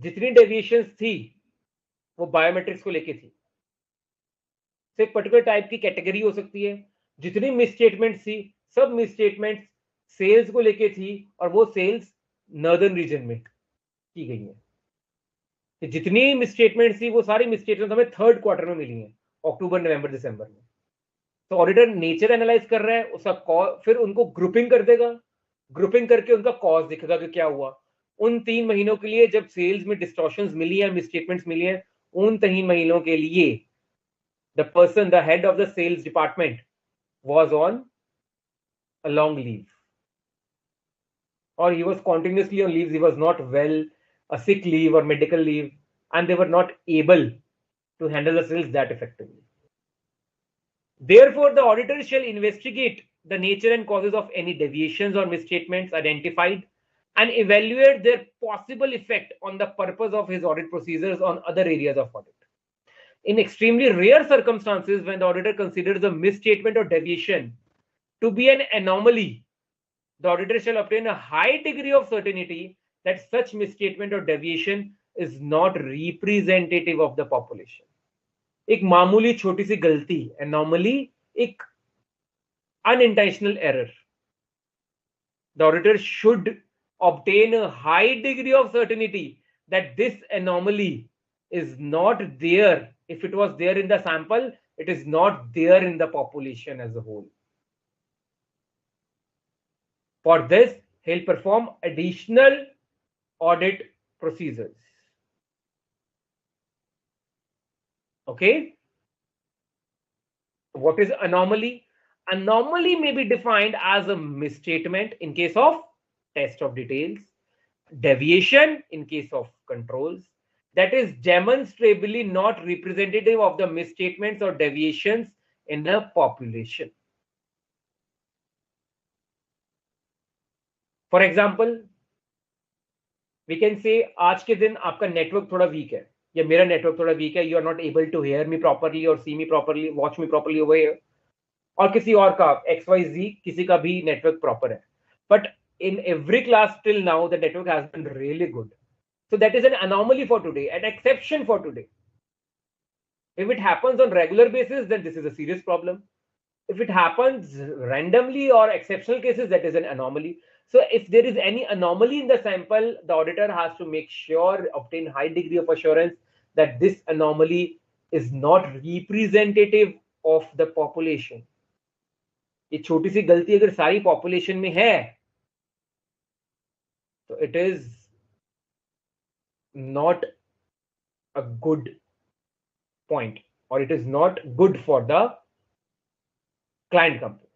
जितनी deviations थी वो biometrics को लेके थी. तो एक पर्टिकुलर टाइप की कैटेगरी हो सकती है. जितनी misstatements थी सब misstatements सेल्स को लेके थी और वो सेल्स नॉर्दर्न रीजन में की गई है. कि जितनी मिसस्टेटमेंट्स थी वो सारी मिसस्टेटमेंट्स हमें थर्ड क्वार्टर में मिली हैं, अक्टूबर नवंबर दिसंबर में। तो ऑडिटर नेचर एनालाइज कर रहा है, उसका फिर उनको ग्रुपिंग कर देगा, ग्रुपिंग करके उनका कॉज दिखेगा कि क्या हुआ उन 3 महीनों के लिए जब सेल्स में डिस्टॉर्शंस मिली है, मिसस्टेटमेंट्स मिली है, उन 3 महीनों के लिए the person, the head of the sales department was on a long leave, or he was continuously on leave, he was not well, a sick leave or medical leave, and they were not able to handle the sales that effectively. Therefore, the auditor shall investigate the nature and causes of any deviations or misstatements identified and evaluate their possible effect on the purpose of his audit procedures on other areas of audit. In extremely rare circumstances, when the auditor considers a misstatement or deviation to be an anomaly, the auditor shall obtain a high degree of certainty that such misstatement or deviation is not representative of the population. एक मामूली छोटी सी गलती, anomaly, एक unintentional error. The auditor should obtain a high degree of certainty that this anomaly is not there. If it was there in the sample, it is not there in the population as a whole. For this, he'll perform additional audit procedures. Okay. What is anomaly? Anomaly may be defined as a misstatement in case of test of details, deviation in case of controls, that is demonstrably not representative of the misstatements or deviations in a population. For example, we can say आज के दिन आपका network थोड़ा weak है, या मेरा network थोड़ा weak है, you are not able to hear me properly और see me properly, watch me properly over here, और किसी और का XYZ किसी का भी नेटवर्क प्रॉपर है, but in every class till now the network has been really good. So that is an anomaly for today, an exception for today. If it happens on regular basis, then this is a serious problem. If it happens randomly or exceptional cases, that is an anomaly. So if there is any anomaly in the sample, the auditor has to make sure, obtain high degree of assurance that this anomaly is not representative of the population. ये छोटी सी गलती अगर सारी population में है तो it is not a good point, or it is not good for the client company.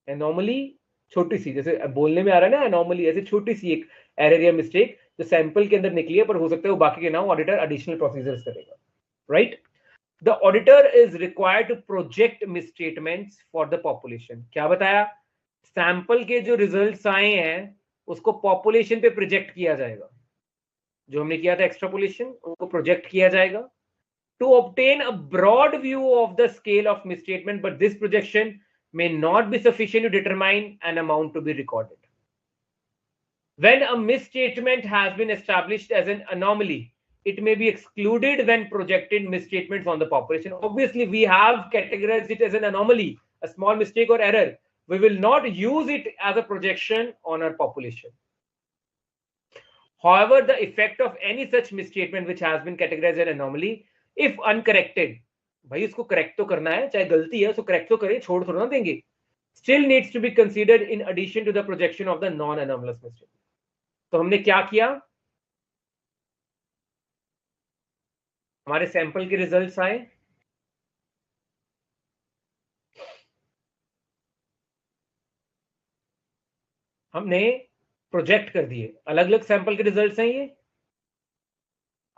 Anomaly छोटी सी, जैसे बोलने में आ रहा है ना anomaly, ऐसे छोटी सी एक एरर या मिस्टेक जो सैंपल के अंदर निकली है, पर हो सकता है वो बाकी के ना हो, ऑडिटर एडिशनल प्रोसीजर्स करेगा, right. The auditor is required to project misstatements for the population. क्या बताया, सैंपल के जो रिजल्ट्स आए हैं उसको पॉपुलेशन पे प्रोजेक्ट किया जाएगा, जो हमने किया था एक्सट्रापोलेशन, उनको प्रोजेक्ट किया जाएगा to obtain a broad view of the scale of misstatement, but this projection may not be sufficient to determine an amount to be recorded. When a misstatement has been established as an anomaly, it may be excluded when projected misstatements on the population. Obviously, we have categorized it as an anomaly, a small mistake or error. We will not use it as a projection on our population. However, the effect of any such misstatement which has been categorized as an anomaly, if uncorrected, भाई इसको correct तो करना है, चाहे गलती है उसको correct तो करें, छोड़ थोड़ा ना देंगे, still needs to be considered in addition to the projection of the non-anomalous mistake. तो हमने क्या किया, हमारे सैंपल के रिजल्ट्स आए, हमने प्रोजेक्ट कर दिए, अलग अलग सैंपल के रिजल्ट्स हैं ये,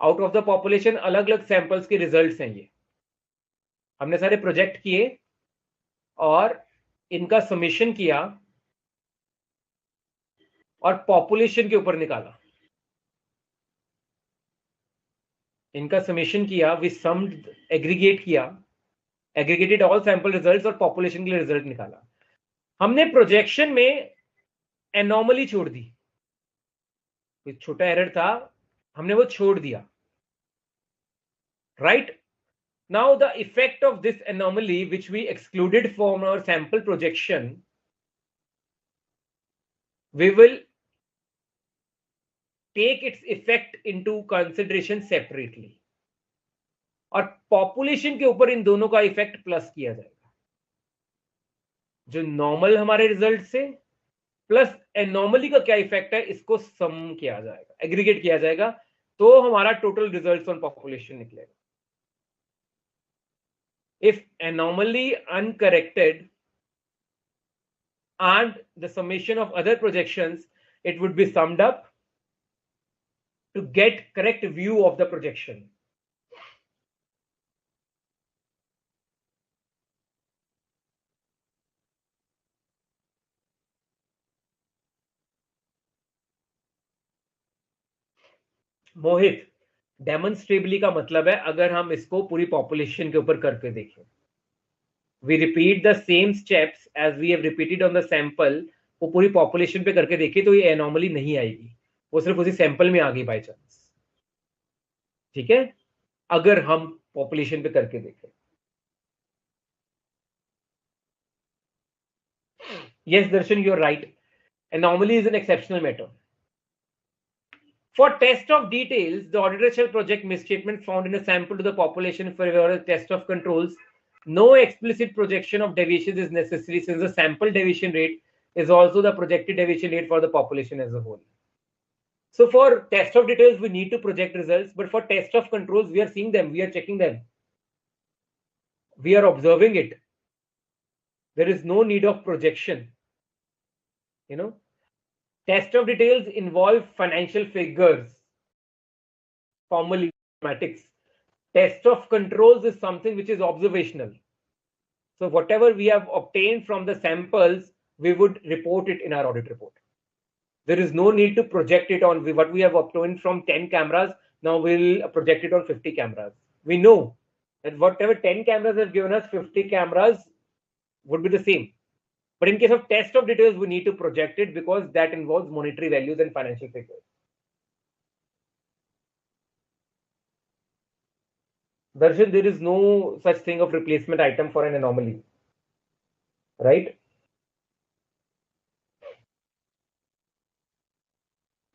आउट ऑफ द पॉपुलेशन अलग अलग सैंपल्स के रिजल्ट्स हैं ये, हमने सारे प्रोजेक्ट किए और इनका समेशन किया और पॉपुलेशन के ऊपर निकाला, इनका समेशन किया, वी सम्ड, एग्रीगेट किया, एग्रीगेटेड ऑल सैंपल रिजल्ट्स और पॉपुलेशन के लिए रिजल्ट निकाला. हमने प्रोजेक्शन में एनॉमली छोड़ दी, छोटा एरर था हमने वो छोड़ दिया, right. Now the effect of this anomaly which we excluded from our sample projection, we will take its effect into consideration separately. और पॉपुलेशन के ऊपर इन दोनों का इफेक्ट प्लस किया जाएगा, जो नॉर्मल हमारे रिजल्ट से प्लस एनॉमली का क्या इफेक्ट है इसको सम किया जाएगा, एग्रीगेट किया जाएगा, तो हमारा टोटल रिजल्ट्स ऑन पॉपुलेशन निकलेगा. If anomaly uncorrected and the summation of other projections, it would be summed up to get correct view of the projection. मोहित, डेमोन्स्ट्रेबली का मतलब है अगर हम इसको पूरी पॉपुलेशन के ऊपर करके देखें, we repeat the same steps as we have repeated on the sample, वो पूरी पॉपुलेशन पे करके देखें तो ये एनॉमली नहीं आएगी, वो सिर्फ उसी सैंपल में आ गई बाय चांस. ठीक है, अगर हम पॉपुलेशन पे करके देखें. Yes, Darshan, you're right. Anomaly is an exceptional matter. For test of details, the auditor shall project misstatement found in a sample to the population for a test of controls. No explicit projection of deviations is necessary since the sample deviation rate is also the projected deviation rate for the population as a whole. So for test of details, we need to project results, but for test of controls, we are seeing them, we are checking them. We are observing it. There is no need of projection. You know, test of details involve financial figures, formally mathematics. Test of controls is something which is observational. So whatever we have obtained from the samples, we would report it in our audit report. There is no need to project it on what we have obtained from 10 cameras. Now we'll project it on 50 cameras. We know that whatever 10 cameras have given us, 50 cameras would be the same. But in case of test of details, we need to project it because that involves monetary values and financial figures. Darshan, there is no such thing of replacement item for an anomaly, right?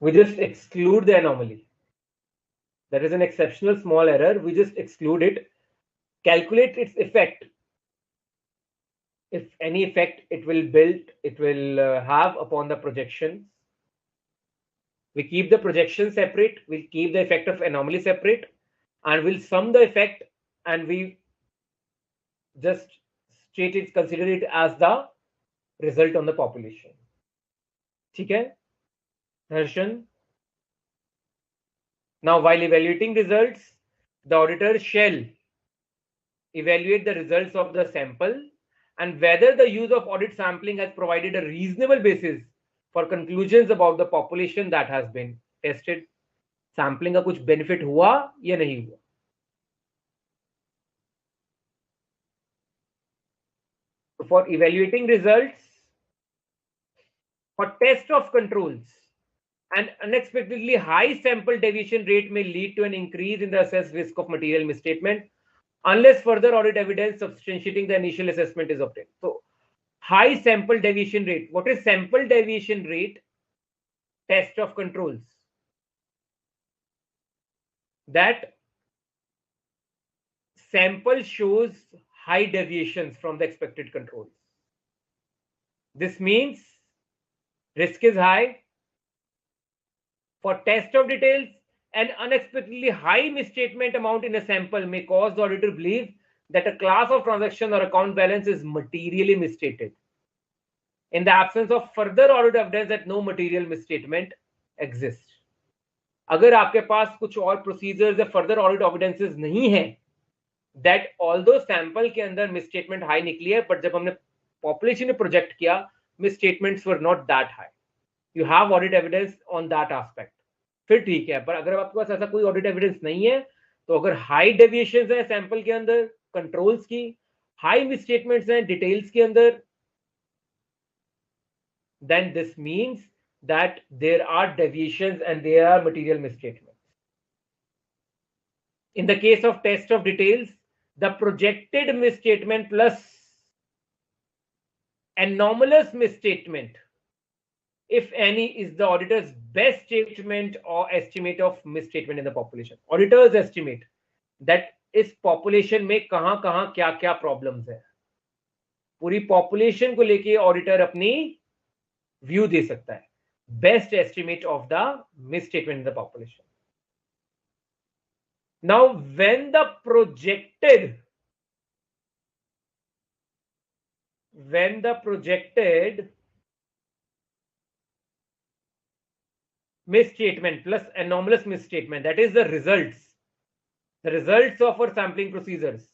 We just exclude the anomaly. There is an exceptional small error. We just exclude it, calculate its effect. If any effect it will have upon the projections. We keep the projection separate. We'll keep the effect of anomaly separate. And we'll sum the effect and we just consider it as the result on the population. Okay, Darshan. Now, while evaluating results, the auditor shall evaluate the results of the sample and whether the use of audit sampling has provided a reasonable basis for conclusions about the population that has been tested. Sampling का कुछ benefit हुआ या नहीं हुआ. For evaluating results, for test of controls, an unexpectedly high sample deviation rate may lead to an increase in the assessed risk of material misstatement unless further audit evidence substantiating the initial assessment is obtained. So, high sample deviation rate. What is sample deviation rate? Test of controls. That sample shows high deviations from the expected controls. This means risk is high. For test of details, an unexpectedly high misstatement amount in a sample may cause the auditor to believe that a class of transaction or account balance is materially misstated. In the absence of further audit evidence that no material misstatement exists. अगर आपके पास कुछ और procedures या further audit evidences नहीं है that although sample के अंदर misstatement high निकली है, बट जब हमने पॉपुलेशन में प्रोजेक्ट किया misstatements were not that high, you have audit evidence on that aspect, फिर ठीक है. पर अगर आपके पास ऐसा कोई ऑडिट एविडेंस नहीं है तो अगर हाई डेविएशंस है सैंपल के अंदर कंट्रोल्स की, हाई मिसस्टेटमेंट्स हैं डिटेल्स के अंदर, then this means that there are deviations and there are material misstatements. In the case of test of details, the projected misstatement plus anomalous misstatement if any, is the auditor's best statement or estimate of misstatement in the population? Auditors estimate that इस population में कहां कहां क्या क्या problems है, पूरी population को लेके auditor अपनी view दे सकता है. Best estimate of the misstatement in the population. Now, when the projected misstatement plus anomalous misstatement, that is the results of our sampling procedures,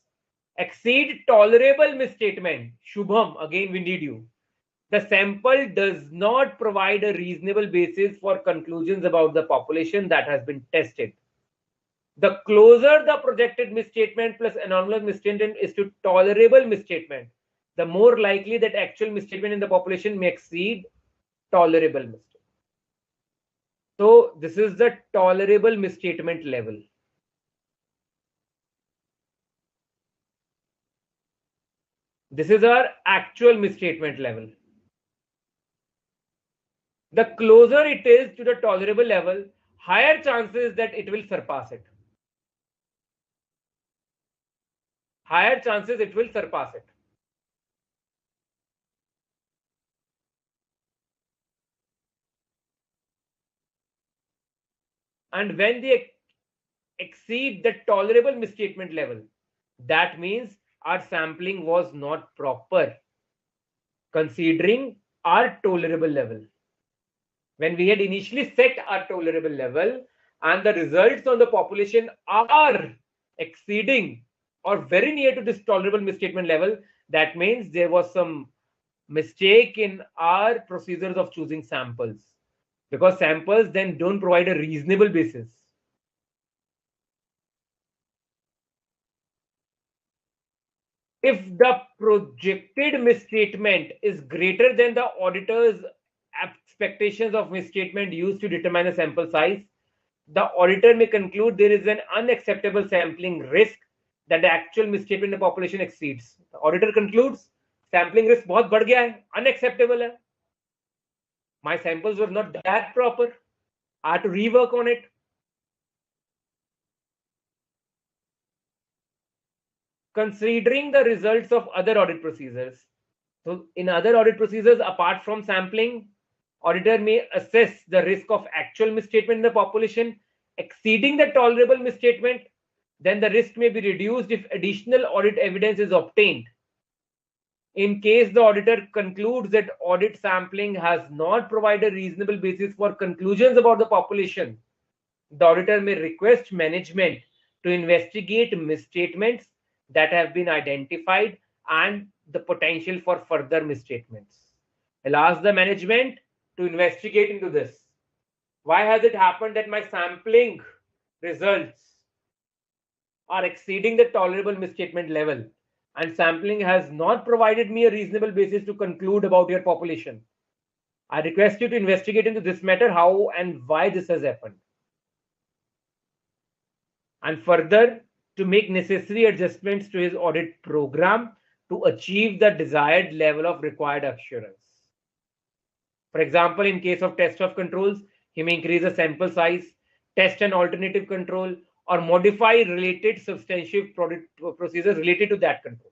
exceed tolerable misstatement, Shubham, again we need you. The sample does not provide a reasonable basis for conclusions about the population that has been tested. The closer the projected misstatement plus anomalous misstatement is to tolerable misstatement, the more likely that actual misstatement in the population may exceed tolerable misstatement. So this is the tolerable misstatement level. This is our actual misstatement level. The closer it is to the tolerable level, higher chances that it will surpass it. Higher chances it will surpass it. And when they exceed the tolerable misstatement level, that means our sampling was not proper, considering our tolerable level. When we had initially set our tolerable level and the results on the population are exceeding or very near to this tolerable misstatement level, that means there was some mistake in our procedures of choosing samples, because samples then don't provide a reasonable basis. If the projected misstatement is greater than the auditor's expectations of misstatement used to determine the sample size, the auditor may conclude there is an unacceptable sampling risk that the actual misstatement in the population exceeds. The auditor concludes sampling risk बहुत बढ़ गया है, unacceptable है. My samples were not that proper. I had to rework on it. Considering the results of other audit procedures. So in other audit procedures, apart from sampling, auditor may assess the risk of actual misstatement in the population exceeding the tolerable misstatement. Then the risk may be reduced if additional audit evidence is obtained. In case the auditor concludes that audit sampling has not provided a reasonable basis for conclusions about the population, the auditor may request management to investigate misstatements that have been identified and the potential for further misstatements. I'll ask the management to investigate into this. Why has it happened that my sampling results are exceeding the tolerable misstatement level, and sampling has not provided me a reasonable basis to conclude about your population? I request you to investigate into this matter, how and why this has happened, and further to make necessary adjustments to his audit program to achieve the desired level of required assurance. For example, in case of test of controls, he may increase the sample size, test an alternative control, or modify related substantive procedures related to that control.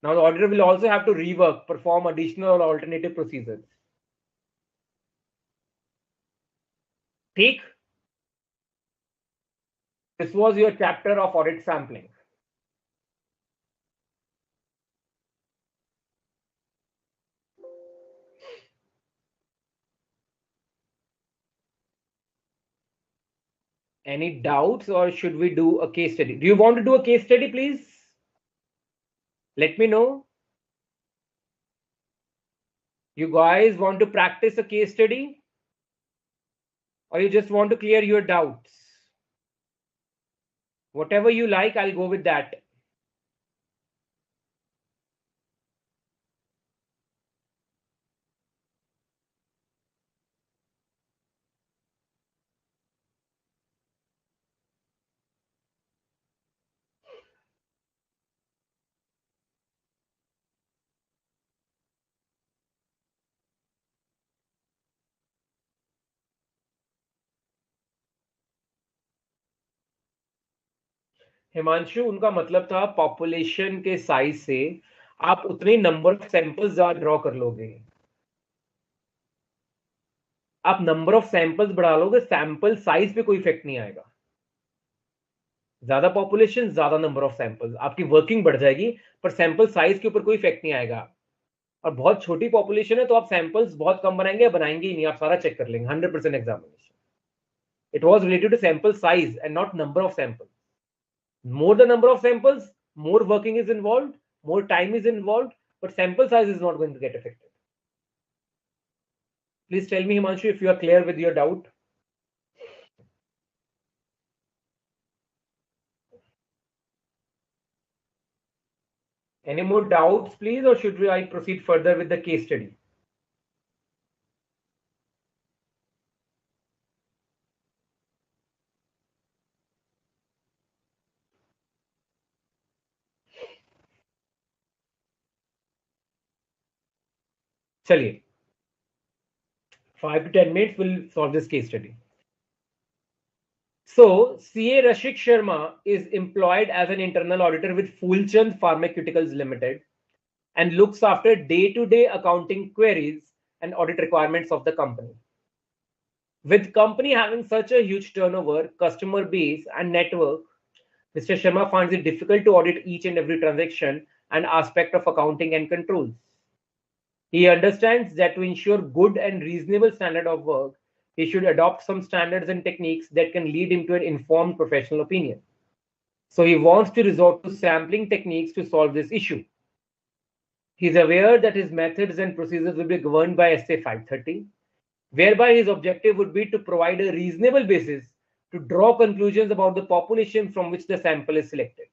Now, the auditor will also have to rework, perform additional or alternative procedures. ठीक? This was your chapter of audit sampling. Any doubts, or should we do a case study? Do you want to do a case study, please? Let me know. You guys want to practice a case study, or you just want to clear your doubts? Whatever you like, I'll go with that. Himanshu, उनका मतलब था population के size से आप उतने number of samples draw कर लोगे। आप नंबर ऑफ सैंपल्स बढ़ा लोगे, सैंपल साइज पे कोई इफेक्ट नहीं आएगा। ज्यादा पॉपुलेशन, ज्यादा नंबर ऑफ सैंपल्स, आपकी वर्किंग बढ़ जाएगी, पर सैंपल साइज के ऊपर कोई इफेक्ट नहीं आएगा। और बहुत छोटी पॉपुलेशन है तो आप सैंपल्स बहुत कम बनाएंगे या बनाएंगे ही नहीं, आप सारा चेक कर लेंगे 100% examination. It was related to sample size and not number of samples. More the number of samples, more working is involved, more time is involved, but sample size is not going to get affected. Please tell me, Himanshu, if you are clear with your doubt. Any more doubts, please, or should I proceed further with the case study? Chaliye. 5 to 10 minutes will solve this case study. So, CA Rashik Sharma is employed as an internal auditor with Fulchand Pharmaceuticals Limited and looks after day-to-day accounting queries and audit requirements of the company. With company having such a huge turnover, customer base, and network, Mr. Sharma finds it difficult to audit each and every transaction and aspect of accounting and controls. He understands that to ensure good and reasonable standard of work, he should adopt some standards and techniques that can lead him to an informed professional opinion. So he wants to resort to sampling techniques to solve this issue. He is aware that his methods and procedures will be governed by SA 530, whereby his objective would be to provide a reasonable basis to draw conclusions about the population from which the sample is selected.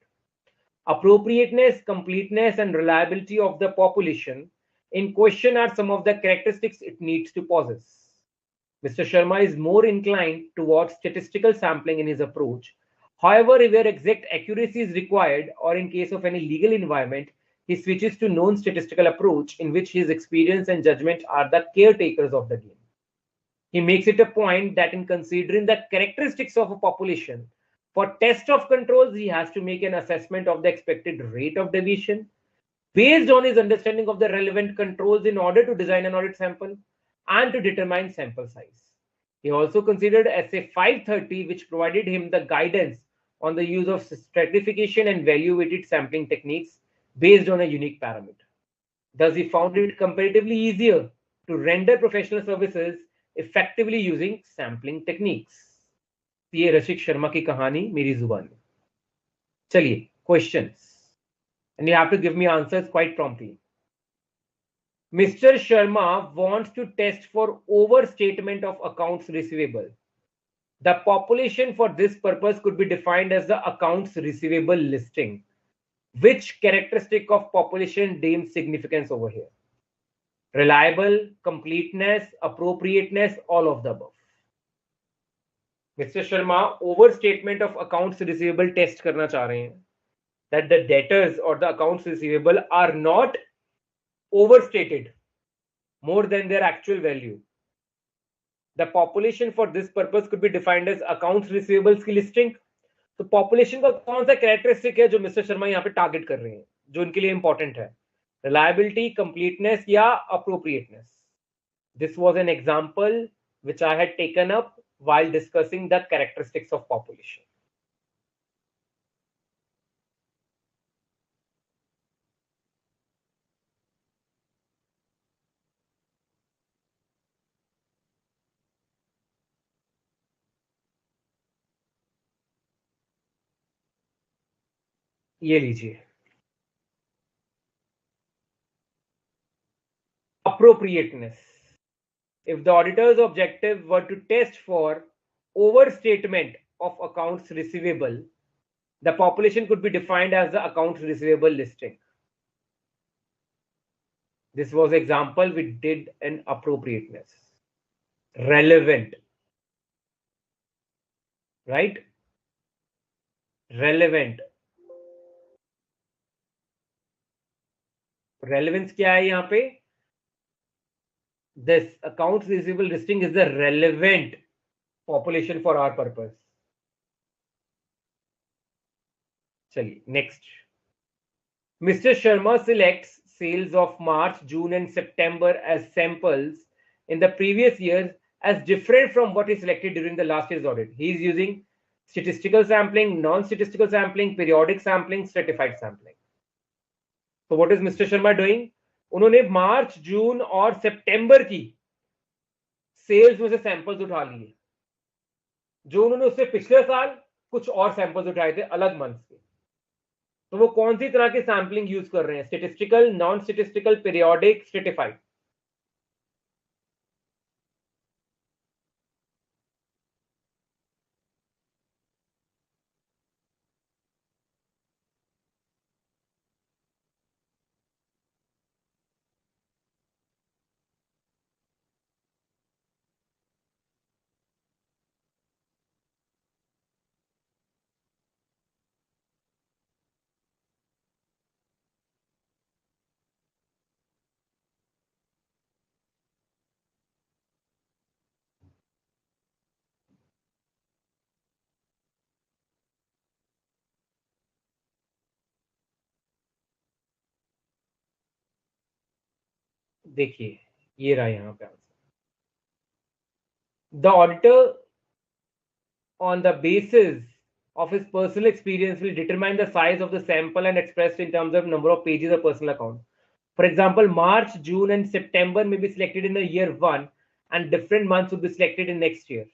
Appropriateness, completeness, and reliability of the population in question are some of the characteristics it needs to possess. Mr. Sharma is more inclined towards statistical sampling in his approach. However, where exact accuracy is required or in case of any legal environment, he switches to non-statistical approach in which his experience and judgment are the caretakers of the game. He makes it a point that in considering the characteristics of a population, for test of controls, he has to make an assessment of the expected rate of deviation based on his understanding of the relevant controls in order to design an audit sample and to determine sample size. He also considered SA 530, which provided him the guidance on the use of stratification and value-weighted sampling techniques based on a unique parameter. Thus, he found it comparatively easier to render professional services effectively using sampling techniques. ये रसिक शर्मा की कहानी मेरी जुबान में। चलिए, questions, and you have to give me answers quite promptly. Mr. Sharma wants to test for overstatement of accounts receivable. The population for this purpose could be defined as the accounts receivable listing. Which characteristic of population deems significance over here? Reliable, completeness, appropriateness, all of the above. Mr. Sharma overstatement of accounts receivable test करना चाह रहे हैं, that the debtors or the accounts receivable are not overstated more than their actual value. The population for this purpose could be defined as accounts receivables की listing. तो population का कौन सा characteristic है जो मिस्टर शर्मा यहाँ पे टारगेट कर रहे हैं, जो उनके लिए इंपॉर्टेंट है? Reliability, completeness या appropriateness? This was an example which I had taken up while discussing the characteristics of population. ये लीजिए, appropriateness. If the auditor's objective were to test for overstatement of accounts receivable, the population could be defined as the accounts receivable listing. This was example we did an appropriateness. Relevant, right? Relevant. Relevance क्या है यहाँ पे? This accounts receivable listing is the relevant population for our purpose. चलिए next. Mr. Sharma selects sales of March, June, and September as samples in the previous years as different from what is selected during the last year's audit. He is using statistical sampling, non-statistical sampling, periodic sampling, stratified sampling. So what is Mr. Sharma doing? उन्होंने मार्च, जून और सितंबर की sales में से samples उठा लिए, जो उन्होंने उससे पिछले साल कुछ और सैंपल्स उठाए थे अलग मंथ्स के. तो वो कौन सी तरह की सैम्पलिंग यूज कर रहे हैं? Statistical, non statistical, periodic, stratified. देखिए ये रहा यहां पे answer. The auditor on the basis of his personal experience will determine the size of the sample and expressed in terms of number of pages of personal account. For example, March, June, and September may be selected in the year one, and different months will be selected in next year.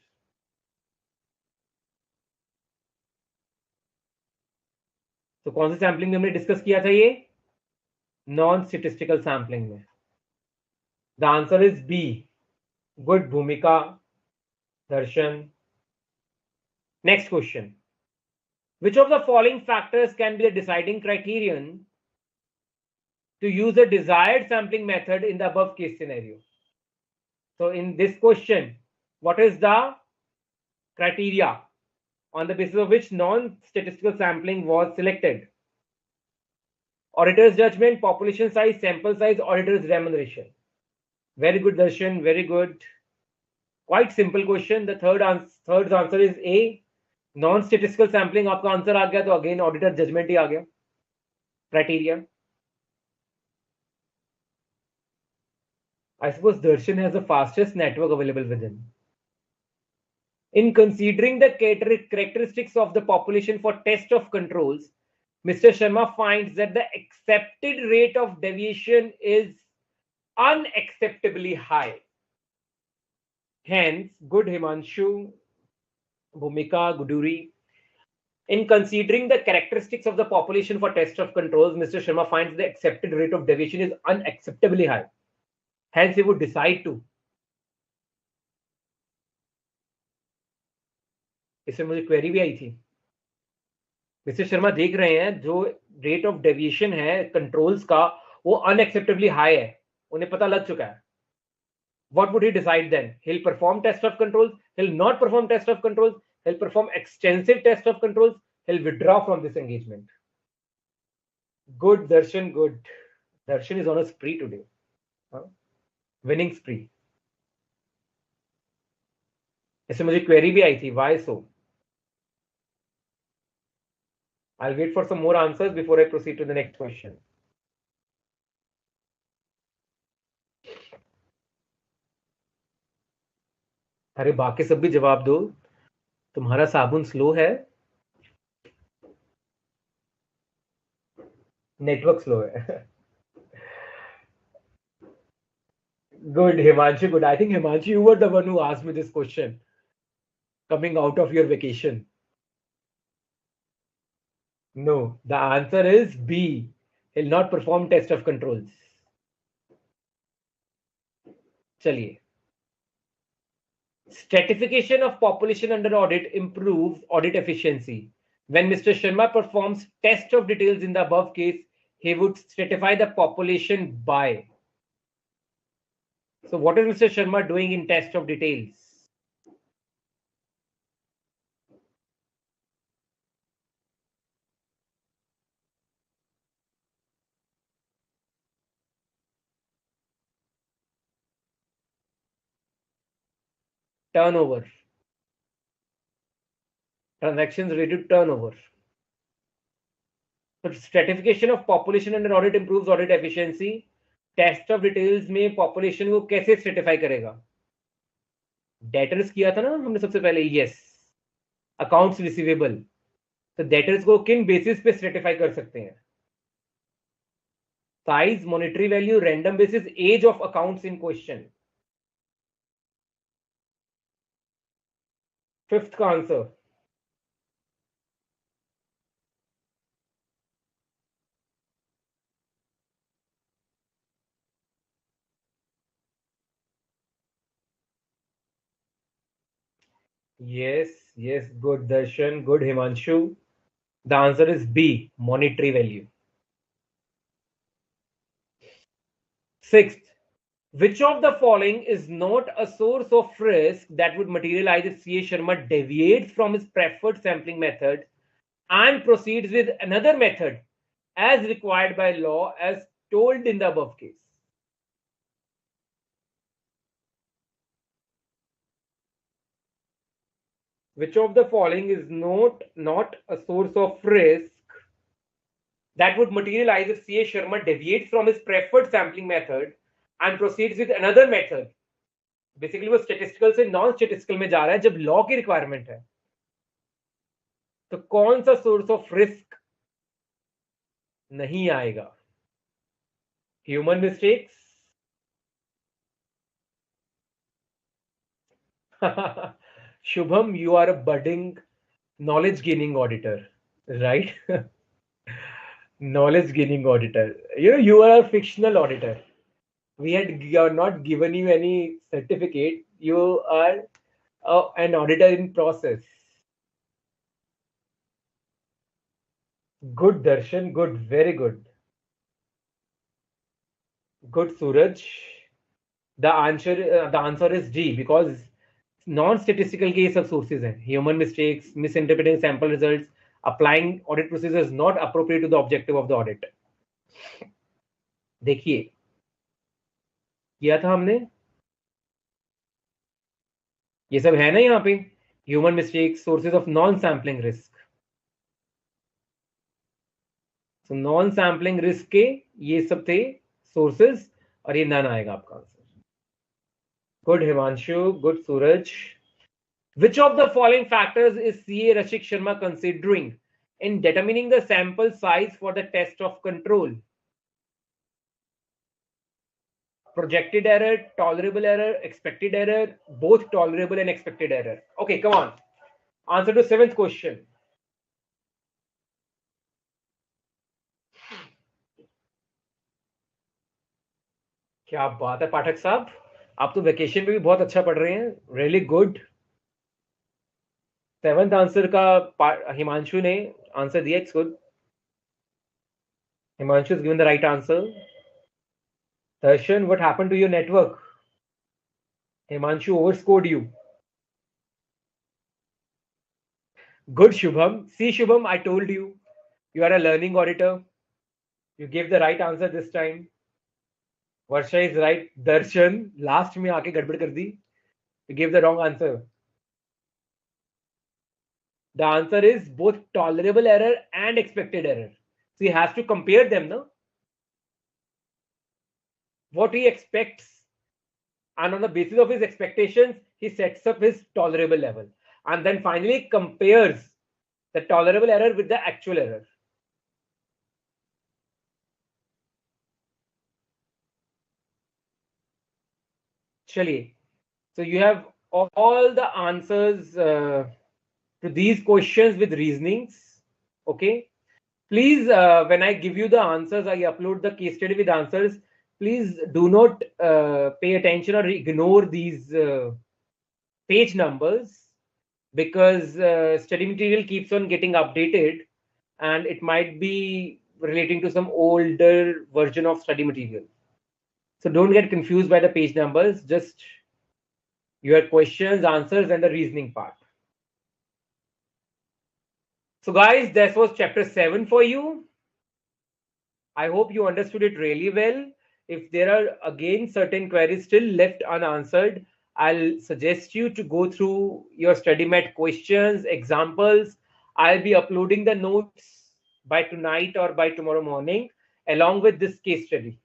तो कौन सी sampling में हमने discuss किया था ये? Non statistical sampling में. The answer is B. Good Bhumika, Darshan. Next question. Which of the following factors can be a deciding criterion to use a desired sampling method in the above case scenario? So in this question, what is the criteria on the basis of which non-statistical sampling was selected? Auditor's judgment, population size, sample size, auditor's remuneration. Very good, Darshan, very good. Quite simple question. The third answer is A. Non-statistical sampling आपका answer आ गया, तो again auditor judgement ही आ गया. Criteria. I suppose Darshan has the fastest network available within. In considering the characteristics of the population for test of controls, Mr. Sharma finds that the accepted rate of deviation is unacceptably high. Hence, good Himanshu, Bhumika, Guduri. In considering the characteristics of the population for test of controls, Mr. Sharma finds the accepted rate of deviation is unacceptably high. Hence, he would decide to. इसमें मुझे query भी आई थी. Mister Sharma देख रहे हैं जो rate of deviation है controls का वो अनएक्सेप्टेबली हाई है, उन्हें पता लग चुका है. What would he decide then? He'll perform test of controls, he'll not perform test of controls, he'll perform extensive test of controls, he'll withdraw from this engagement. Good, Darshan, good. Darshan is on a spree today. Winning spree. इसमें मुझे query भी आई थी, why so? I'll wait for some more answers before I proceed to the next question. अरे बाकी सब भी जवाब दो, तुम्हारा साबुन स्लो है, नेटवर्क स्लो है. Good, Himanshu, good. I think, Himanshu, you were the one who asked me this question coming out of your vacation. No, the answer is B. He'll not perform test of controls. चलिए. Stratification of population under audit improves audit efficiency. When Mr. Sharma performs test of details in the above case, he would stratify the population by. So what is Mr. Sharma doing in test of details? Turnover. Transactions related to turnover. तो stratification of population under audit improves audit efficiency. Test of details में population को कैसे Stratify करेगा? Debtors किया था ना हमने सबसे पहले. यस. Accounts receivable. तो डेटर्स को किन बेसिस पे स्ट्रेटिफाई कर सकते हैं? Size, monetary value, random basis, age of accounts in question. Fifth का answer. Yes, yes, good Darshan, good Himanshu. The answer is B, monetary value. Sixth, which of the following is not a source of risk that would materialize if CA Sharma deviates from his preferred sampling method and proceeds with another method as required by law as told in the above case? Which of the following is not a source of risk that would materialize if CA Sharma deviates from his preferred sampling method and proceeds with another method? Basically वो statistical से non statistical में जा रहा है जब law की requirement है. तो कौन सा सोर्स ऑफ रिस्क नहीं आएगा? Human mistakes. Shubham, you are a budding knowledge gaining auditor, right? Knowledge gaining auditor. You are a fictional auditor. We had not given you any certificate. You are an auditor in process. Good Darshan, good, very good. Good Suraj. The answer is D, because non-statistical के ये सब sources हैं. Human mistakes, misinterpreting sample results, applying audit procedures not appropriate to the objective of the audit. देखिए, किया था हमने, ये सब है ना यहाँ पे. Human mistakes, sources of non-sampling risk. So non-sampling risk के ये सब थे sources, और ये none आएगा आपका answer. Good Himanshu, good Suraj. Which of the following factors is CA Rashik Sharma considering in determining the sample size for the test of control? Projected error, tolerable error, expected error, both tolerable and expected error. Okay, come on. Answer to seventh question. क्या बात है पाठक साहब, आप तो vacation पे भी बहुत अच्छा पढ़ रहे हैं. Really good. सेवंथ आंसर का हिमांशु ने आंसर दिया. It's good. Himanshu has given the right answer. Darshan, what happened to your network? Himanshu overscored you. Good Shubham. See Shubham, I told you, you are a learning auditor. You gave the right answer this time. Varsha is right. Darshan, last में आके गड़बड़ कर दी. You gave the wrong answer. The answer is both tolerable error and expected error. So he has to compare them, no? What he expects, and on the basis of his expectations, he sets up his tolerable level, and then finally compares the tolerable error with the actual error. Chaliye. So you have all the answers to these questions with reasonings. Okay. Please, when I give you the answers, I upload the case study with answers. Please do not pay attention or ignore these page numbers, because study material keeps on getting updated and it might be relating to some older version of study material. So don't get confused by the page numbers, just your questions, answers, and the reasoning part. So guys, that was chapter 7 for you. I hope you understood it really well. If there are again certain queries still left unanswered, I'll suggest you to go through your study mat questions, examples. I'll be uploading the notes by tonight or by tomorrow morning, along with this case study.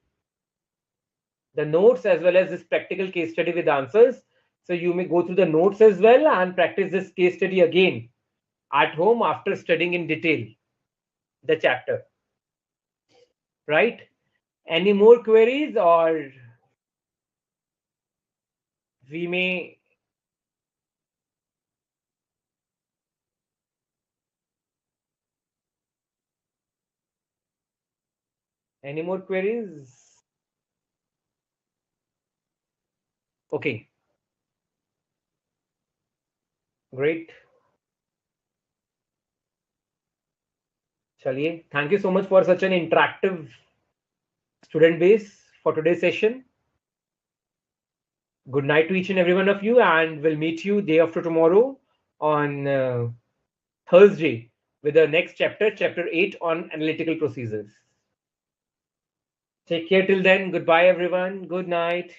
The notes as well as this practical case study with answers. So you may go through the notes as well and practice this case study again at home after studying in detail the chapter. Right? Any more queries, or we may any more queries? Okay, great. Chaliye. Thank you so much for such an interactive student base for today's session. Good night to each and every one of you, and we'll meet you day after tomorrow on Thursday with the next chapter, chapter 8 on analytical procedures. Take care till then. Goodbye, everyone. Good night.